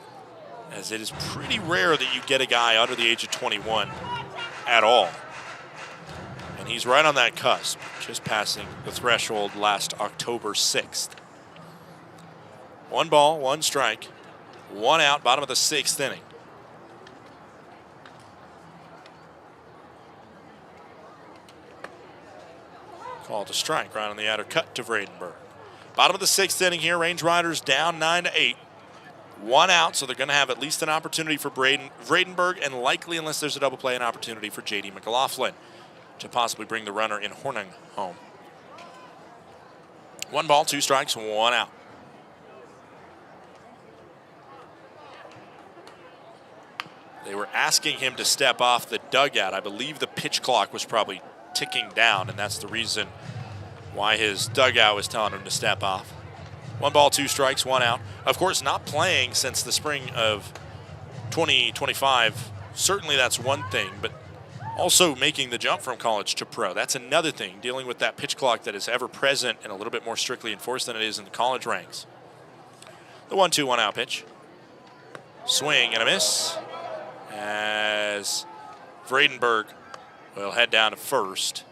as it is pretty rare that you get a guy under the age of 21 at all. And he's right on that cusp, just passing the threshold last October 6th. 1 ball, 1 strike, 1 out, bottom of the 6th inning. Called a strike right on the outer cut to Vredenberg. Bottom of the 6th inning here. Range Riders down 9-8. 1 out, so they're going to have at least an opportunity for Vredenberg, and likely, unless there's a double play, an opportunity for J.D. McLaughlin to possibly bring the runner in Hornung home. 1 ball, 2 strikes, 1 out. They were asking him to step off the dugout. I believe the pitch clock was probably ticking down, and that's the reason why his dugout was telling him to step off. 1 ball, 2 strikes, 1 out. Of course, not playing since the spring of 2025. Certainly that's one thing, but also making the jump from college to pro. That's another thing, dealing with that pitch clock that is ever present and a little bit more strictly enforced than it is in the college ranks. The 1-2, 1 out pitch. Swing and a miss as Vredenberg will head down to first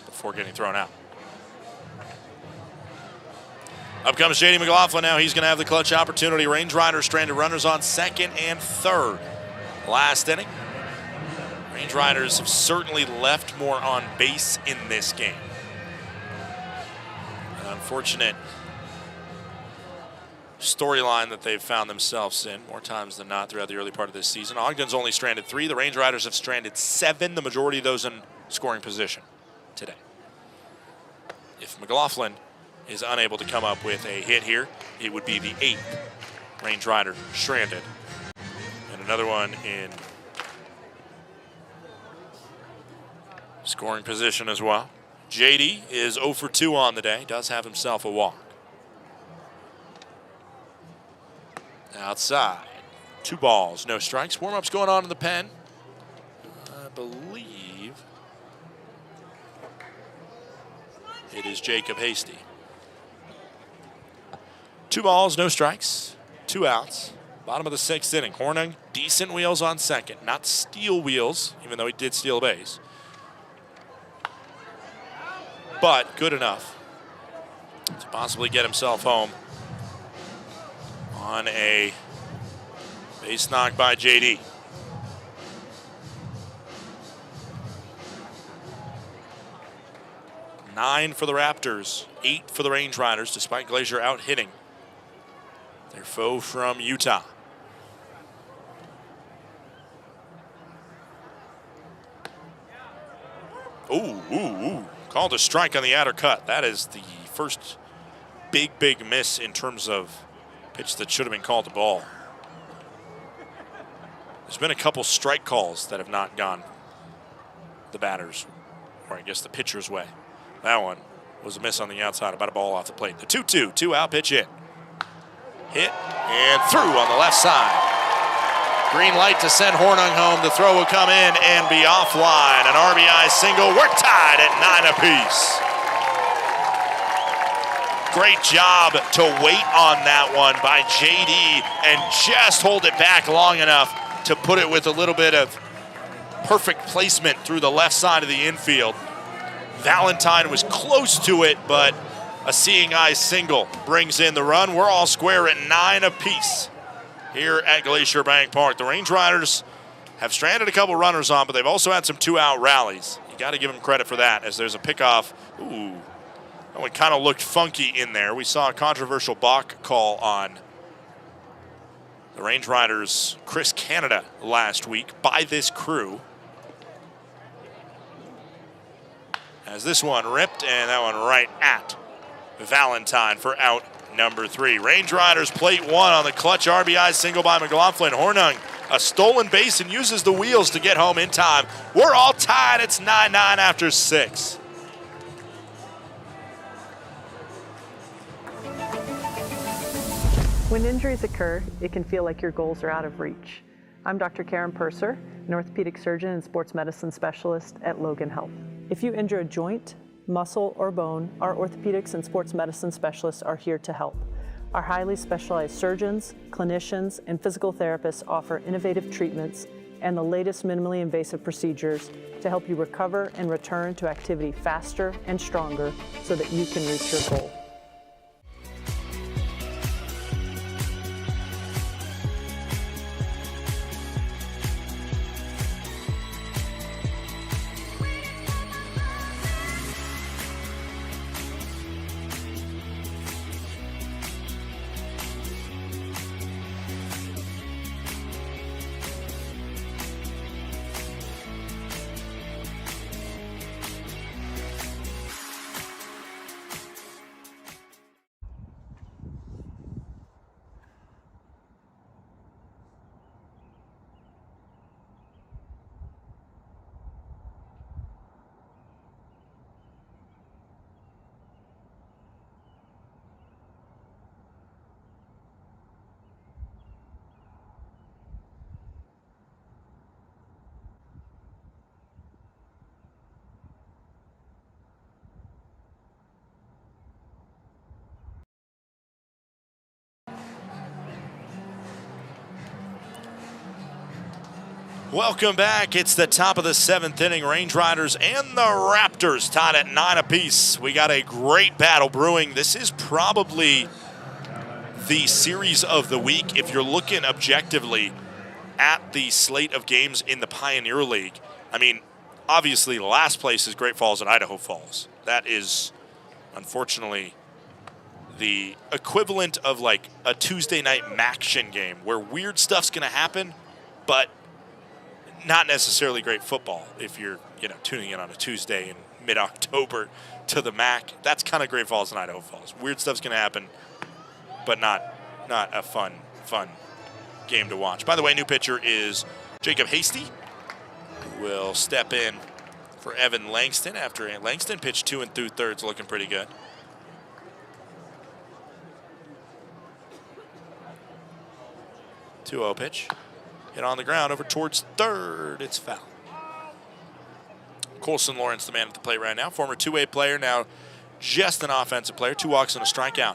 before getting thrown out. Up comes J.D. McLaughlin now. He's going to have the clutch opportunity. Range Riders stranded runners on second and third. Last inning. Range Riders have certainly left more on base in this game. An unfortunate storyline that they've found themselves in more times than not throughout the early part of this season. Ogden's only stranded 3. The Range Riders have stranded 7, the majority of those in scoring position today. If McLaughlin is unable to come up with a hit here, it would be the 8th Range Rider stranded. And another one in scoring position as well. JD is 0 for 2 on the day, does have himself a walk. Outside, 2 balls, no strikes. Warm-up's going on in the pen. I believe it is Jacob Hasty. 2 balls, no strikes, 2 outs. Bottom of the 6th inning. Hornung, decent wheels on second. Not steal wheels, even though he did steal a base. But good enough to possibly get himself home on a base knock by JD. Nine for the Raptors, 8 for the Range Riders, despite Glacier out hitting their foe from Utah. Ooh. Called a strike on the outer cut. That is the first big miss in terms of pitch that should have been called a ball. There's been a couple strike calls that have not gone the batters, or I guess the pitcher's way. That one was a miss on the outside, about a ball off the plate. The 2-2, 2 out pitch in. Hit And through on the left side. Green light to send Hornung home. The throw will come in and be offline. An RBI single. We're tied at 9 apiece. Great job to wait on that one by JD and just hold it back long enough to put it with a little bit of perfect placement through the left side of the infield. Valentine was close to it, but a seeing eye single brings in the run. We're all square at 9 apiece here at Glacier Bank Park. The Range Riders have stranded a couple runners on, but they've also had some 2-out rallies. You got to give them credit for that, as there's a pickoff. Ooh, that one kind of looked funky in there. We saw a controversial balk call on the Range Riders' Chris Canada last week by this crew. As this one ripped, and that one right at Valentine for out number 3. Range Riders plate 1 on the clutch RBI single by McLaughlin. Hornung, a stolen base, and uses the wheels to get home in time. We're all tied. It's 9-9 after 6. When injuries occur, it can feel like your goals are out of reach. I'm Dr. Karen Purser, an orthopedic surgeon and sports medicine specialist at Logan Health. If you injure a joint, muscle, or bone, our orthopedics and sports medicine specialists are here to help. Our highly specialized surgeons, clinicians, and physical therapists offer innovative treatments and the latest minimally invasive procedures to help you recover and return to activity faster and stronger so that you can reach your goal. Welcome back. It's the top of the 7th inning. Range Riders and the Raptors tied at 9 apiece. We got a great battle brewing. This is probably the series of the week if you're looking objectively at the slate of games in the Pioneer League. I mean, obviously last place is Great Falls and Idaho Falls. That is, unfortunately, the equivalent of like a Tuesday night Maction game where weird stuff's going to happen, but not necessarily great football if you're, tuning in on a Tuesday in mid-October to the MAC. That's kind of Great Falls and Idaho Falls. Weird stuff's going to happen, but not a fun game to watch. By the way, new pitcher is Jacob Hasty, who will step in for Evan Langston after Langston pitched 2 2/3, looking pretty good. Two 0 pitch. Hit on the ground over towards third. It's foul. Colson Lawrence, the man at the plate right now. Former two-way player, now just an offensive player. 2 walks and a strikeout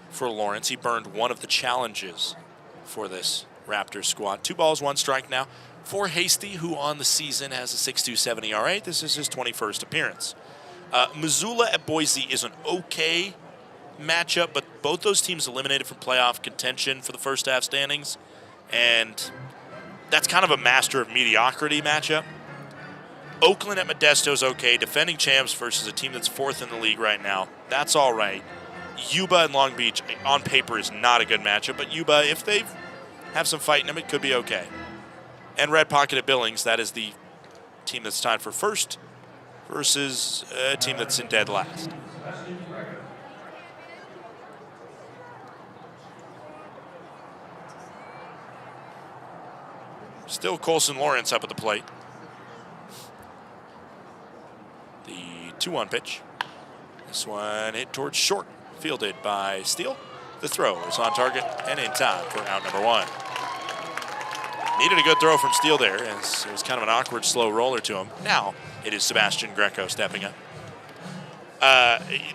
for Lawrence. He burned one of the challenges for this Raptors squad. 2 balls, 1 strike now for Hasty, who on the season has a 6.27 ERA. This is his 21st appearance. Missoula at Boise is an okay matchup, but both those teams eliminated from playoff contention for the first half standings, and that's kind of a master of mediocrity matchup. Oakland at Modesto is okay. Defending champs versus a team that's 4th in the league right now. That's all right. Yuba and Long Beach on paper is not a good matchup, but Yuba, if they have some fight in them, it could be okay. And Red Pocket at Billings, that is the team that's tied for first versus a team that's in dead last. Still Colson Lawrence up at the plate. The 2-1 pitch. This one hit towards short, fielded by Steele. The throw is on target and in time for out number 1. Needed a good throw from Steele there, as it was kind of an awkward, slow roller to him. Now it is Sebastian Greco stepping up.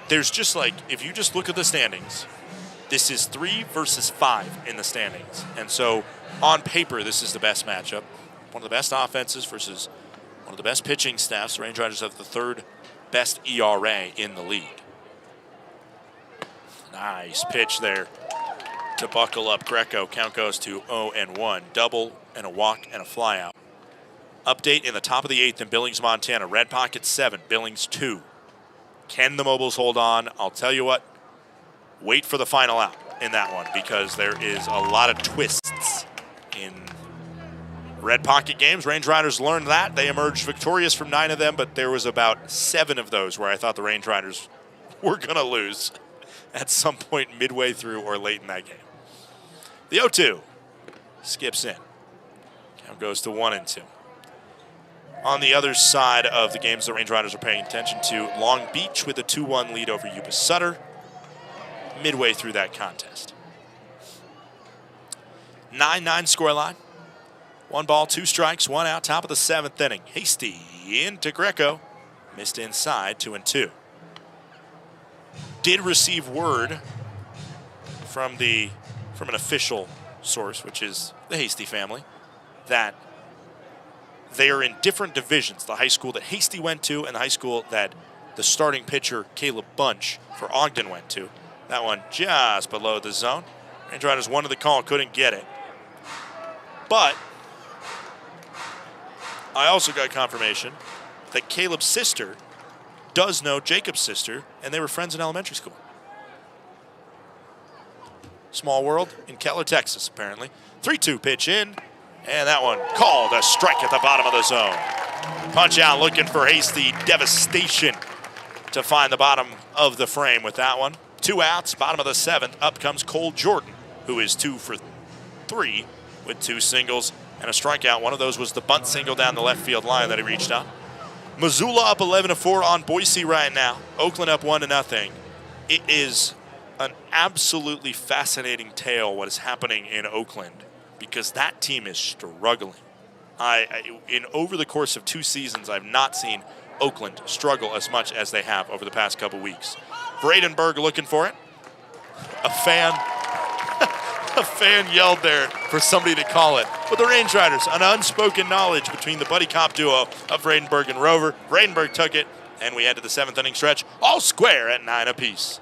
There's just like, if you just look at the standings, this is 3 versus 5 in the standings. And so on paper, this is the best matchup. One of the best offenses versus one of the best pitching staffs. The Range Riders have the 3rd best ERA in the league. Nice pitch there to buckle up Greco. Count goes to 0-1. Double and a walk and a flyout. Update in the top of the 8th in Billings, Montana. Red Pocket 7, Billings 2. Can the Mobiles hold on? I'll tell you what, wait for the final out in that one, because there is a lot of twists in Red Pocket games. Range Riders learned that. They emerged victorious from 9 of them, but there was about 7 of those where I thought the Range Riders were going to lose at some point midway through or late in that game. The 0-2 skips in. Count goes to 1-2. On the other side of the games the Range Riders are paying attention to, Long Beach with a 2-1 lead over Yuba Sutter midway through that contest. 9-9 scoreline. 1 ball, 2 strikes, 1 out, top of the 7th inning. Hasty into Greco. Missed inside, 2-2. Did receive word from an official source, which is the Hasty family, that they are in different divisions. The high school that Hasty went to and the high school that the starting pitcher, Caleb Bunch, for Ogden went to. That one just below the zone. Range Riders wanted the call, couldn't get it. But I also got confirmation that Caleb's sister does know Jacob's sister, and they were friends in elementary school. Small world in Keller, Texas, apparently. 3-2 pitch in. And that one called a strike at the bottom of the zone. Punch out looking for Hasty. Devastation to find the bottom of the frame with that one. 2 outs, bottom of the 7th. Up comes Cole Jordan, who is 2 for 3 with 2 singles and a strikeout. One of those was the bunt single down the left field line that he reached on. Missoula up 11-4 on Boise right now. Oakland up 1-0. It is an absolutely fascinating tale what is happening in Oakland, because that team is struggling. In over the course of 2 seasons, I've not seen Oakland struggle as much as they have over the past couple weeks. Bradenberg looking for it. A fan yelled there for somebody to call it. But the Range Riders, an unspoken knowledge between the buddy cop duo of Bradenberg and Rover. Bradenberg took it, and we head to the 7th inning stretch, all square at 9 apiece.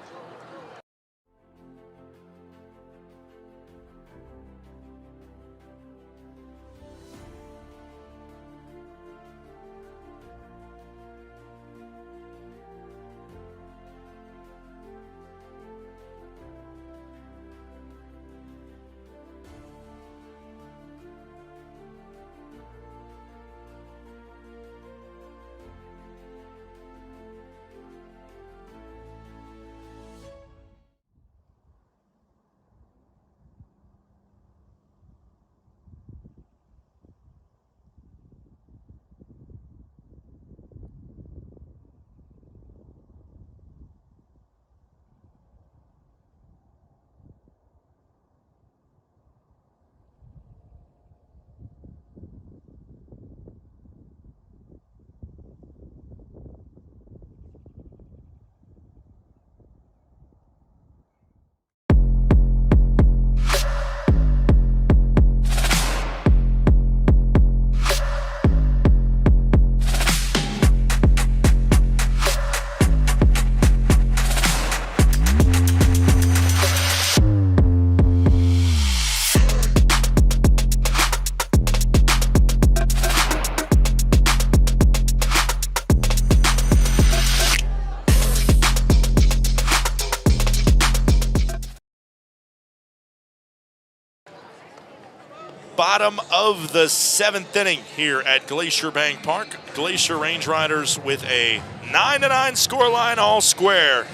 Bottom of the 7th inning here at Glacier Bank Park. Glacier Range Riders with a 9-9 scoreline, all square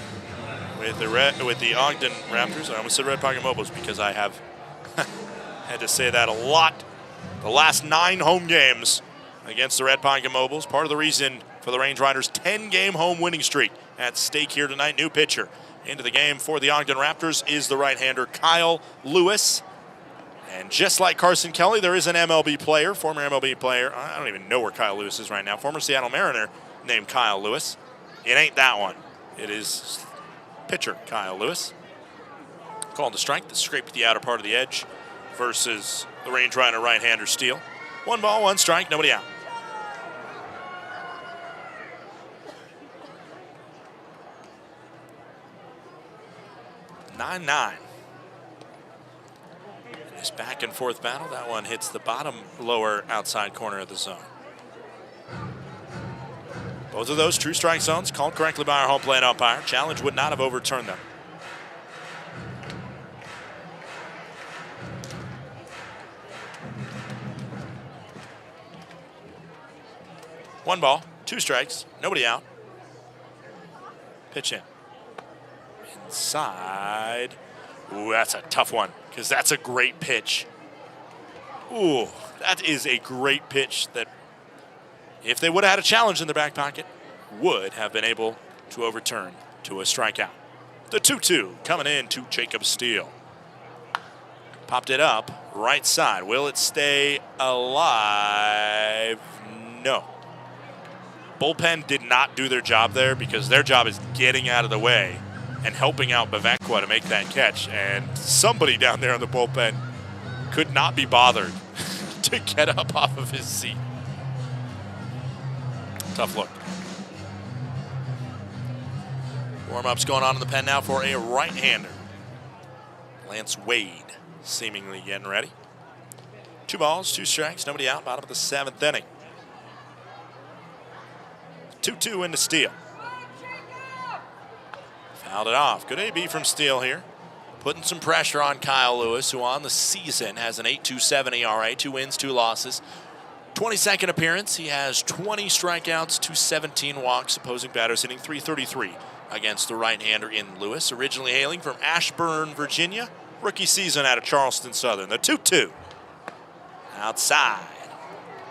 with the Ogden Raptors. I almost said Red Pocket Mobiles because I have had to say that a lot the last 9 home games against the Red Pocket Mobiles. Part of the reason for the Range Riders' 10-game home winning streak at stake here tonight. New pitcher into the game for the Ogden Raptors is the right-hander Kyle Lewis. And just like Carson Kelly, there is an MLB player, former MLB player. I don't even know where Kyle Lewis is right now. Former Seattle Mariner named Kyle Lewis. It ain't that one. It is pitcher Kyle Lewis. Called the strike that scraped the outer part of the edge versus the Range Rider right-hander Steele. 1 ball, 1 strike, nobody out. (9-9). This back and forth battle. That one hits the bottom lower outside corner of the zone. Both of those true strike zones called correctly by our home plate umpire. Challenge would not have overturned them. One ball, 2 strikes, nobody out. Pitch in. Inside. Ooh, that's a tough one because that's a great pitch. Ooh, that is a great pitch that if they would have had a challenge in their back pocket, would have been able to overturn to a strikeout. The 2-2 coming in to Jacob Steele. Popped it up, right side. Will it stay alive? No. Bullpen did not do their job there because their job is getting out of the way and helping out Bavacqua to make that catch. And somebody down there in the bullpen could not be bothered to get up off of his seat. Tough look. Warm-ups going on in the pen now for a right-hander. Lance Wade seemingly getting ready. 2 balls, 2 strikes, nobody out, bottom of the 7th inning. 2-2 into Steele. Fouled it off. Good AB from Steele here. Putting some pressure on Kyle Lewis, who on the season has an 8.27 ERA, 2 wins, 2 losses. 22nd appearance, he has 20 strikeouts to 17 walks. Opposing batters hitting .333 against the right-hander in Lewis. Originally hailing from Ashburn, Virginia. Rookie season out of Charleston Southern. The 2-2. Outside.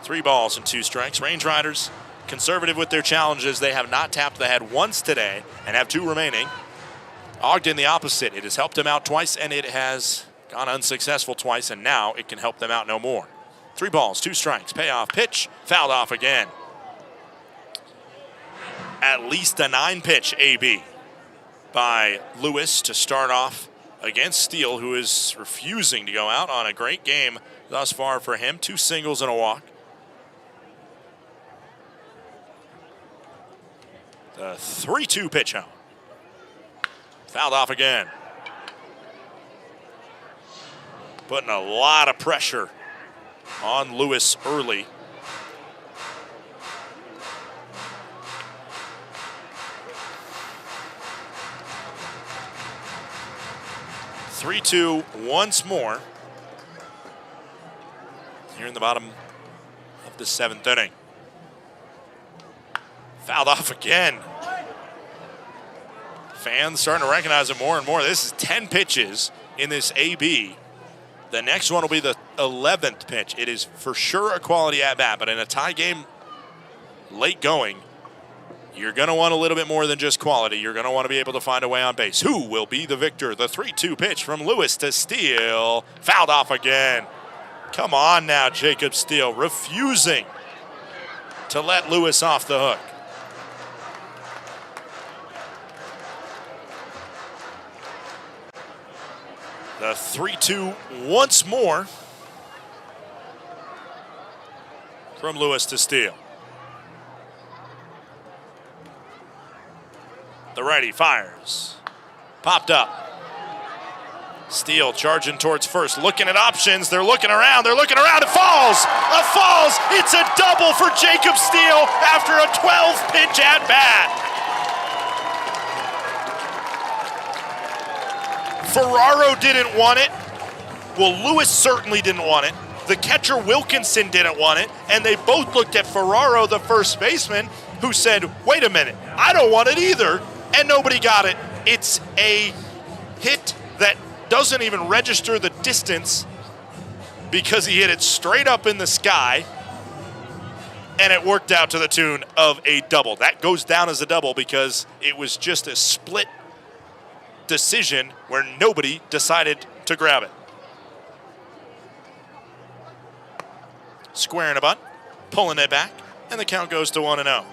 3 balls and 2 strikes. Range Riders conservative with their challenges. They have not tapped the head once today and have 2 remaining. Ogden the opposite. It has helped them out twice and it has gone unsuccessful twice, and now it can help them out no more. 3 balls, 2 strikes, payoff pitch, fouled off again. At least a 9-pitch AB by Lewis to start off against Steele, who is refusing to go out on a great game thus far for him. 2 singles and a walk. The 3-2 pitch home. Fouled off again. Putting a lot of pressure on Lewis early. (3-2) once more here in the bottom of the 7th inning. Fouled off again. Fans starting to recognize it more and more. This is 10 pitches in this AB. The next one will be the 11th pitch. It is for sure a quality at-bat, but in a tie game late going, you're going to want a little bit more than just quality. You're going to want to be able to find a way on base. Who will be the victor? The 3-2 pitch from Lewis to Steele. Fouled off again. Come on now, Jacob Steele, refusing to let Lewis off the hook. The 3-2 once more from Lewis to Steele. The righty fires. Popped up. Steele charging towards first, looking at options. They're looking around. It falls. It falls. It's a double for Jacob Steele after a 12-pitch at-bat. Ferraro didn't want it. Well, Lewis certainly didn't want it. The catcher Wilkinson didn't want it. And they both looked at Ferraro, the first baseman, who said, wait a minute, I don't want it either. And nobody got it. It's a hit that doesn't even register the distance because he hit it straight up in the sky. And it worked out to the tune of a double. That goes down as a double because it was just a split decision where nobody decided to grab it. Squaring a bunt, pulling it back, and the count goes to 1-0.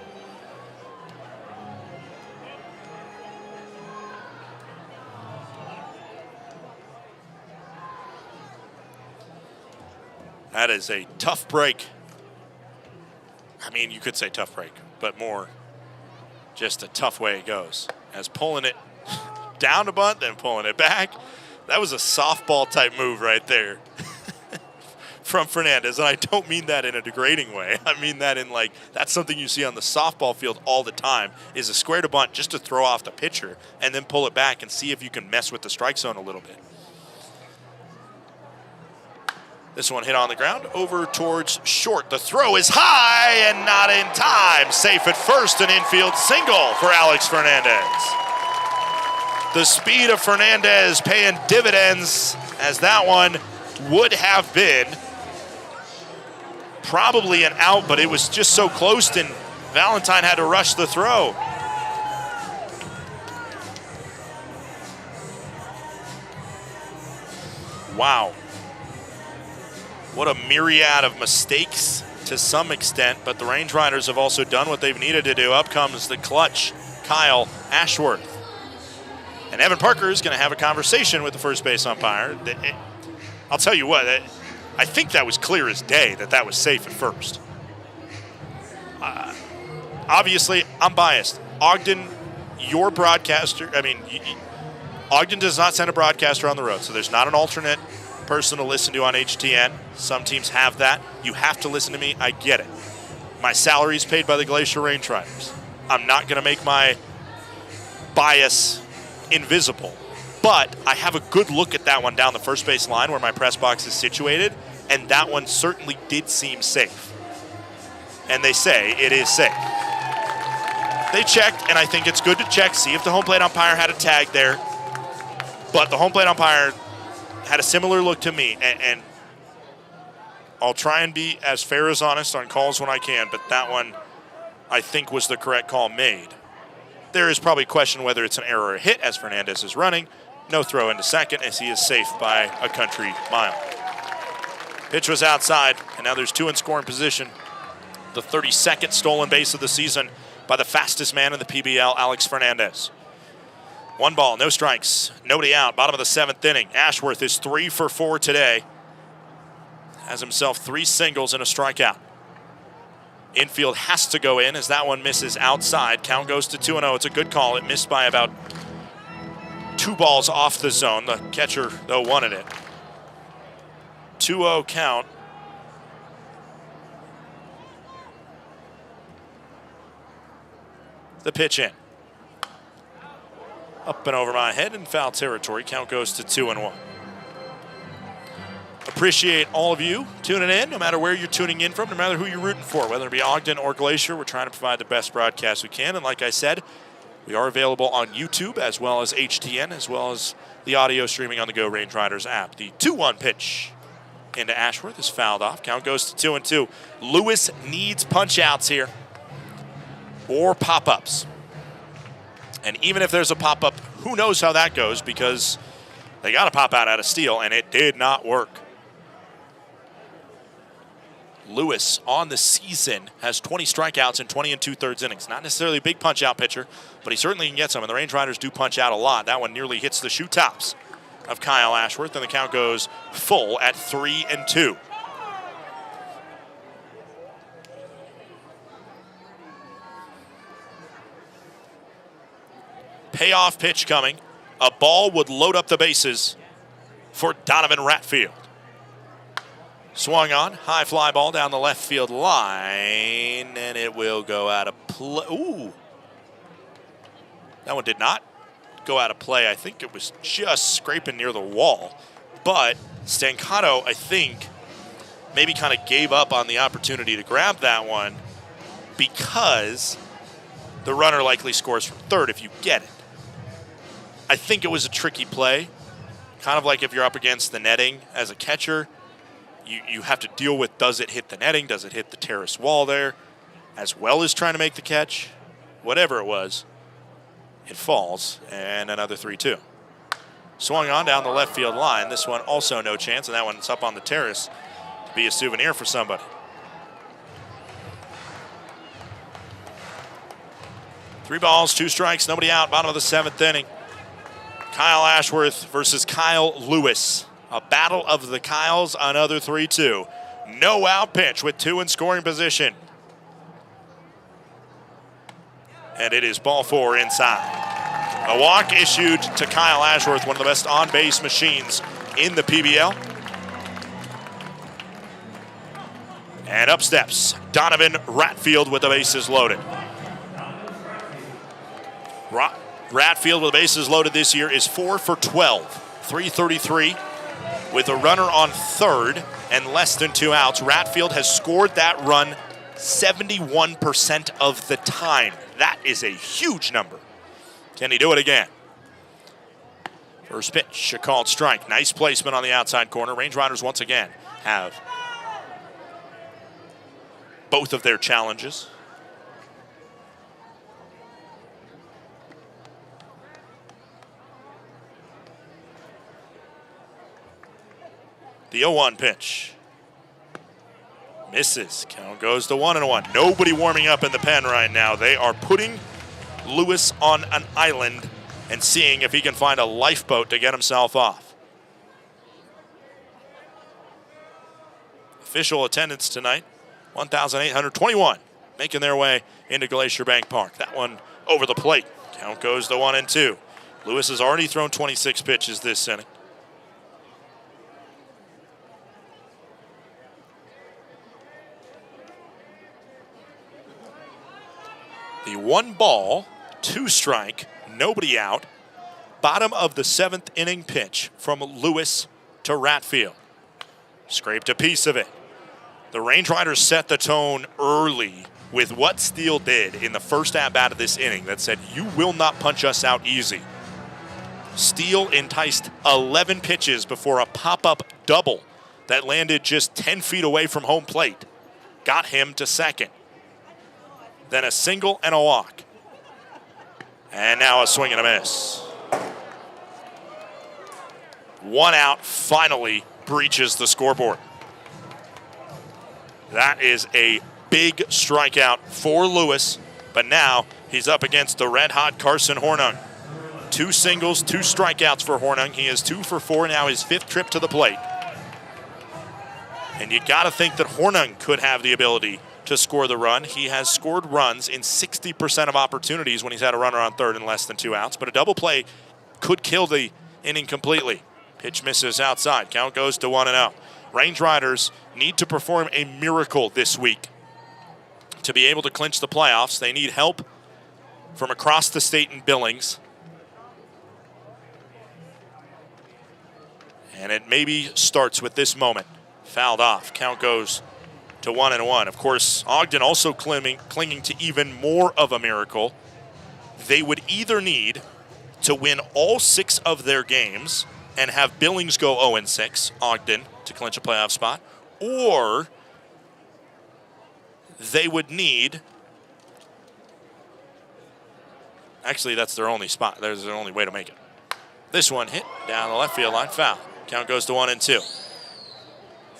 That is a tough break. I mean, you could say tough break, but more just a tough way it goes. As pulling it down to bunt, then pulling it back. That was a softball type move right there from Fernandez. And I don't mean that in a degrading way. I mean that in like, that's something you see on the softball field all the time, is a square to bunt just to throw off the pitcher and then pull it back and see if you can mess with the strike zone a little bit. This one hit on the ground, over towards short. The throw is high and not in time. Safe at first, an infield single for Alex Fernandez. The speed of Fernandez paying dividends, as that one would have been probably an out, but it was just so close and Valentine had to rush the throw. Wow. What a myriad of mistakes to some extent, but the Range Riders have also done what they've needed to do. Up comes the clutch, Kyle Ashworth. And Evan Parker is going to have a conversation with the first base umpire. I'll tell you what, I think that was clear as day that was safe at first. Obviously, I'm biased. Ogden, your broadcaster, Ogden does not send a broadcaster on the road, so there's not an alternate person to listen to on HTN. Some teams have that. You have to listen to me. I get it. My salary is paid by the Glacier Range Riders. I'm not going to make my bias invisible, but I have a good look at that one down the first base line where my press box is situated, and that one certainly did seem safe. And they say it is safe. They checked, and I think it's good to check, see if the home plate umpire had a tag there. But the home plate umpire had a similar look to me, and I'll try and be as fair as honest on calls when I can, but that one I think was the correct call made. There is probably a question whether it's an error or a hit as Fernandez is running. No throw into second as he is safe by a country mile. Pitch was outside, and now there's two in scoring position. The 32nd stolen base of the season by the fastest man in the PBL, Alex Fernandez. 1 ball, no strikes, nobody out. Bottom of the 7th inning. Ashworth is 3 for 4 today. Has himself 3 singles and a strikeout. Infield has to go in as that one misses outside. Count goes to 2-0. It's a good call. It missed by about 2 balls off the zone. The catcher, though, wanted it. 2-0 count. The pitch in. Up and over my head in foul territory. Count goes to 2-1. Appreciate all of you tuning in, no matter where you're tuning in from, no matter who you're rooting for, whether it be Ogden or Glacier. We're trying to provide the best broadcast we can. And like I said, we are available on YouTube as well as HTN, as well as the audio streaming on the Go Range Riders app. The 2-1 pitch into Ashworth is fouled off. Count goes to 2-2. Lewis needs punch-outs here or pop-ups. And even if there's a pop-up, who knows how that goes, because they got a pop-out out of steal, and it did not work. Lewis on the season has 20 strikeouts in 20 2/3 innings. Not necessarily a big punch-out pitcher, but he certainly can get some, and the Range Riders do punch out a lot. That one nearly hits the shoe tops of Kyle Ashworth, and the count goes full at 3-2. Payoff pitch coming. A ball would load up the bases for Donovan Ratfield. Swung on, high fly ball down the left field line, and it will go out of play. Ooh. That one did not go out of play. I think it was just scraping near the wall. But Stancato, I think, maybe kind of gave up on the opportunity to grab that one because the runner likely scores from third if you get it. I think it was a tricky play, kind of like if you're up against the netting as a catcher. You have to deal with, does it hit the netting? Does it hit the terrace wall there? As well as trying to make the catch. Whatever it was, it falls, and another 3-2. Swung on down the left field line. This one also no chance, and that one's up on the terrace to be a souvenir for somebody. 3 balls, 2 strikes, nobody out, bottom of the 7th inning. Kyle Ashworth versus Kyle Lewis. A battle of the Kyles, another 3-2. No out pitch with 2 in scoring position. And it is ball 4 inside. A walk issued to Kyle Ashworth, one of the best on-base machines in the PBL. And up steps Donovan Ratfield with the bases loaded. Ratfield with the bases loaded this year is 4 for 12, 333 with a runner on third and less than 2 outs. Ratfield has scored that run 71% of the time. That is a huge number. Can he do it again? First pitch, a called strike. Nice placement on the outside corner. Range Riders once again have both of their challenges. The 0-1 pitch. Misses. Count goes to 1-1. Nobody warming up in the pen right now. They are putting Lewis on an island and seeing if he can find a lifeboat to get himself off. Official attendance tonight, 1,821, making their way into Glacier Bank Park. That one over the plate. Count goes to 1-2. Lewis has already thrown 26 pitches this inning. The 1 ball, 2 strike, nobody out. Bottom of the 7th inning pitch from Lewis to Ratfield. Scraped a piece of it. The Range Riders set the tone early with what Steele did in the first at-bat of this inning that said, you will not punch us out easy. Steele enticed 11 pitches before a pop-up double that landed just 10 feet away from home plate. Got him to second. Then a single and a walk. And now a swing and a miss. 1 out finally breaches the scoreboard. That is a big strikeout for Lewis, but now he's up against the red-hot Carson Hornung. 2 singles, 2 strikeouts for Hornung. He is 2 for 4 now, his 5th trip to the plate. And you got to think that Hornung could have the ability to score the run. He has scored runs in 60% of opportunities when he's had a runner on third and less than 2 outs, but a double play could kill the inning completely. Pitch misses outside. Count goes to 1-0. Range Riders need to perform a miracle this week to be able to clinch the playoffs. They need help from across the state in Billings. And it maybe starts with this moment. Fouled off. Count goes to 1-1. Of course, Ogden also clinging to even more of a miracle. They would either need to win all 6 of their games and have Billings go 0-6, Ogden, to clinch a playoff spot, or they would need, actually that's their only spot, there's their only way to make it. This one hit down the left field line, foul. Count goes to 1-2.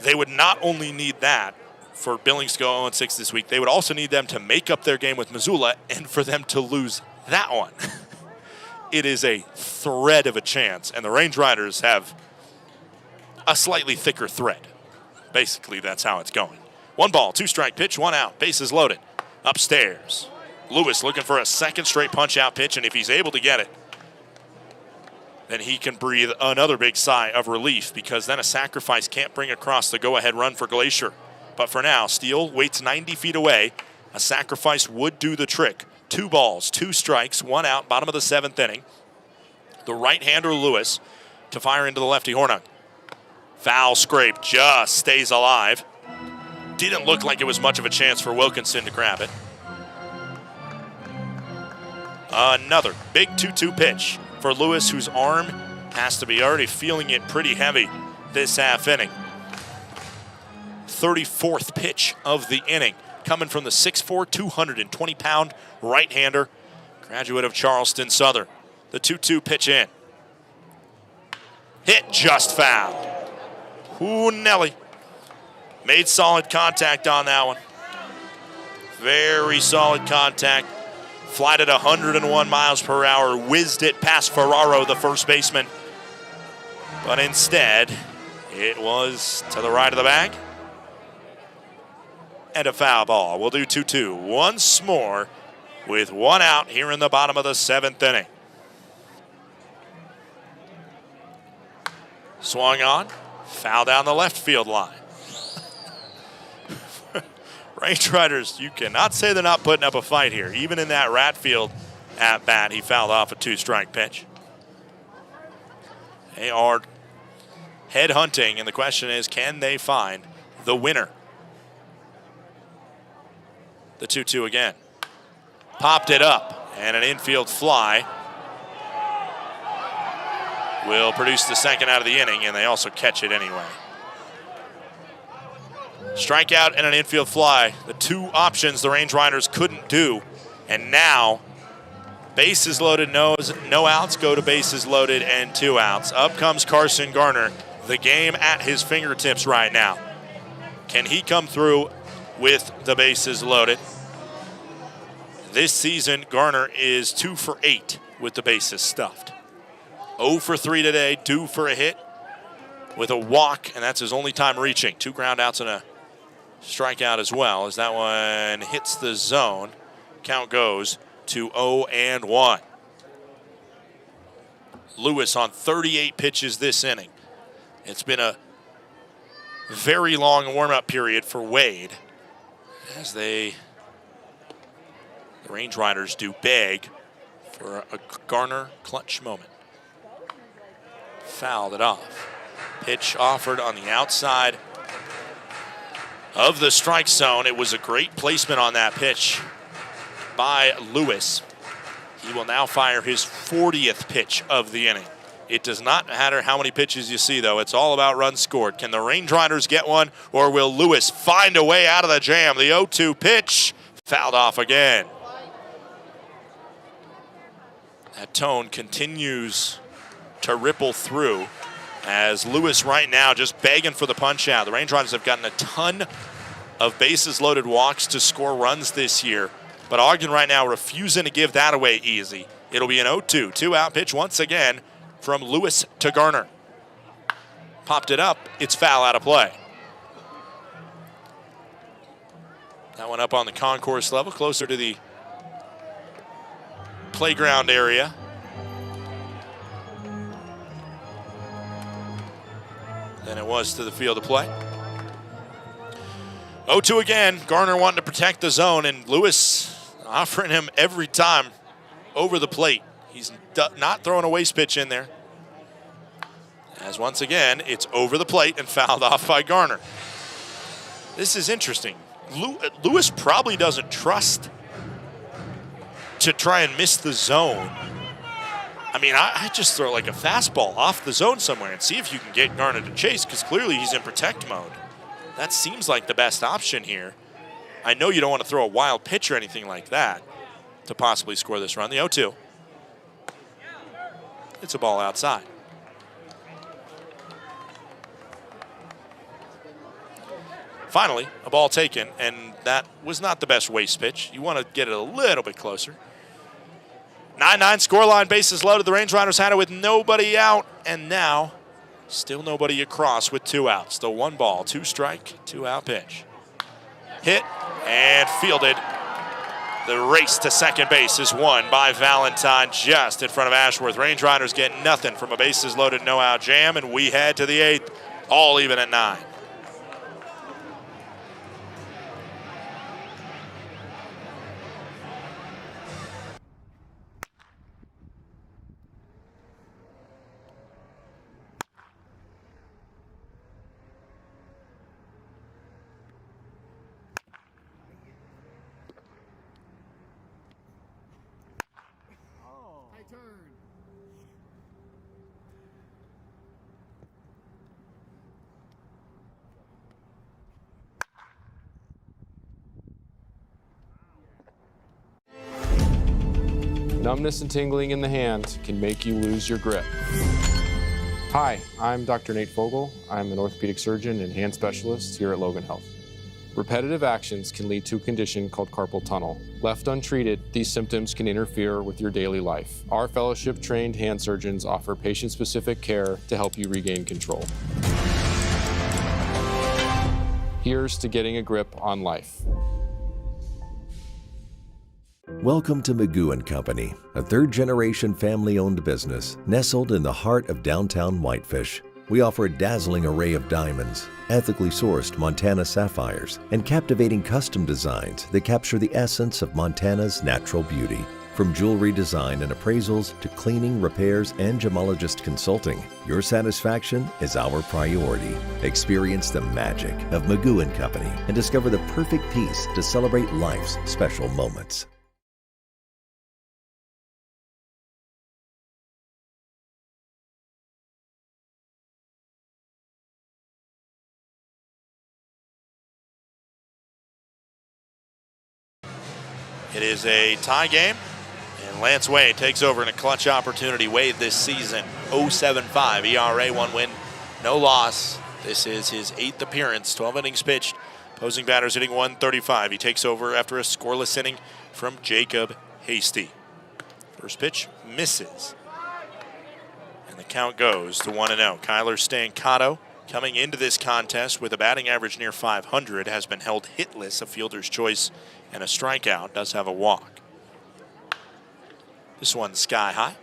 They would not only need that for Billings to go 0-6 this week, they would also need them to make up their game with Missoula and for them to lose that one. It is a thread of a chance, and the Range Riders have a slightly thicker thread. Basically, that's how it's going. 1 ball, 2 strike pitch, 1 out, bases loaded. Upstairs, Lewis looking for a second straight punch-out pitch, and if he's able to get it, then he can breathe another big sigh of relief, because then a sacrifice can't bring across the go-ahead run for Glacier. But for now, Steele waits 90 feet away. A sacrifice would do the trick. 2 balls, 2 strikes, 1 out, bottom of the 7th inning. The right-hander Lewis to fire into the lefty Hornung. Foul scrape, just stays alive. Didn't look like it was much of a chance for Wilkinson to grab it. Another big 2-2 pitch for Lewis, whose arm has to be already feeling it pretty heavy this half inning. 34th pitch of the inning, coming from the 6'4", 220-pound right-hander, graduate of Charleston Southern. The 2-2 pitch in. Hit just fouled. Ooh, Nelly. Made solid contact on that one. Very solid contact. Flight at 101 miles per hour. Whizzed it past Ferraro, the first baseman. But instead, it was to the right of the bag. And a foul ball. We'll do 2-2 once more with one out here in the bottom of the 7th inning. Swung on. Foul down the left field line. Range Riders, you cannot say they're not putting up a fight here. Even in that Ratfield at bat, he fouled off a 2-strike pitch. They are head hunting, and the question is, can they find the winner? The 2-2 again. Popped it up, and an infield fly will produce the second out of the inning, and they also catch it anyway. Strikeout and an infield fly, the two options the Range Riders couldn't do. And now, bases loaded, no outs, go to bases loaded and 2 outs. Up comes Carson Garner, the game at his fingertips right now. Can he come through with the bases loaded? This season, Garner is 2 for 8 with the bases stuffed. 0 for 3 today, due for a hit with a walk, and that's his only time reaching. 2 ground outs and a strikeout as well, as that one hits the zone. Count goes to 0-1. Lewis on 38 pitches this inning. It's been a very long warm-up period for Wade as the Range Riders do beg for a Garner clutch moment. Fouled it off. Pitch offered on the outside of the strike zone. It was a great placement on that pitch by Lewis. He will now fire his 40th pitch of the inning. It does not matter how many pitches you see, though. It's all about runs scored. Can the Range Riders get one, or will Lewis find a way out of the jam? The 0-2 pitch fouled off again. That tone continues to ripple through as Lewis right now just begging for the punch out. The Range Riders have gotten a ton of bases loaded walks to score runs this year, but Ogden right now refusing to give that away easy. It'll be an 0-2, 2-out pitch once again from Lewis to Garner. Popped it up, it's foul out of play. That one up on the concourse level, closer to the playground area. Than it was to the field of play. 0-2 again. Garner wanting to protect the zone, and Lewis offering him every time over the plate. He's not throwing a waste pitch in there. As once again, it's over the plate and fouled off by Garner. This is interesting. Lewis probably doesn't trust to try and miss the zone. I mean, I just throw like a fastball off the zone somewhere and see if you can get Garner to chase, because clearly he's in protect mode. That seems like the best option here. I know you don't want to throw a wild pitch or anything like that to possibly score this run. The 0-2. It's a ball outside. Finally, a ball taken, and that was not the best waste pitch. You want to get it a little bit closer. 9-9 scoreline, bases loaded. The Range Riders had it with nobody out, and now still nobody across with 2 outs. The 1 ball, 2 strike, 2-out pitch. Hit and fielded. The race to second base is won by Valentine just in front of Ashworth. Range Riders get nothing from a bases loaded, no-out jam, and we head to the 8th, all even at 9. Numbness and tingling in the hand can make you lose your grip. Hi, I'm Dr. Nate Fogel. I'm an orthopedic surgeon and hand specialist here at Logan Health. Repetitive actions can lead to a condition called carpal tunnel. Left untreated, these symptoms can interfere with your daily life. Our fellowship-trained hand surgeons offer patient-specific care to help you regain control. Here's to getting a grip on life. Welcome to Magoo & Company, a third-generation family-owned business nestled in the heart of downtown Whitefish. We offer a dazzling array of diamonds, ethically sourced Montana sapphires, and captivating custom designs that capture the essence of Montana's natural beauty. From jewelry design and appraisals to cleaning, repairs, and gemologist consulting, your satisfaction is our priority. Experience the magic of Magoo & Company and discover the perfect piece to celebrate life's special moments. It is a tie game, and Lance Wade takes over in a clutch opportunity. Wade this season, 0.75 ERA, 1 win, no loss. This is his 8th appearance, 12 innings pitched. Opposing batters hitting 135. He takes over after a scoreless inning from Jacob Hasty. First pitch misses, and the count goes to 1-0. Kyler Stancato, coming into this contest with a batting average near 500, has been held hitless, a fielder's choice, and a strikeout, does have a walk. This one's sky high.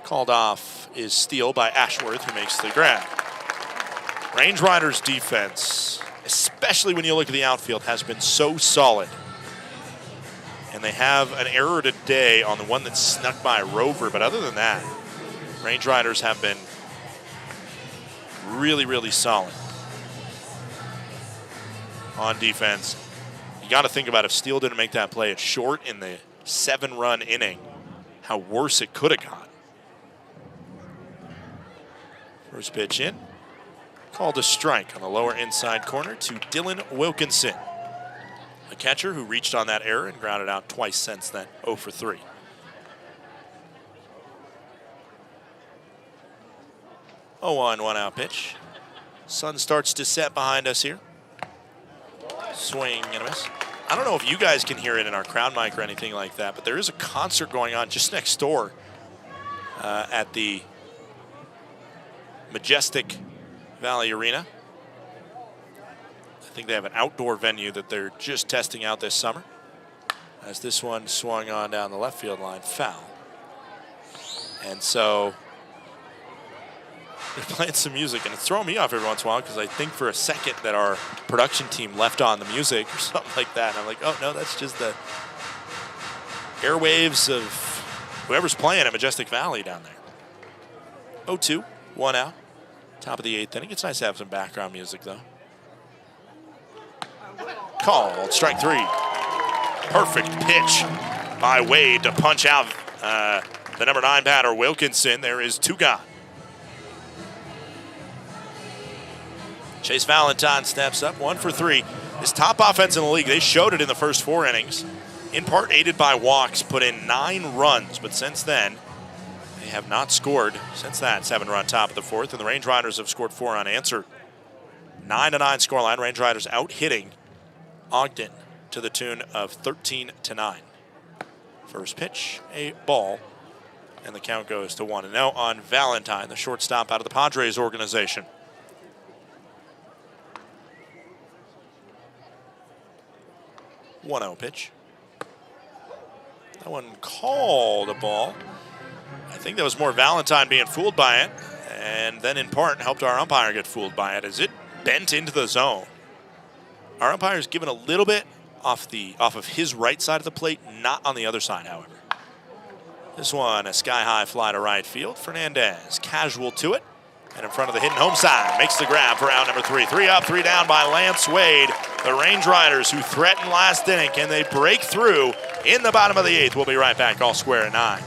Called off is steal by Ashworth, who makes the grab. Range Riders defense, especially when you look at the outfield, has been so solid. And they have an error today on the one that snuck by Rover, but other than that, Range Riders have been really, really solid on defense. You got to think about if Steele didn't make that play at short in the 7-run inning, how worse it could have gone. First pitch in, called a strike on the lower inside corner to Dylan Wilkinson, a catcher who reached on that error and grounded out twice since then, 0 for 3. Oh, 1-1 pitch. Sun starts to set behind us here. Swing and a miss. I don't know if you guys can hear it in our crowd mic or anything like that, but there is a concert going on just next door at the Majestic Valley Arena. I think they have an outdoor venue that they're just testing out this summer. As this one swung on down the left field line, foul. And so they're playing some music, and it's throwing me off every once in a while because I think for a second that our production team left on the music or something like that. And I'm like, oh no, that's just the airwaves of whoever's playing at Majestic Valley down there. 0-2, 1 out. Top of the 8th inning. It's nice to have some background music though. Called strike 3. Perfect pitch by Wade to punch out the number 9 batter, Wilkinson. There is 2 gone. Chase Valentine steps up, 1 for 3. His top offense in the league. They showed it in the first 4 innings. In part aided by walks, put in 9 runs, but since then, they have not scored since that 7-run top of the 4th, and the Range Riders have scored 4 unanswered. 9-9 scoreline. Range Riders out hitting Ogden to the tune of 13-9. First pitch, a ball, and the count goes to 1-0 on Valentine, the shortstop out of the Padres organization. 1-0 pitch. That one called a ball. I think that was more Valentine being fooled by it, and then in part helped our umpire get fooled by it as it bent into the zone. Our umpire's given a little bit off of his right side of the plate, not on the other side, however. This one, a sky-high fly to right field. Fernandez, casual to it, and in front of the hidden home side, makes the grab for out number 3. 3 up, 3 down by Lance Wade. The Range Riders, who threatened last inning, can they break through in the bottom of the 8th? We'll be right back, all square at 9.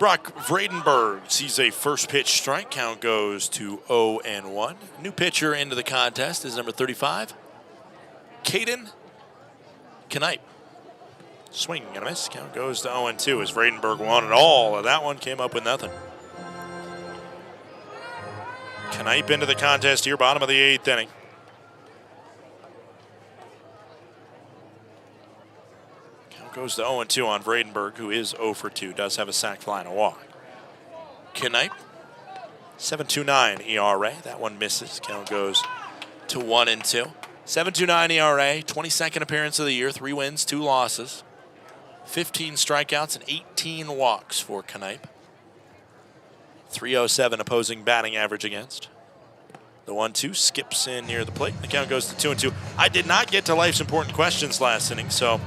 Brock Vredenberg sees a first pitch strike. Count goes to 0-1. New pitcher into the contest is number 35, Caden Knipe. Swing and a miss. Count goes to 0-2 as Vredenberg wanted all, and that one came up with nothing. Knipe into the contest here, bottom of the 8th inning. Count goes to 0-2 on Vredenberg, who is 0 for 2, does have a sac fly and a walk. Knipe, 7.29 ERA. That one misses. Count goes to 1-2. 7.29 ERA, 22nd appearance of the year, 3 wins, 2 losses. 15 strikeouts and 18 walks for Knipe. 307 opposing batting average against. The 1-2 skips in near the plate. The count goes to 2-2. I did not get to life's important questions last inning, so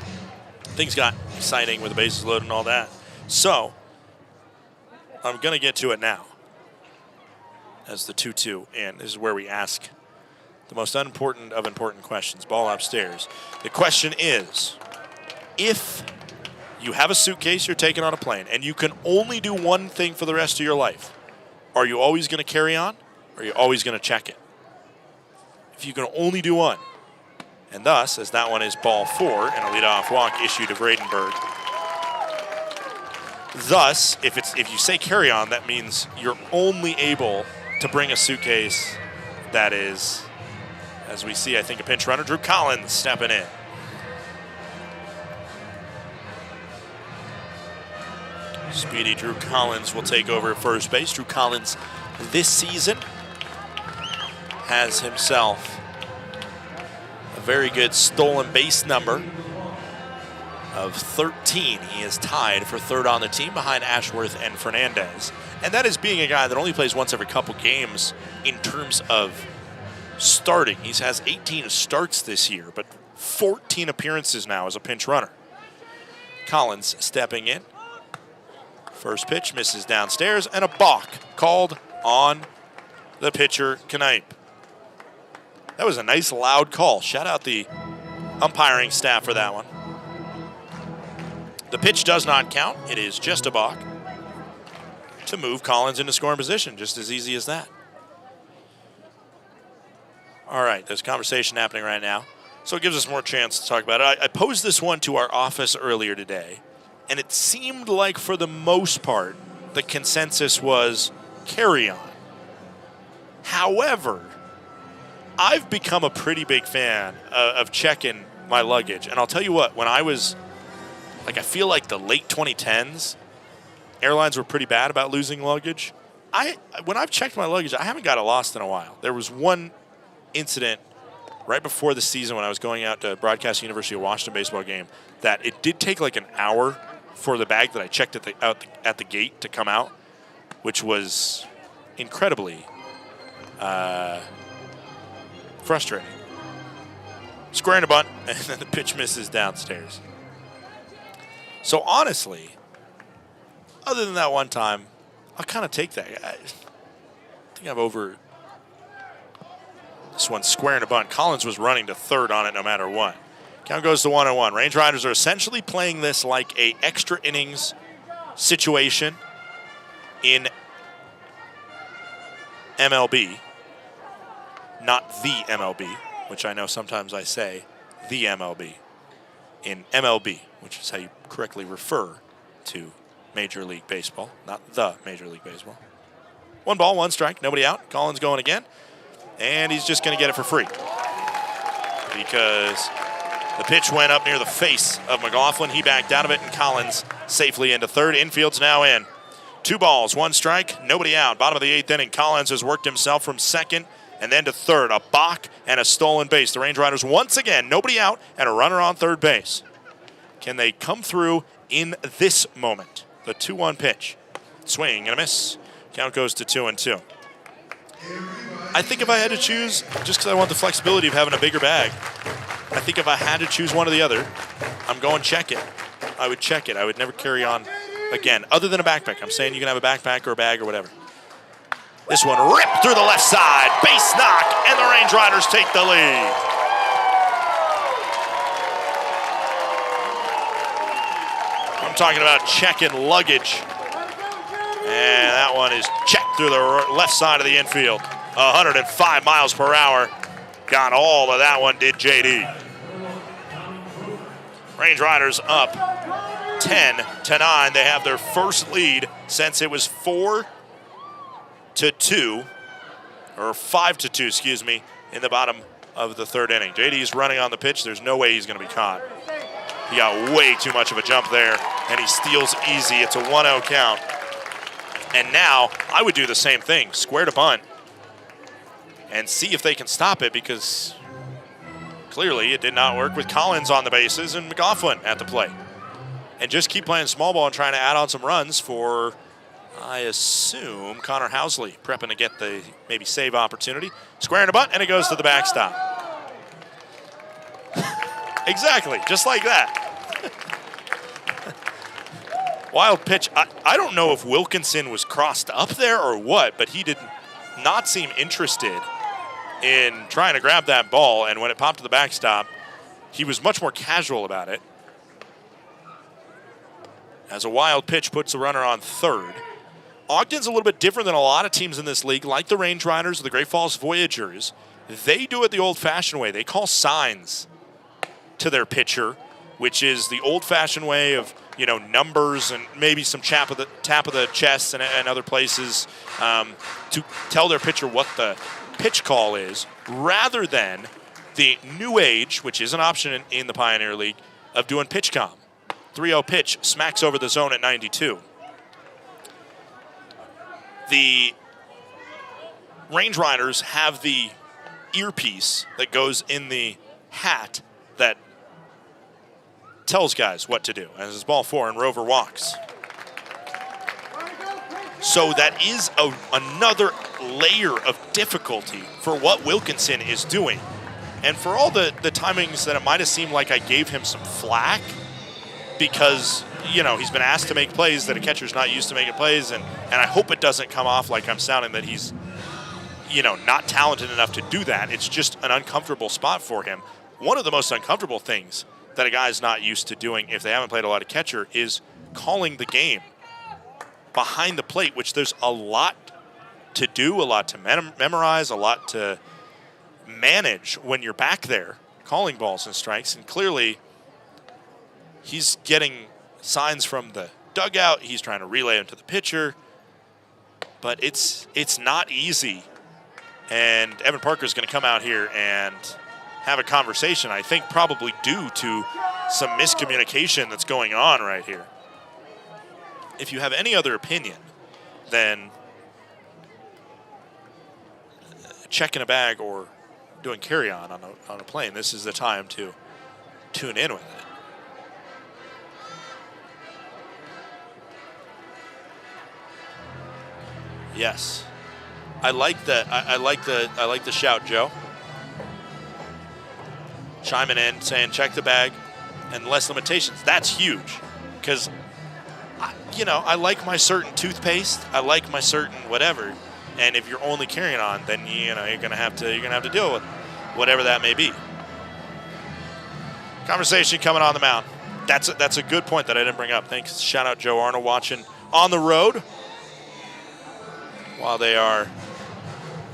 things got exciting with the bases loaded and all that. So I'm going to get to it now as the 2-2, and this is where we ask the most unimportant of important questions. Ball upstairs. The question is, if you have a suitcase you're taking on a plane and you can only do one thing for the rest of your life, are you always going to carry on, or are you always going to check it? If you can only do one, and thus, as that one is ball 4 and a leadoff walk issued to Vredenberg, thus, if you say carry on, that means you're only able to bring a suitcase that is, as we see, I think, a pinch runner, Drew Collins stepping in. Speedy Drew Collins will take over at first base. Drew Collins this season has himself a very good stolen base number of 13. He is tied for 3rd on the team behind Ashworth and Fernandez. And that is being a guy that only plays once every couple games in terms of starting. He has 18 starts this year, but 14 appearances now as a pinch runner. Collins stepping in. First pitch misses downstairs, and a balk called on the pitcher, Knipe. That was a nice loud call. Shout out the umpiring staff for that one. The pitch does not count. It is just a balk to move Collins into scoring position. Just as easy as that. All right, there's a conversation happening right now, so it gives us more chance to talk about it. I posed this one to our office earlier today, and it seemed like, for the most part, the consensus was carry on. However, I've become a pretty big fan of checking my luggage. And I'll tell you what, when I was, I feel like the late 2010s, airlines were pretty bad about losing luggage. When I've checked my luggage, I haven't got it lost in a while. There was one incident right before the season when I was going out to broadcast the University of Washington baseball game that it did take like an hour for the bag that I checked at the gate to come out, which was incredibly frustrating. Squaring a bunt, and then the pitch misses downstairs. So honestly, other than that one time, I'll kind of take that. I think I've over this one. Squaring a bunt. Collins was running to 3rd on it no matter what. Count goes to 1-1. Range Riders are essentially playing this like a extra innings situation in MLB. Not the MLB, which I know sometimes I say the MLB. In MLB, which is how you correctly refer to Major League Baseball, not the Major League Baseball. 1 ball, 1 strike, nobody out. Collins going again, and he's just going to get it for free because the pitch went up near the face of McLaughlin. He backed out of it, and Collins safely into 3rd. Infield's now in. 2 balls, 1 strike, nobody out. Bottom of the 8th inning, Collins has worked himself from 2nd and then to 3rd. A balk and a stolen base. The Range Riders once again, nobody out, and a runner on 3rd base. Can they come through in this moment? The 2-1 pitch. Swing and a miss. Count goes to 2-2. I think if I had to choose, just because I want the flexibility of having a bigger bag, I think if I had to choose one or the other, I'm going check it. I would check it. I would never carry on again, other than a backpack. I'm saying you can have a backpack or a bag or whatever. This one ripped through the left side. Base knock, and the Range Riders take the lead. I'm talking about checking luggage And that one is checked through the left side of the infield. 105 miles per hour. Got all of that one, did JD. Range Riders up 10-9. They have their first lead since it was 4-2, or 5-2, excuse me, in the bottom of the third inning. JD's running on the pitch. There's no way he's going to be caught. He got way too much of a jump there, and he steals easy. It's a 1-0 count. And now I would do the same thing, square to bunt, and see if they can stop it, because clearly it did not work with Collins on the bases and McLaughlin at the plate. And just keep playing small ball and trying to add on some runs for, I assume, Connor Housley, prepping to get the maybe save opportunity. Squaring a bunt, and it goes to the backstop. Exactly, just like that. Wild pitch. I don't know if Wilkinson was crossed up there or what, but he did not seem interested in trying to grab that ball, and when it popped to the backstop, he was much more casual about it. As a wild pitch puts a runner on third. Ogden's a little bit different than a lot of teams in this league, like the Range Riders or the Great Falls Voyagers. They do it the old-fashioned way. They call signs to their pitcher, which is the old-fashioned way of, you know, numbers and maybe some tap of the chest and other places to tell their pitcher what the pitch call is, rather than the new age, which is an option in the Pioneer League, of doing pitch comm. 3-0 pitch, smacks over the zone at 92. The Range Riders have the earpiece that goes in the hat that tells guys what to do. As it's ball 4 and Rover walks. So that is another layer of difficulty for what Wilkinson is doing. And for all the timings that it might have seemed like I gave him some flack, because, you know, he's been asked to make plays that a catcher's not used to making plays, and I hope it doesn't come off like I'm sounding that he's, you know, not talented enough to do that. It's just an uncomfortable spot for him. One of the most uncomfortable things that a guy's not used to doing if they haven't played a lot of catcher is calling the game behind the plate, which there's a lot to do, a lot to memorize, a lot to manage when you're back there calling balls and strikes. And clearly he's getting signs from the dugout. He's trying to relay them to the pitcher, but it's not easy. And Evan Parker's going to come out here and have a conversation, I think probably due to some miscommunication that's going on right here. If you have any other opinion, then checking a bag or doing carry-on on a plane, this is the time to tune in with it. Yes, I like that. I like the shout, Joe. Chiming in, saying check the bag and less limitations. That's huge, because you know, I like my certain toothpaste. I like my certain whatever. And if you're only carrying on, then you know you're gonna have to deal with whatever that may be. Conversation coming on the mound. That's a good point that I didn't bring up. Thanks. Shout out Joe Arnold watching on the road while they are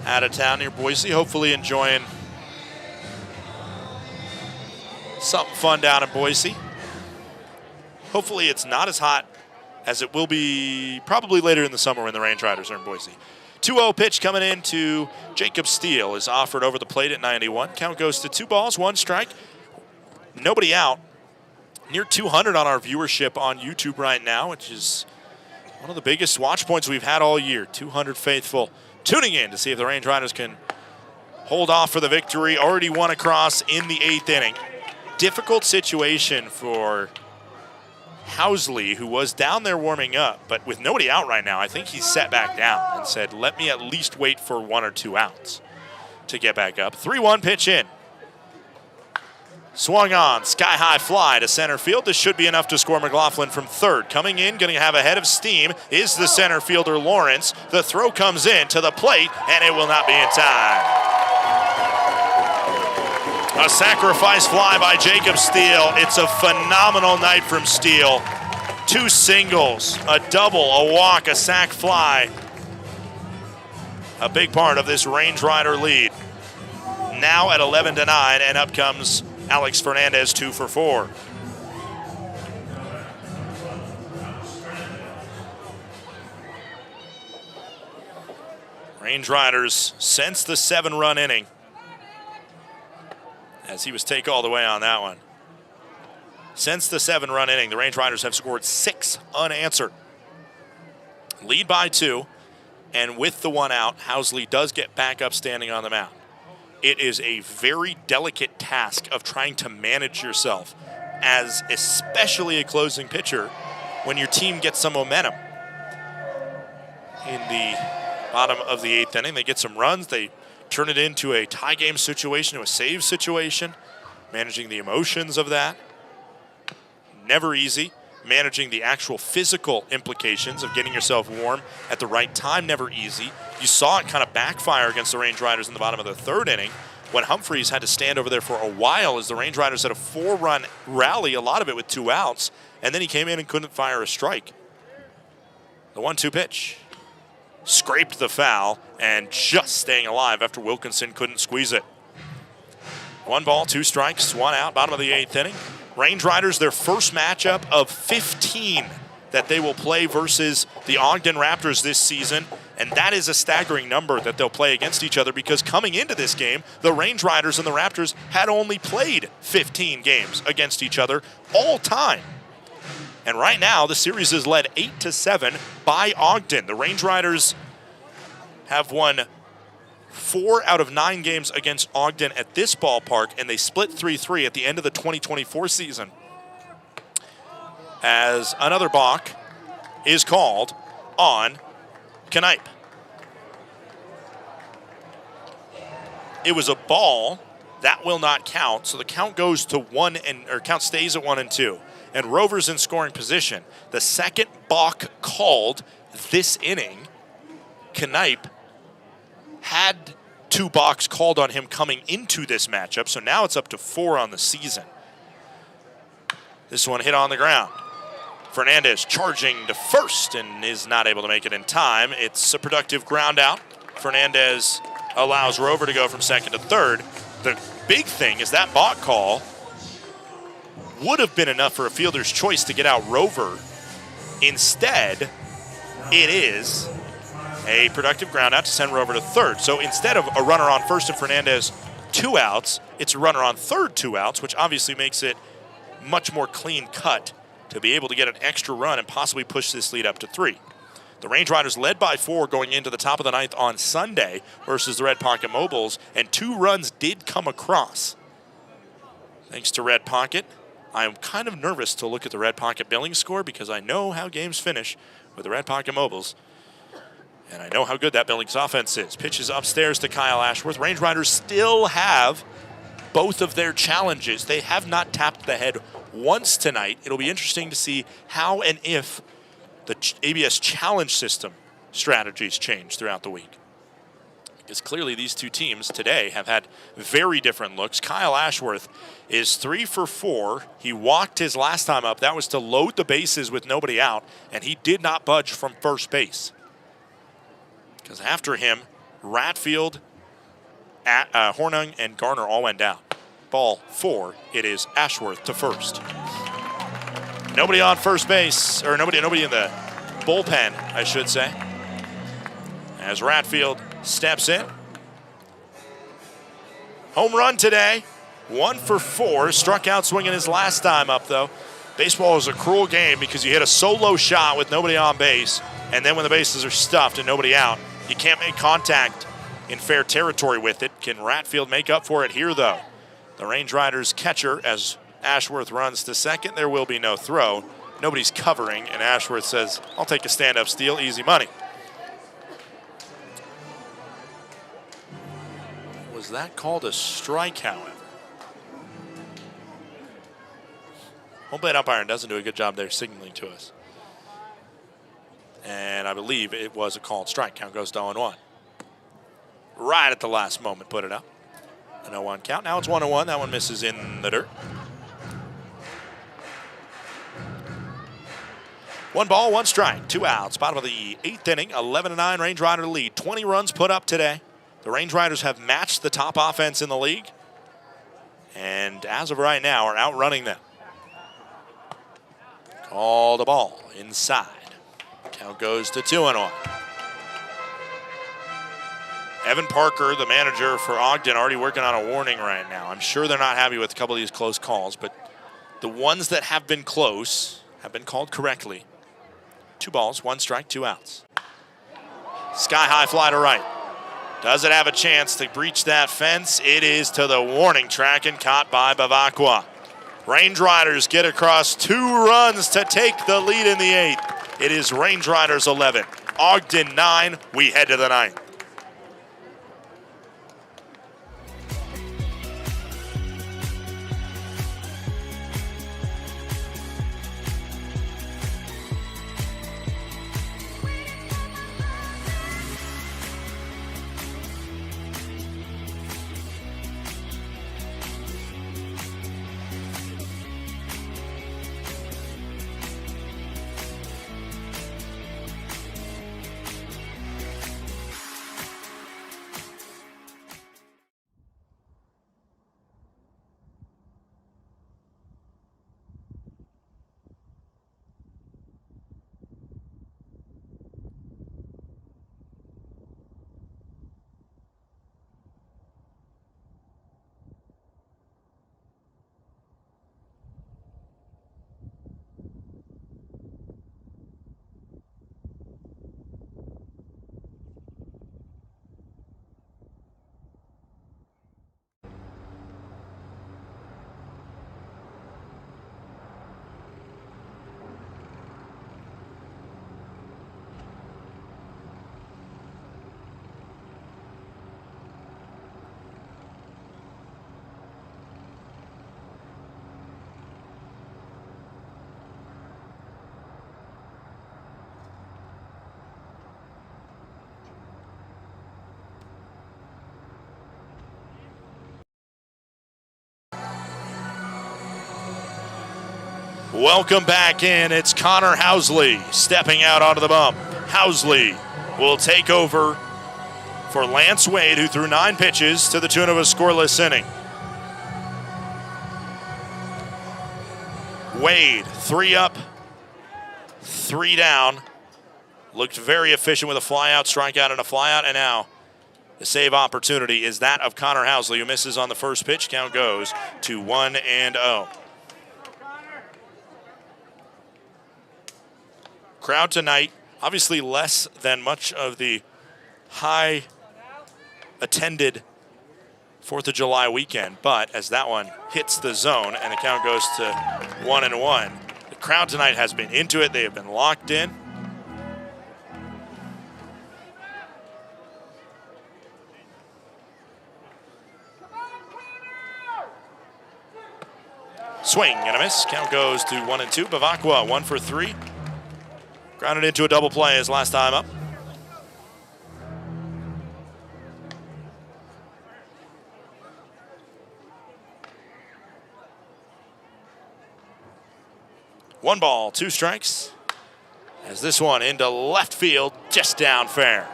out of town near Boise. Hopefully enjoying something fun down in Boise. Hopefully it's not as hot as it will be probably later in the summer when the Range Riders are in Boise. 2-0 pitch coming in to Jacob Steele is offered over the plate at 91. Count goes to 2 balls, 1 strike. Nobody out. Near 200 on our viewership on YouTube right now, which is one of the biggest watch points we've had all year. 200 faithful tuning in to see if the Range Riders can hold off for the victory. Already won across in the 8th inning. Difficult situation for Housley, who was down there warming up, but with nobody out right now, I think he's sat back down and said, let me at least wait for 1 or 2 outs to get back up. 3-1 pitch in. Swung on, sky-high fly to center field. This should be enough to score McLaughlin from third. Coming in, going to have a head of steam is the center fielder, Lawrence. The throw comes in to the plate, and it will not be in time. A sacrifice fly by Jacob Steele. It's a phenomenal night from Steele. 2 singles, a double, a walk, a sac fly. A big part of this Range Rider lead. Now at 11-9, and up comes Alex Fernandez, 2 for 4. Range Riders since the 7-run inning, as he was take all the way on that one. Since the 7-run inning, the Range Riders have scored 6 unanswered. Lead by 2, and with the 1 out, Housley does get back up standing on the mound. It is a very delicate task of trying to manage yourself, as especially a closing pitcher, when your team gets some momentum. In the bottom of the 8th inning, they get some runs, they turn it into a tie game situation, to a save situation, managing the emotions of that. Never easy. Managing the actual physical implications of getting yourself warm at the right time, never easy. You saw it kind of backfire against the Range Riders in the bottom of the 3rd inning when Humphreys had to stand over there for a while as the Range Riders had a 4-run rally, a lot of it with 2 outs, and then he came in and couldn't fire a strike. The 1-2 pitch. Scraped the foul and just staying alive after Wilkinson couldn't squeeze it. 1 ball, 2 strikes, 1 out, bottom of the 8th inning. Range Riders, their first matchup of 15 that they will play versus the Ogden Raptors this season, and that is a staggering number that they'll play against each other, because coming into this game, the Range Riders and the Raptors had only played 15 games against each other all time. And right now, the series is led 8-7 by Ogden. The Range Riders have won 4 out of 9 games against Ogden at this ballpark, and they split 3-3 at the end of the 2024 season. As another balk is called on Knipe. It was a ball. That will not count, so the count goes to count stays at 1-2. And Rover's in scoring position. The second balk called this inning, Knipe had 2 balks called on him coming into this matchup, so now it's up to 4 on the season. This one hit on the ground. Fernandez charging to first and is not able to make it in time. It's a productive ground out. Fernandez allows Rover to go from second to third. The big thing is that balk call would have been enough for a fielder's choice to get out Rover. Instead, it is a productive ground out to send Rover to third. So instead of a runner on first and Fernandez 2 outs, it's a runner on third 2 outs, which obviously makes it much more clean cut to be able to get an extra run and possibly push this lead up to 3. The Range Riders led by 4 going into the top of the 9th on Sunday versus the Red Pocket Mobiles, and 2 runs did come across. Thanks to Red Pocket. I'm kind of nervous to look at the Red Pocket billing score, because I know how games finish with the Red Pocket Mobiles. And I know how good that Billings offense is. Pitches upstairs to Kyle Ashworth. Range Riders still have both of their challenges. They have not tapped the head once tonight. It'll be interesting to see how and if the ABS challenge system strategies change throughout the week. Because clearly these 2 teams today have had very different looks. Kyle Ashworth is 3 for 4. He walked his last time up. That was to load the bases with nobody out, and he did not budge from first base. Because after him, Ratfield, Hornung, and Garner all went down. Ball 4, it is Ashworth to first. Nobody on first base, or nobody in the bullpen, I should say. As Ratfield steps in. Home run today, 1 for 4. Struck out swinging his last time up, though. Baseball is a cruel game because you hit a solo shot with nobody on base, and then when the bases are stuffed and nobody out, you can't make contact in fair territory with it. Can Ratfield make up for it here, though? The Range Riders catcher, as Ashworth runs to second, there will be no throw. Nobody's covering, and Ashworth says, I'll take a stand-up steal, easy money. Was that called a strike, however? Home plate umpire doesn't do a good job there signaling to us. And I believe it was a called strike. Count goes to 0-1. Right at the last moment, put it up. An 0-1 count. Now it's 1-1. That one misses in the dirt. 1 ball, 1 strike, 2 outs. Bottom of the 8th inning, 11-9 Range Rider lead. 20 runs put up today. The Range Riders have matched the top offense in the league, and as of right now are outrunning them. Called a ball inside. Count goes to 2-1. Evan Parker, the manager for Ogden, already working on a warning right now. I'm sure they're not happy with a couple of these close calls, but the ones that have been close have been called correctly. 2 balls, 1 strike, 2 outs. Sky high fly to right. Does it have a chance to breach that fence? It is to the warning track and caught by Bavacqua. Range Riders get across 2 runs to take the lead in the 8th. It is Range Riders 11, Ogden 9. We head to the 9th. Welcome back in. It's Connor Housley stepping out onto the bump. Housley will take over for Lance Wade, who threw 9 pitches to the tune of a scoreless inning. Wade, 3 up, 3 down. Looked very efficient with a flyout, strikeout, and a flyout, and now the save opportunity is that of Connor Housley, who misses on the first pitch. Count goes to 1-0. Crowd tonight, obviously less than much of the high attended 4th of July weekend, but as that one hits the zone and the count goes to 1-1, the crowd tonight has been into it. They have been locked in. Swing and a miss. Count goes to 1-2. Bavacqua 1 for 3. Grounded into a double play his last time up. One ball, 2 strikes. As this one into left field, just down fair.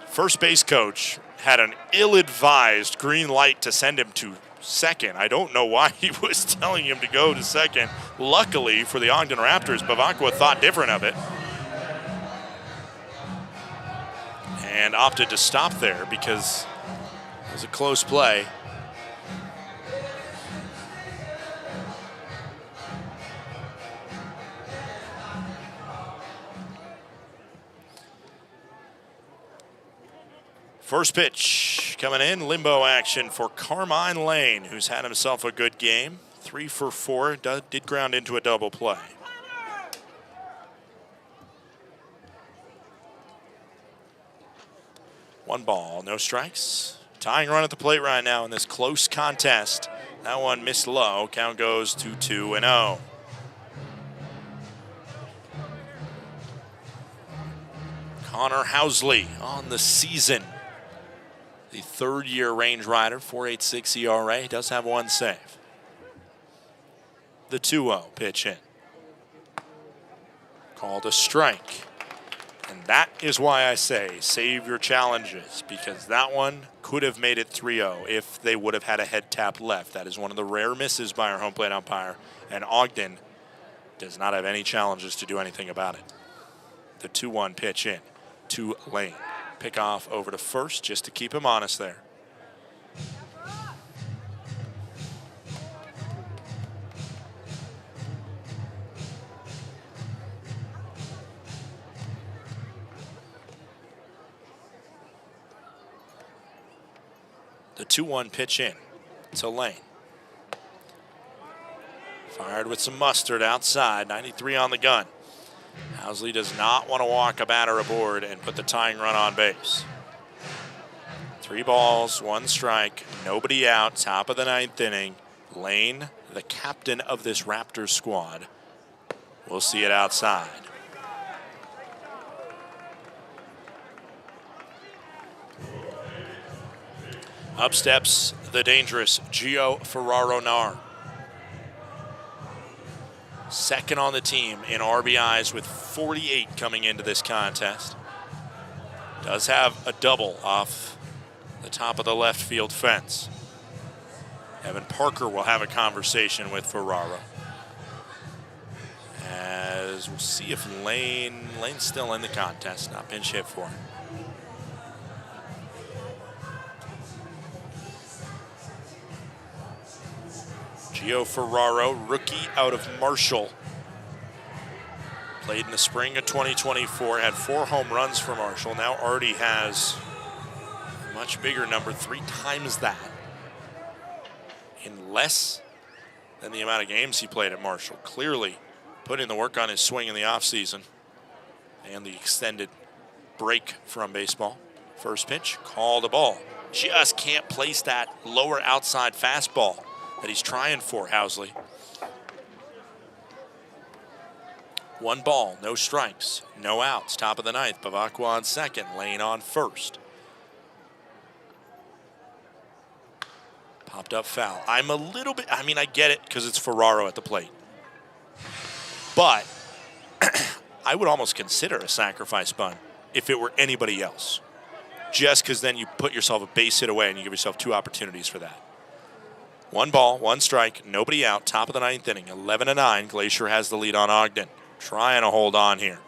First base coach had an ill-advised green light to send him to second. I don't know why he was telling him to go to second. Luckily for the Ogden Raptors, Bavacqua thought different of it and opted to stop there because it was a close play. First pitch coming in, limbo action for Carmine Lane, who's had himself a good game. 3 for 4, did ground into a double play. One ball, no strikes. Tying run at the plate right now in this close contest. That one missed low, count goes to 2-0. Connor Housley on the season. The 3rd-year Range Rider, 4.86 ERA. He does have 1 save. The 2-0 pitch in. Called a strike. And that is why I say save your challenges, because that one could have made it 3-0 if they would have had a head tap left. That is one of the rare misses by our home plate umpire, and Ogden does not have any challenges to do anything about it. The 2-1 pitch in to Lane. Pick off over to first just to keep him honest there. The 2-1 pitch in to Lane. Fired with some mustard outside, 93 on the gun. Housley does not want to walk a batter aboard and put the tying run on base. 3 balls, 1 strike, nobody out, top of the 9th inning. Lane, the captain of this Raptors squad. We'll see it outside. Up steps the dangerous Gio Ferraro-Nar. Second on the team in RBIs with 48 coming into this contest. Does have a double off the top of the left field fence. Evan Parker will have a conversation with Ferraro. As we'll see if Lane's still in the contest, not pinch hit for him. Gio Ferraro, rookie out of Marshall. Played in the spring of 2024, had 4 home runs for Marshall. Now already has a much bigger number, 3 times that, in less than the amount of games he played at Marshall. Clearly put in the work on his swing in the offseason and the extended break from baseball. First pitch, called a ball. Just can't place that lower outside fastball that he's trying for, Housley. 1 ball, no strikes, no outs. Top of the 9th, Bavacqua on second, Lane on first. Popped up foul. I'm a little bit, I mean, I get it because it's Ferraro at the plate. But I would almost consider a sacrifice bunt if it were anybody else. Just because then you put yourself a base hit away and you give yourself 2 opportunities for that. 1 ball, 1 strike, nobody out, top of the 9th inning, 11-9. Glacier has the lead on Ogden. Trying to hold on here.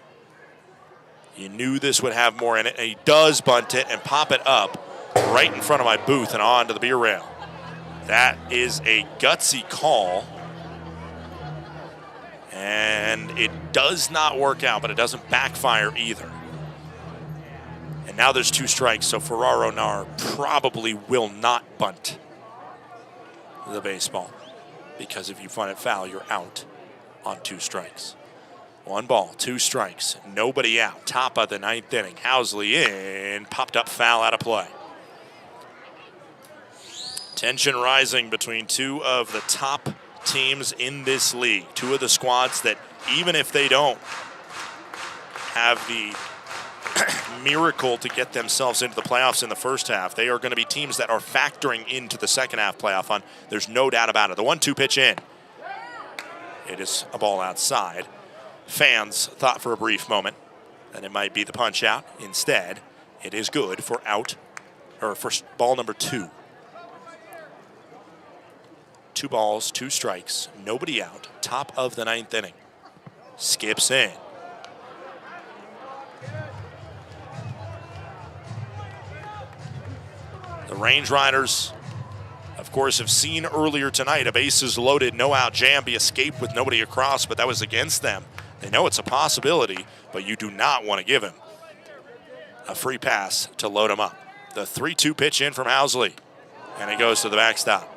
You knew this would have more in it, and he does bunt it and pop it up right in front of my booth and onto the beer rail. That is a gutsy call. And it does not work out, but it doesn't backfire either. And now there's 2 strikes, so Ferraro-Nar probably will not bunt the baseball, because if you find it foul, you're out on 2 strikes. 1 ball, 2 strikes, nobody out. Top of the 9th inning. Housley in, popped up foul out of play. Tension rising between 2 of the top teams in this league. 2 of the squads that, even if they don't have the miracle to get themselves into the playoffs in the first half, they are going to be teams that are factoring into the second half playoff hunt. There's no doubt about it. The 1-2 pitch in. It is a ball outside. Fans thought for a brief moment that it might be the punch out. Instead, it is good for ball number 2. 2 balls, 2 strikes, nobody out. Top of the 9th inning. Skips in. The Range Riders, of course, have seen earlier tonight a bases loaded, no out Jambi escape with nobody across, but that was against them. They know it's a possibility, but you do not want to give him a free pass to load him up. The 3-2 pitch in from Housley, and it goes to the backstop.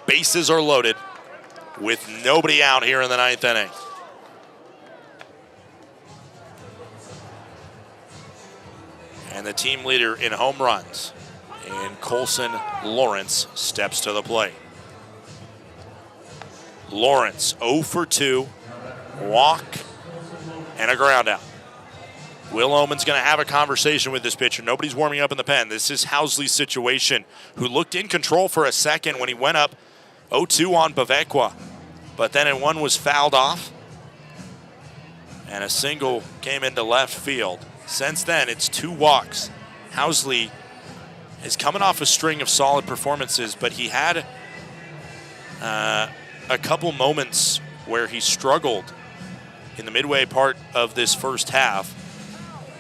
Bases are loaded with nobody out here in the 9th inning. And the team leader in home runs, in Colson Lawrence, steps to the plate. Lawrence 0 for 2, walk, and a ground out. Will Oman's going to have a conversation with this pitcher. Nobody's warming up in the pen. This is Housley's situation, who looked in control for a second when he went up 0-2 on Bavacqua. But then in one was fouled off. And a single came into left field. Since then, it's 2 walks. Housley is coming off a string of solid performances, but he had a couple moments where he struggled in the midway part of this first half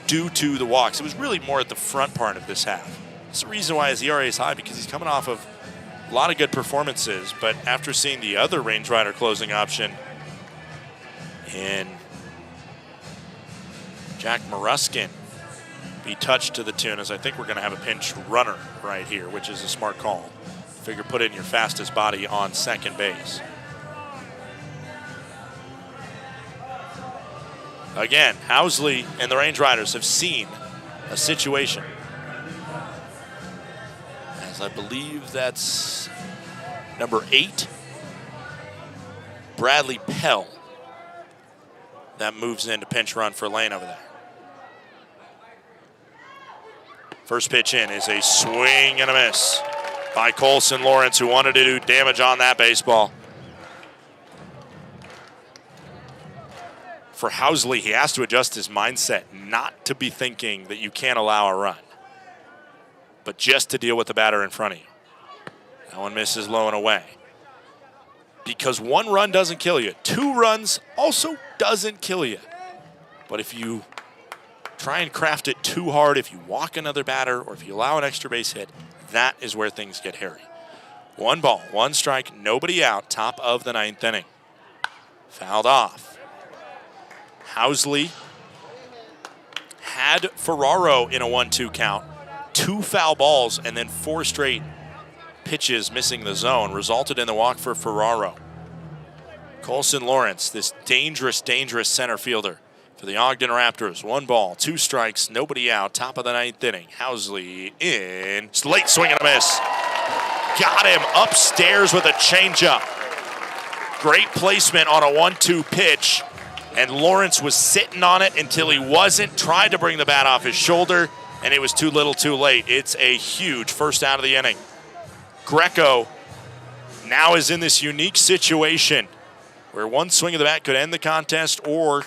due to the walks. It was really more at the front part of this half. That's the reason why his ERA is high, because he's coming off of a lot of good performances, but after seeing the other Range Rider closing option in Jack Maruskin be touched to the tune, as I think we're going to have a pinch runner right here, which is a smart call. Figure put in your fastest body on second base. Again, Housley and the Range Riders have seen a situation, as I believe that's number 8, Bradley Pell, that moves into pinch run for Lane over there. First pitch in is a swing and a miss by Colson Lawrence, who wanted to do damage on that baseball. For Housley, he has to adjust his mindset not to be thinking that you can't allow a run, but just to deal with the batter in front of you. That one misses low and away. Because 1 run doesn't kill you. 2 runs also doesn't kill you. But if you try and craft it too hard, if you walk another batter, or if you allow an extra base hit, that is where things get hairy. 1 ball, 1 strike, nobody out, top of the 9th inning. Fouled off. Housley had Ferraro in a 1-2 count. 2 foul balls and then 4 straight pitches missing the zone resulted in the walk for Ferraro. Colson Lawrence, this dangerous, dangerous center fielder for the Ogden Raptors. 1 ball, 2 strikes, nobody out, top of the 9th inning. Housley in, late swing and a miss. Got him upstairs with a changeup. Great placement on a 1-2 pitch, and Lawrence was sitting on it until he wasn't, tried to bring the bat off his shoulder, and it was too little too late. It's a huge first out of the inning. Greco now is in this unique situation where 1 swing of the bat could end the contest, or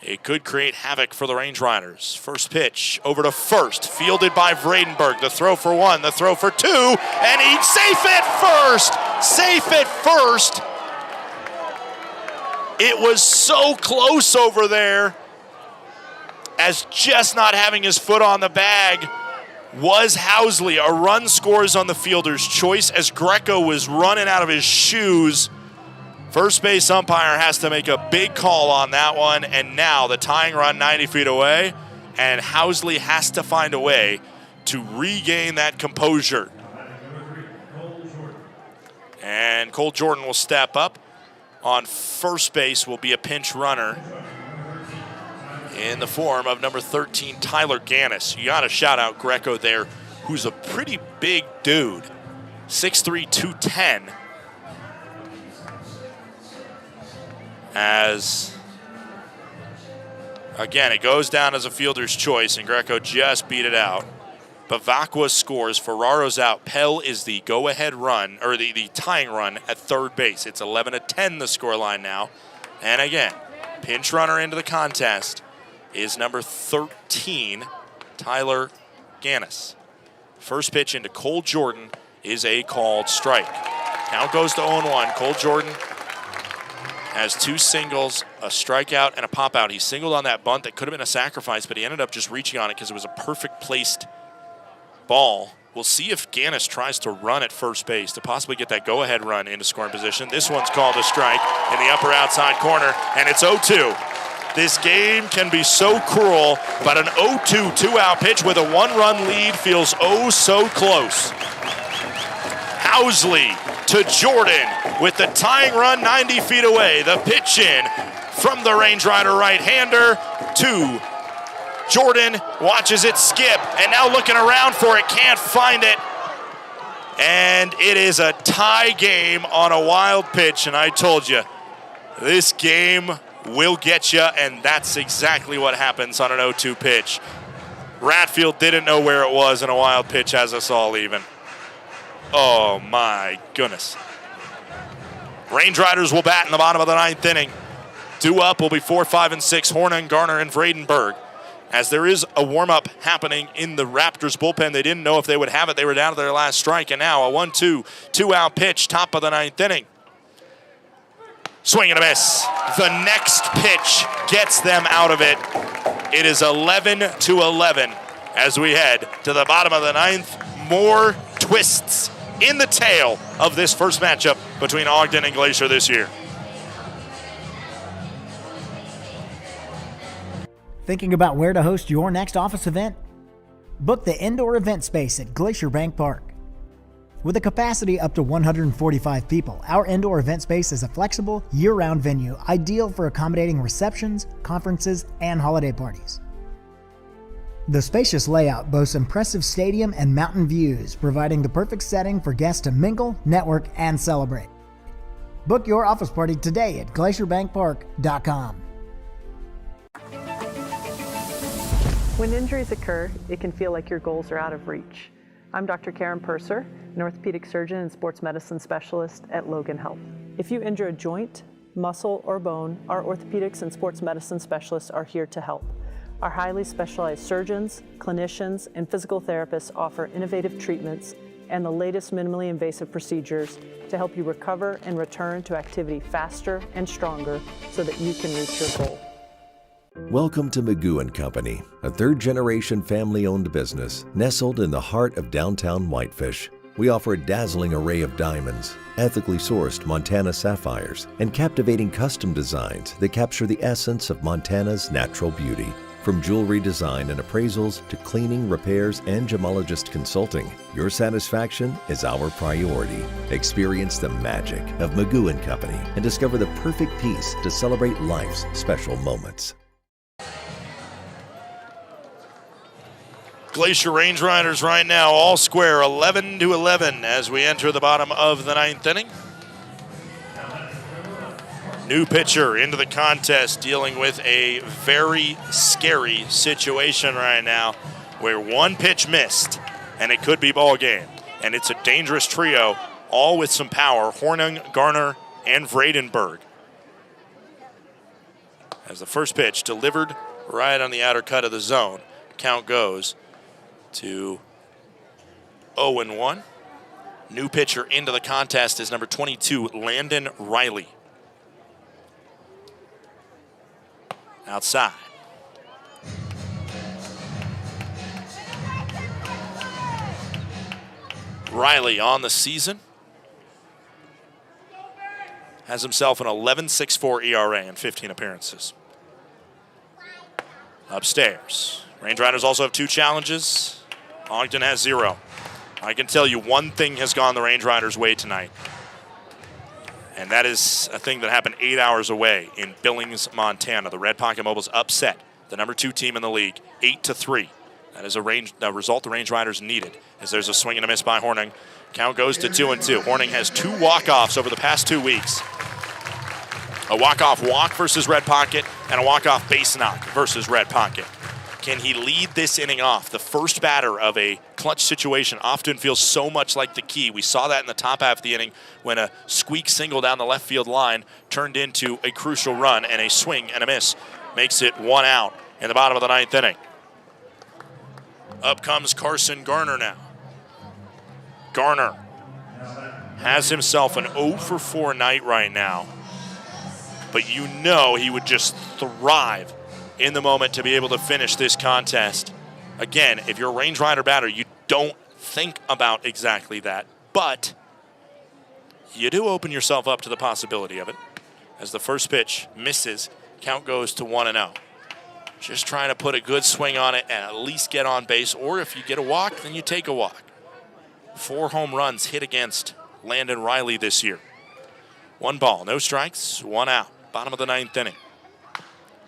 it could create havoc for the Range Riders. First pitch over to first, fielded by Vredenberg. The throw for 1, the throw for 2, and he's safe at first. Safe at first. It was so close over there, as just not having his foot on the bag was Housley. A run scores on the fielder's choice as Greco was running out of his shoes. First base umpire has to make a big call on that one, and now the tying run 90 feet away, and Housley has to find a way to regain that composure. And Cole Jordan will step up. On first base will be a pinch runner in the form of number 13, Tyler Gannis. You got to shout out Greco there, who's a pretty big dude, 6'3", 210. As, again, it goes down as a fielder's choice, and Greco just beat it out. Bavacqua scores, Ferraro's out. Pell is the go-ahead run, or the tying run at third base. It's 11-10 the scoreline now. And again, pinch runner into the contest is number 13, Tyler Gannis. First pitch into Cole Jordan is a called strike. Count goes to 0-1. Cole Jordan has 2 singles, a strikeout, and a pop-out. He singled on that bunt that could have been a sacrifice, but he ended up just reaching on it because it was a perfect placed ball. We'll see if Gannis tries to run at first base to possibly get that go-ahead run into scoring position. This one's called a strike in the upper outside corner, and it's 0-2. This game can be so cruel, but an 0-2 2-out pitch with a 1-run lead feels oh so close. Housley to Jordan with the tying run 90 feet away. The pitch in from the Range Rider right-hander to Jordan, watches it skip, and now looking around for it, can't find it. And it is a tie game on a wild pitch, and I told you, this game will get you, and that's exactly what happens on an 0-2 pitch. Ratfield didn't know where it was, and a wild pitch has us all even. Oh my goodness. Range Riders will bat in the bottom of the 9th inning. Due up will be 4, 5, and 6, Hornung, Garner, and Vredenberg. As there is a warm-up happening in the Raptors bullpen. They didn't know if they would have it. They were down to their last strike, and now a 1-2, two-out pitch, top of the 9th inning. Swing and a miss. The next pitch gets them out of it. It is 11-11 as we head to the bottom of the 9th. More twists in the tail of this first matchup between Ogden and Glacier this year. Thinking about where to host your next office event? Book the indoor event space at Glacier Bank Park. With a capacity up to 145 people, our indoor event space is a flexible, year-round venue ideal for accommodating receptions, conferences, and holiday parties. The spacious layout boasts impressive stadium and mountain views, providing the perfect setting for guests to mingle, network, and celebrate. Book your office party today at glacierbankpark.com. When injuries occur, it can feel like your goals are out of reach. I'm Dr. Karen Purser, an orthopedic surgeon and sports medicine specialist at Logan Health. If you injure a joint, muscle, or bone, our orthopedics and sports medicine specialists are here to help. Our highly specialized surgeons, clinicians, and physical therapists offer innovative treatments and the latest minimally invasive procedures to help you recover and return to activity faster and stronger so that you can reach your goal. Welcome to Magoo & Company, a third-generation family-owned business nestled in the heart of downtown Whitefish. We offer a dazzling array of diamonds, ethically sourced Montana sapphires, and captivating custom designs that capture the essence of Montana's natural beauty. From jewelry design and appraisals to cleaning, repairs, and gemologist consulting, your satisfaction is our priority. Experience the magic of Magoo & Company and discover the perfect piece to celebrate life's special moments. Glacier Range Riders right now all square, 11-11 as we enter the bottom of the 9th inning. New pitcher into the contest, dealing with a very scary situation right now where one pitch missed and it could be ball game. And it's a dangerous trio, all with some power, Hornung, Garner, and Vredenberg. As the first pitch delivered right on the outer cut of the zone, count goes to 0-1. New pitcher into the contest is number 22, Landon Riley. Outside. Riley on the season has himself an 11.64 ERA in 15 appearances. Upstairs, Range Riders also have 2 challenges. Ogden has 0. I can tell you one thing has gone the Range Riders' way tonight, and that is a thing that happened 8 hours away in Billings, Montana. The Red Pocket Mobiles upset the number 2 team in the league, 8-3. That is a result the Range Riders needed, as there's a swing and a miss by Hornung. Count goes to 2-2. Hornung has 2 walk-offs over the past 2 weeks. A walk-off walk versus Red Pocket and a walk-off base knock versus Red Pocket. Can he lead this inning off? The first batter of a clutch situation often feels so much like the key. We saw that in the top half of the inning when a squeak single down the left field line turned into a crucial run, and a swing and a miss makes it 1 out in the bottom of the 9th inning. Up comes Carson Garner now. Garner has himself an 0-for-4 night right now, but you know he would just thrive in the moment to be able to finish this contest. Again, if you're a Range Rider batter, you don't think about exactly that, but you do open yourself up to the possibility of it. As the first pitch misses, count goes to 1-0. Just trying to put a good swing on it and at least get on base, or if you get a walk, then you take a walk. 4 home runs hit against Landon Riley this year. 1 ball, no strikes, 1 out. Bottom of the 9th inning.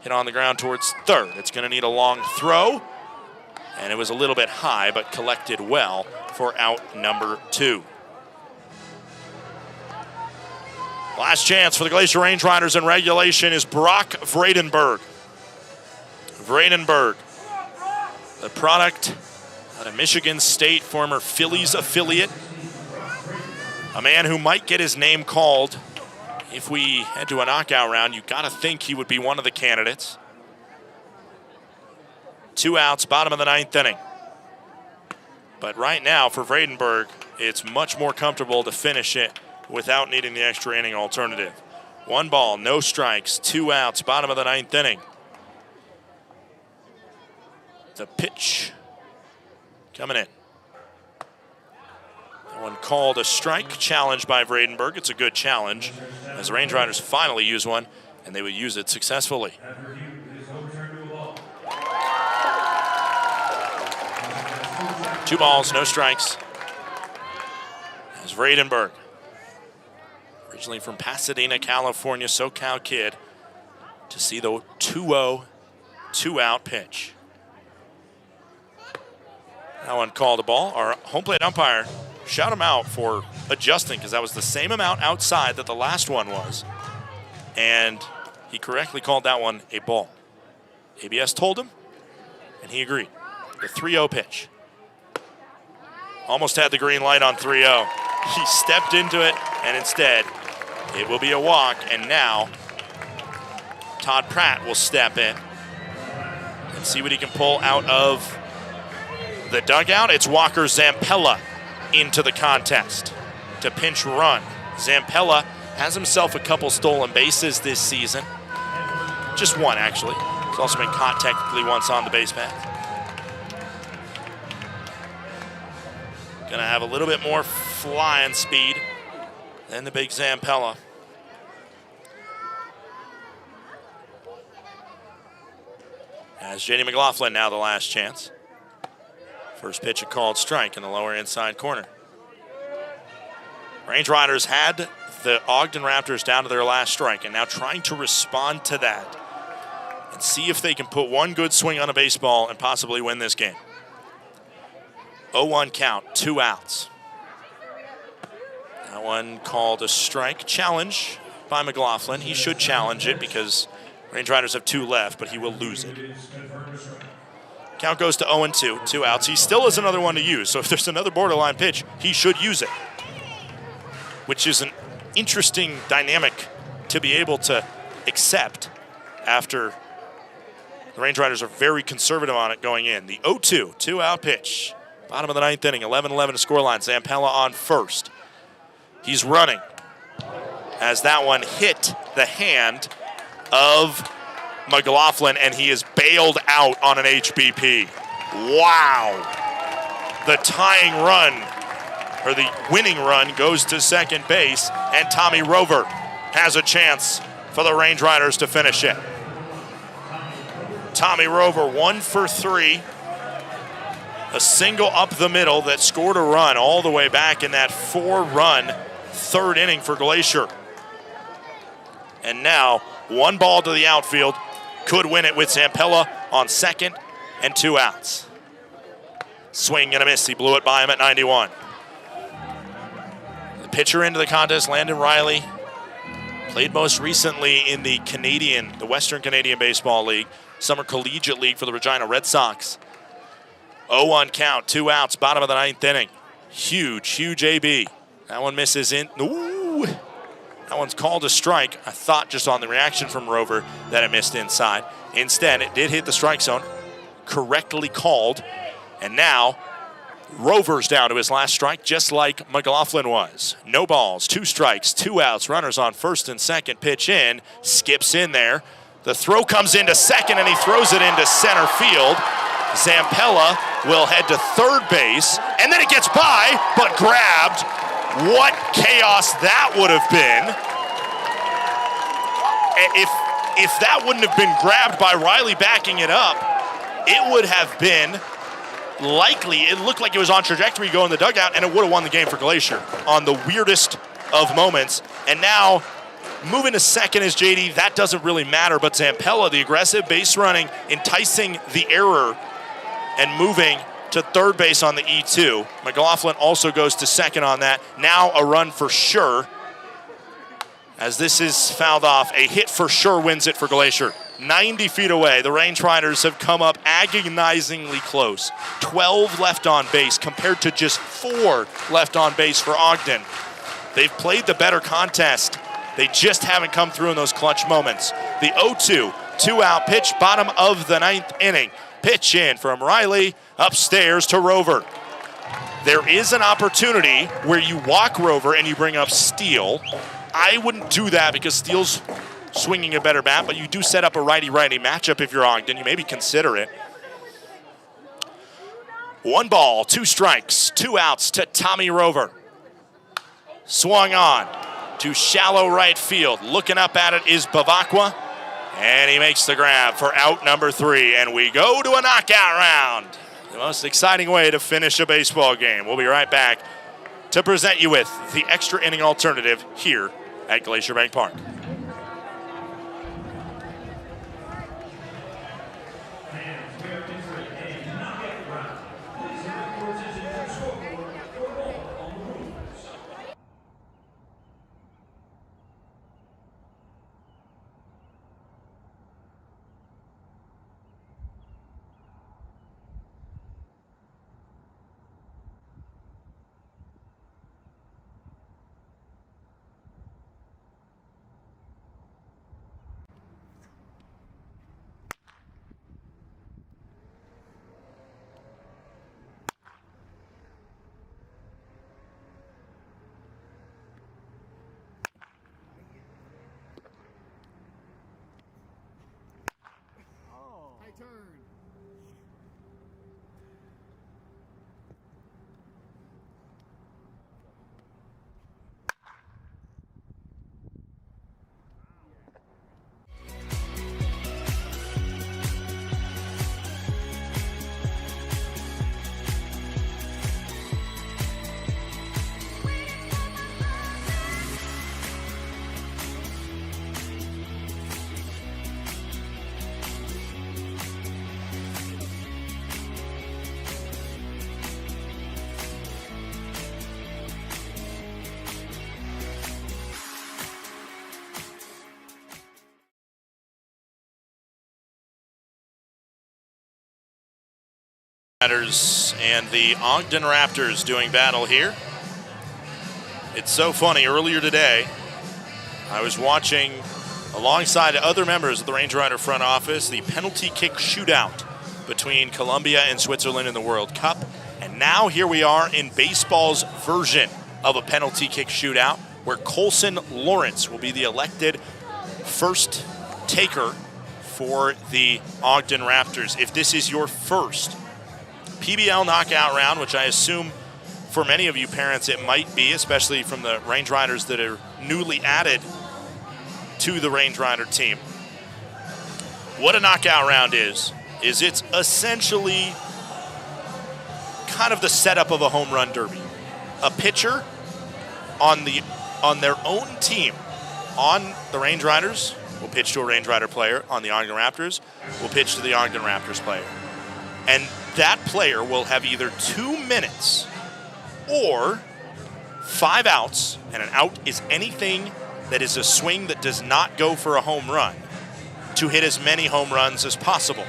Hit on the ground towards third. It's going to need a long throw, and it was a little bit high, but collected well for out number 2. Last chance for the Glacier Range Riders in regulation is Brock Vredenberg. Vredenberg, the product out of Michigan State, former Phillies affiliate. A man who might get his name called If we head to a knockout round, you got to think he would be one of the candidates. 2 outs, bottom of the 9th inning. But right now for Vredenberg, it's much more comfortable to finish it without needing the extra inning alternative. 1 ball, no strikes, 2 outs, bottom of the 9th inning. The pitch coming in. That one called a strike, challenged by Vredenberg. It's a good challenge, as the Range Riders finally use one, and they would use it successfully. 2 balls, no strikes. As Vredenberg, originally from Pasadena, California, SoCal kid, to see the 2-0, 2-out pitch. That one called a ball. Our home plate umpire shout him out for adjusting, because that was the same amount outside that the last one was. And he correctly called that one a ball. ABS told him, and he agreed. The 3-0 pitch. Almost had the green light on 3-0. He stepped into it, and instead, it will be a walk. And now, Todd Pratt will step in and see what he can pull out of the dugout. It's Walker Zampella into the contest to pinch run. Zampella has himself a couple stolen bases this season. Just one, actually. He's also been caught technically once on the base path. Gonna have a little bit more flying speed than the big Zampella. As J.D. McLaughlin now the last chance. First pitch a called strike in the lower inside corner. Range Riders had the Ogden Raptors down to their last strike, and now trying to respond to that and see if they can put one good swing on a baseball and possibly win this game. 0-1 count, 2 outs. That one called a strike. Challenge by McLaughlin. He should challenge it because Range Riders have 2 left, but he will lose it. Count goes to 0-2, 2 outs. He still has another one to use, so if there's another borderline pitch, he should use it, which is an interesting dynamic to be able to accept after the Range Riders are very conservative on it going in. The 0-2, 2-out pitch. Bottom of the 9th inning, 11-11 to scoreline. Zampella on first. He's running as that one hit the hand of McLaughlin, and he is bailed out on an HBP. Wow. The tying run, or the winning run, goes to second base, and Tommy Rover has a chance for the Range Riders to finish it. Tommy Rover 1 for 3. A single up the middle that scored a run all the way back in that 4-run 3rd inning for Glacier. And now, 1 ball to the outfield. Could win it with Zampella on second and 2 outs. Swing and a miss. He blew it by him at 91. The pitcher into the contest, Landon Riley, played most recently in the Western Canadian Baseball League, Summer Collegiate League for the Regina Red Sox. 0-1 count, 2 outs, bottom of the 9th inning. Huge, huge AB. That one misses in. Ooh. That one's called a strike. I thought just on the reaction from Rover that it missed inside. Instead, it did hit the strike zone. Correctly called. And now, Rover's down to his last strike, just like McLaughlin was. No balls, 2 strikes, 2 outs. Runners on first and second. Pitch in. Skips in there. The throw comes into second, and he throws it into center field. Zampella will head to third base, and then it gets by, but grabbed. What chaos that would have been. If that wouldn't have been grabbed by Riley backing it up, it would have been likely, it looked like it was on trajectory to go in the dugout, and it would have won the game for Glacier on the weirdest of moments. And now, moving to second is JD. That doesn't really matter, but Zampella, the aggressive base running, enticing the error and moving to third base on the E2. McLaughlin also goes to second on that. Now a run for sure. As this is fouled off, a hit for sure wins it for Glacier. 90 feet away, the Range Riders have come up agonizingly close. 12 left on base compared to just 4 left on base for Ogden. They've played the better contest They just haven't come through in those clutch moments. The 0-2, 2-out pitch, bottom of the 9th inning. Pitch in from Riley, upstairs to Rover. There is an opportunity where you walk Rover and you bring up Steele. I wouldn't do that because Steele's swinging a better bat, but you do set up a righty-righty matchup if you're Ogden. You maybe consider it. 1 ball, 2 strikes, 2 outs to Tommy Rover. Swung on to shallow right field. Looking up at it is Bavacqua, and he makes the grab for out number 3, and we go to a knockout round. The most exciting way to finish a baseball game. We'll be right back to present you with the extra inning alternative here at Glacier Bank Park. And the Ogden Raptors doing battle here. It's so funny. Earlier today, I was watching, alongside other members of the Range Rider front office, the penalty kick shootout between Colombia and Switzerland in the World Cup. And now here we are in baseball's version of a penalty kick shootout, where Colson Lawrence will be the elected first taker for the Ogden Raptors. If this is your first PBL knockout round, which I assume for many of you parents it might be, especially from the Range Riders that are newly added to the Range Rider team. What a knockout round is it's essentially kind of the setup of a home run derby. A pitcher on their own team, on the Range Riders, will pitch to a Range Rider player. On the Ogden Raptors, will pitch to the Ogden Raptors player. And that player will have either 2 minutes or 5 outs, and an out is anything that is a swing that does not go for a home run, to hit as many home runs as possible.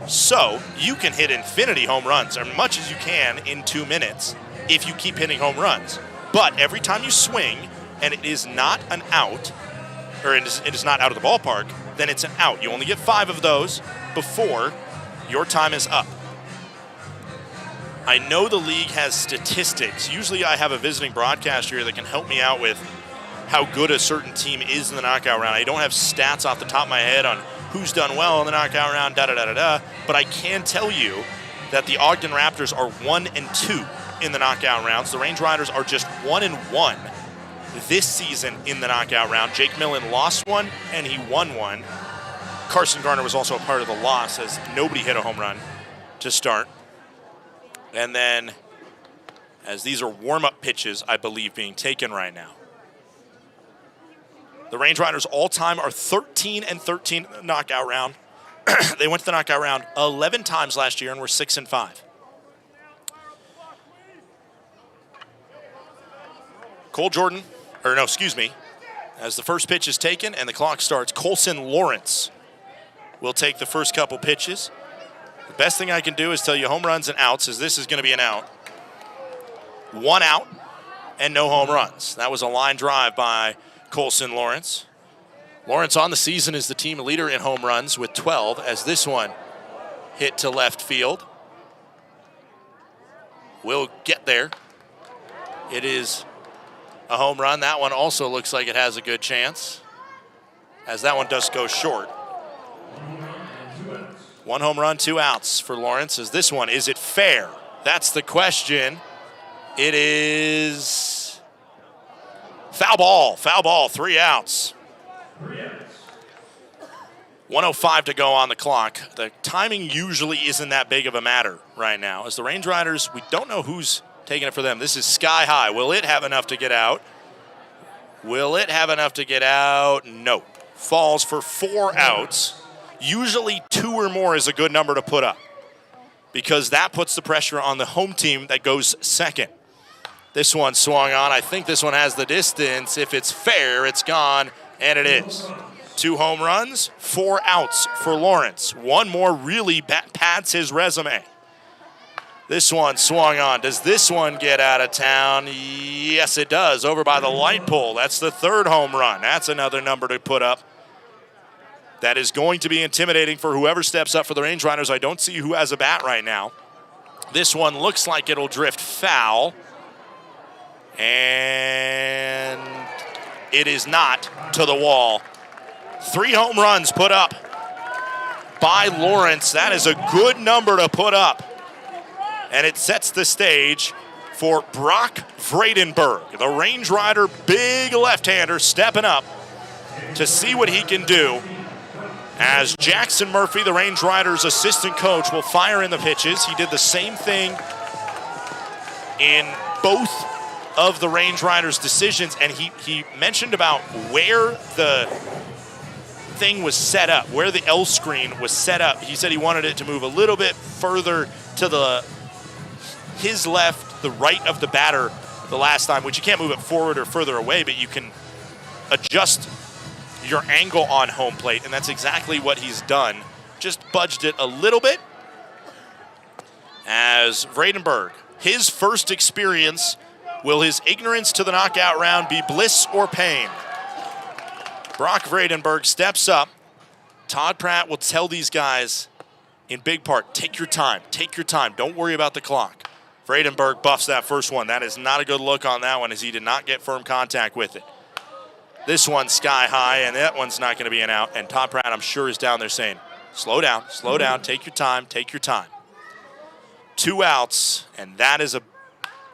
So you can hit infinity home runs, as much as you can in 2 minutes, if you keep hitting home runs. But every time you swing and it is not an out, or it is not out of the ballpark, then it's an out. You only get 5 of those before your time is up. I know the league has statistics. Usually I have a visiting broadcaster here that can help me out with how good a certain team is in the knockout round. I don't have stats off the top of my head on who's done well in the knockout round, but I can tell you that the Ogden Raptors are 1-2 in the knockout rounds. The Range Riders are just 1-1 this season in the knockout round. Jake Millen lost one and he won one. Carson Garner was also a part of the loss, as nobody hit a home run to start. And then, as these are warm-up pitches, I believe, being taken right now. The Range Riders all-time are 13-13 in the knockout round. They went to the knockout round 11 times last year and were 6-5. Cole Jordan, as the first pitch is taken and the clock starts, Colson Lawrence will take the first couple pitches. The best thing I can do is tell you home runs and outs, as this is going to be an out. 1 out and no home runs. That was a line drive by Colson Lawrence. Lawrence on the season is the team leader in home runs with 12, as this one hit to left field. Will get there. It is a home run. That one also looks like it has a good chance, as that one does go short. 1 home run, 2 outs for Lawrence. As this one, is it fair? That's the question. It is foul ball, 3 outs. 1:05 to go on the clock. The timing usually isn't that big of a matter right now. As the Range Riders, we don't know who's taking it for them. This is sky high. Will it have enough to get out? Will it have enough to get out? No. Falls for 4 outs. Usually 2 or more is a good number to put up, because that puts the pressure on the home team that goes second. This one swung on. I think this one has the distance. If it's fair, it's gone, and it is. 2 home runs, 4 outs for Lawrence. 1 more really pads his resume. This one swung on. Does this one get out of town? Yes, it does. Over by the light pole. That's the 3rd home run. That's another number to put up. That is going to be intimidating for whoever steps up for the Range Riders. I don't see who has a bat right now. This one looks like it'll drift foul. And it is not, to the wall. 3 home runs put up by Lawrence. That is a good number to put up. And it sets the stage for Brock Vredenberg, the Range Rider big left-hander, stepping up to see what he can do. As Jackson Murphy, the Range Riders assistant coach, will fire in the pitches. He did the same thing in both of the Range Riders' decisions, and he mentioned about where the thing was set up, where the L screen was set up. He said he wanted it to move a little bit further to his left, the right of the batter the last time, which you can't move it forward or further away, but you can adjust your angle on home plate, and that's exactly what he's done. Just budged it a little bit. As Vredenberg, his first experience, will his ignorance to the knockout round be bliss or pain? Brock Vredenberg steps up. Todd Pratt will tell these guys in big part, take your time, don't worry about the clock. Vredenberg buffs that first one. That is not a good look on that one, as he did not get firm contact with it. This one's sky high, and that one's not going to be an out. And Todd Pratt, I'm sure, is down there saying, slow down, take your time. 2 outs, and that is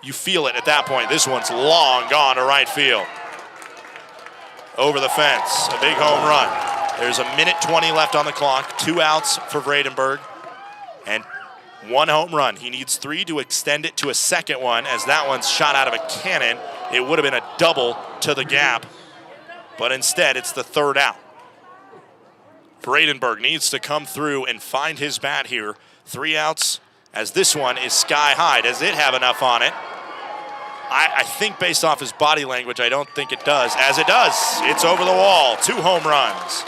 you feel it at that point. This one's long gone to right field. Over the fence, a big home run. There's 1:20 left on the clock. 2 outs for Vredenberg, and 1 home run. He needs 3 to extend it to a second one, as that one's shot out of a cannon. It would have been a double to the gap, but instead it's the 3rd out. Vredenberg needs to come through and find his bat here. 3 outs, as this one is sky high. Does it have enough on it? I think based off his body language, I don't think it does. As it does, it's over the wall. 2 home runs.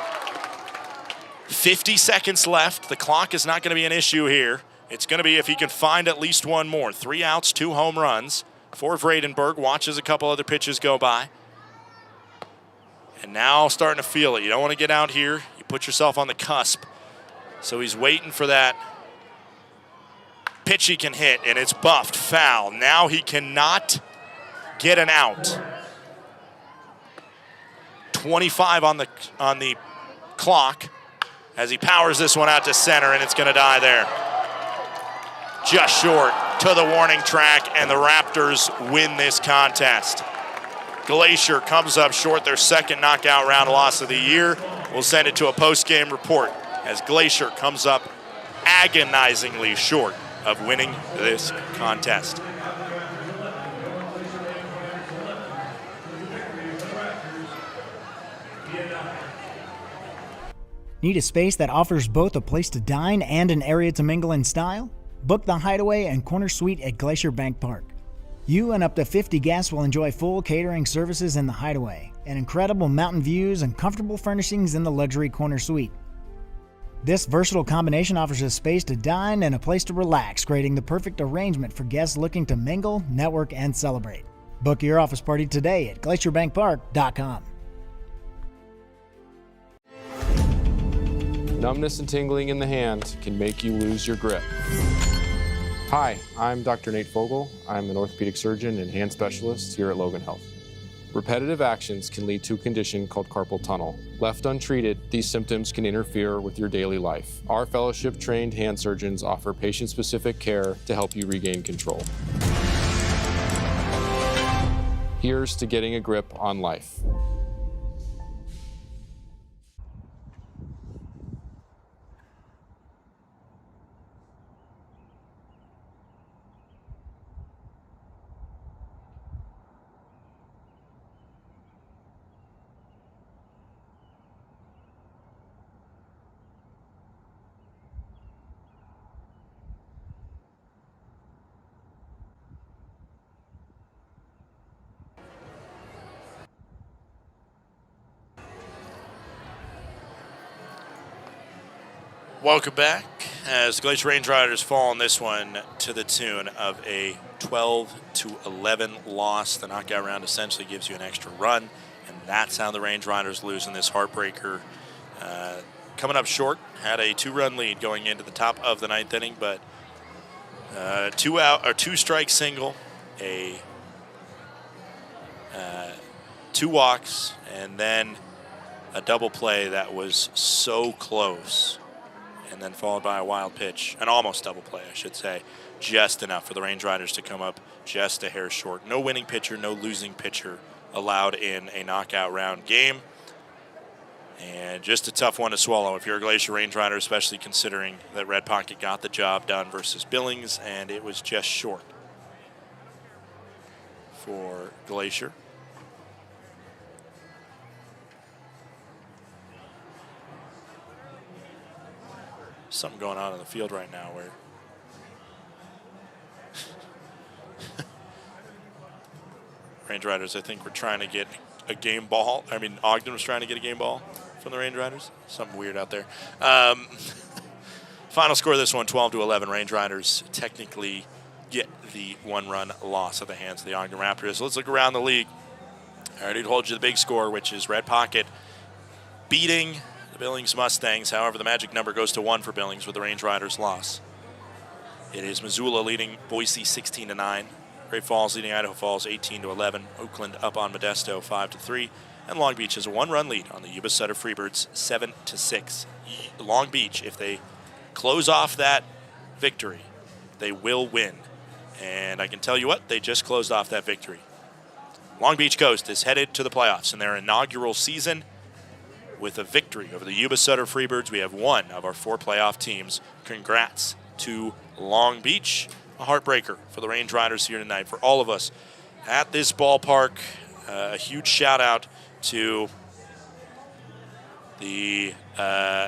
50 seconds left. The clock is not going to be an issue here. It's going to be if he can find at least 1 more. 3 outs, 2 home runs for Vredenberg. Watches a couple other pitches go by. And now starting to feel it. You don't want to get out here. You put yourself on the cusp. So he's waiting for that pitch he can hit, and it's buffed, foul. Now he cannot get an out. 25 on the clock as he powers this one out to center, and it's going to die there. Just short to the warning track, and the Raptors win this contest. Glacier comes up short, their 2nd knockout round loss of the year. We'll send it to a post-game report as Glacier comes up agonizingly short of winning this contest. Need a space that offers both a place to dine and an area to mingle in style? Book the Hideaway and Corner Suite at Glacier Bank Park. You and up to 50 guests will enjoy full catering services in the Hideaway, and incredible mountain views and comfortable furnishings in the luxury Corner Suite. This versatile combination offers a space to dine and a place to relax, creating the perfect arrangement for guests looking to mingle, network, and celebrate. Book your office party today at glacierbankpark.com. Numbness and tingling in the hand can make you lose your grip. Hi, I'm Dr. Nate Fogel. I'm an orthopedic surgeon and hand specialist here at Logan Health. Repetitive actions can lead to a condition called carpal tunnel. Left untreated, these symptoms can interfere with your daily life. Our fellowship-trained hand surgeons offer patient-specific care to help you regain control. Here's to getting a grip on life. Welcome back as the Glacier Range Riders fall in this one to the tune of a 12-11 loss. The knockout round essentially gives you an extra run, and that's how the Range Riders lose in this heartbreaker. Coming up short, had a 2-run lead going into the top of the 9th inning, but 2-strike single, a 2 walks, and then a double play that was so close. And then followed by a wild pitch, an almost double play, I should say. Just enough for the Range Riders to come up just a hair short. No winning pitcher, no losing pitcher allowed in a knockout round game. And just a tough one to swallow if you're a Glacier Range Rider, especially considering that Red Pocket got the job done versus Billings, and it was just short for Glacier. Something going on in the field right now where Range Riders, I think, were trying to get a game ball. I mean, Ogden was trying to get a game ball from the Range Riders. Something weird out there. Final score of this one, 12-11. Range Riders technically get the 1-run loss at the hands of the Ogden Raptors. So let's look around the league. I already told you the big score, which is Red Pocket beating the Billings Mustangs. However, the magic number goes to 1 for Billings with the Range Riders' loss. It is Missoula leading Boise 16-9. Great Falls leading Idaho Falls 18-11. Oakland up on Modesto 5-3. And Long Beach has a 1-run lead on the Yuba Sutter Freebirds 7-6. Long Beach, if they close off that victory, they will win. And I can tell you what, they just closed off that victory. Long Beach Coast is headed to the playoffs in their inaugural season with a victory over the Yuba Sutter Freebirds. We have one of our 4 playoff teams. Congrats to Long Beach. A heartbreaker for the Range Riders here tonight. For all of us at this ballpark, a huge shout out to the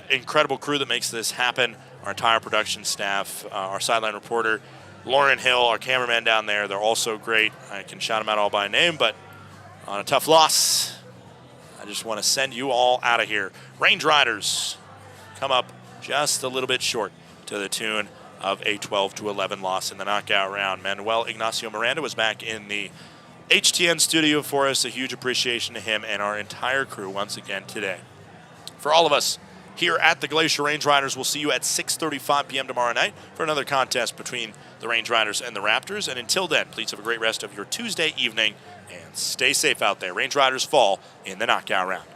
incredible crew that makes this happen. Our entire production staff, our sideline reporter, Lauren Hill, our cameraman down there. They're all so great. I can shout them out all by name, but on a tough loss, I just want to send you all out of here. Range Riders come up just a little bit short to the tune of a 12-11 loss in the knockout round. Manuel Ignacio Miranda was back in the HTN studio for us. A huge appreciation to him and our entire crew once again today. For all of us here at the Glacier Range Riders, we'll see you at 6:35 p.m. tomorrow night for another contest between the Range Riders and the Raptors. And until then, please have a great rest of your Tuesday evening and stay safe out there. Range Riders fall in the knockout round.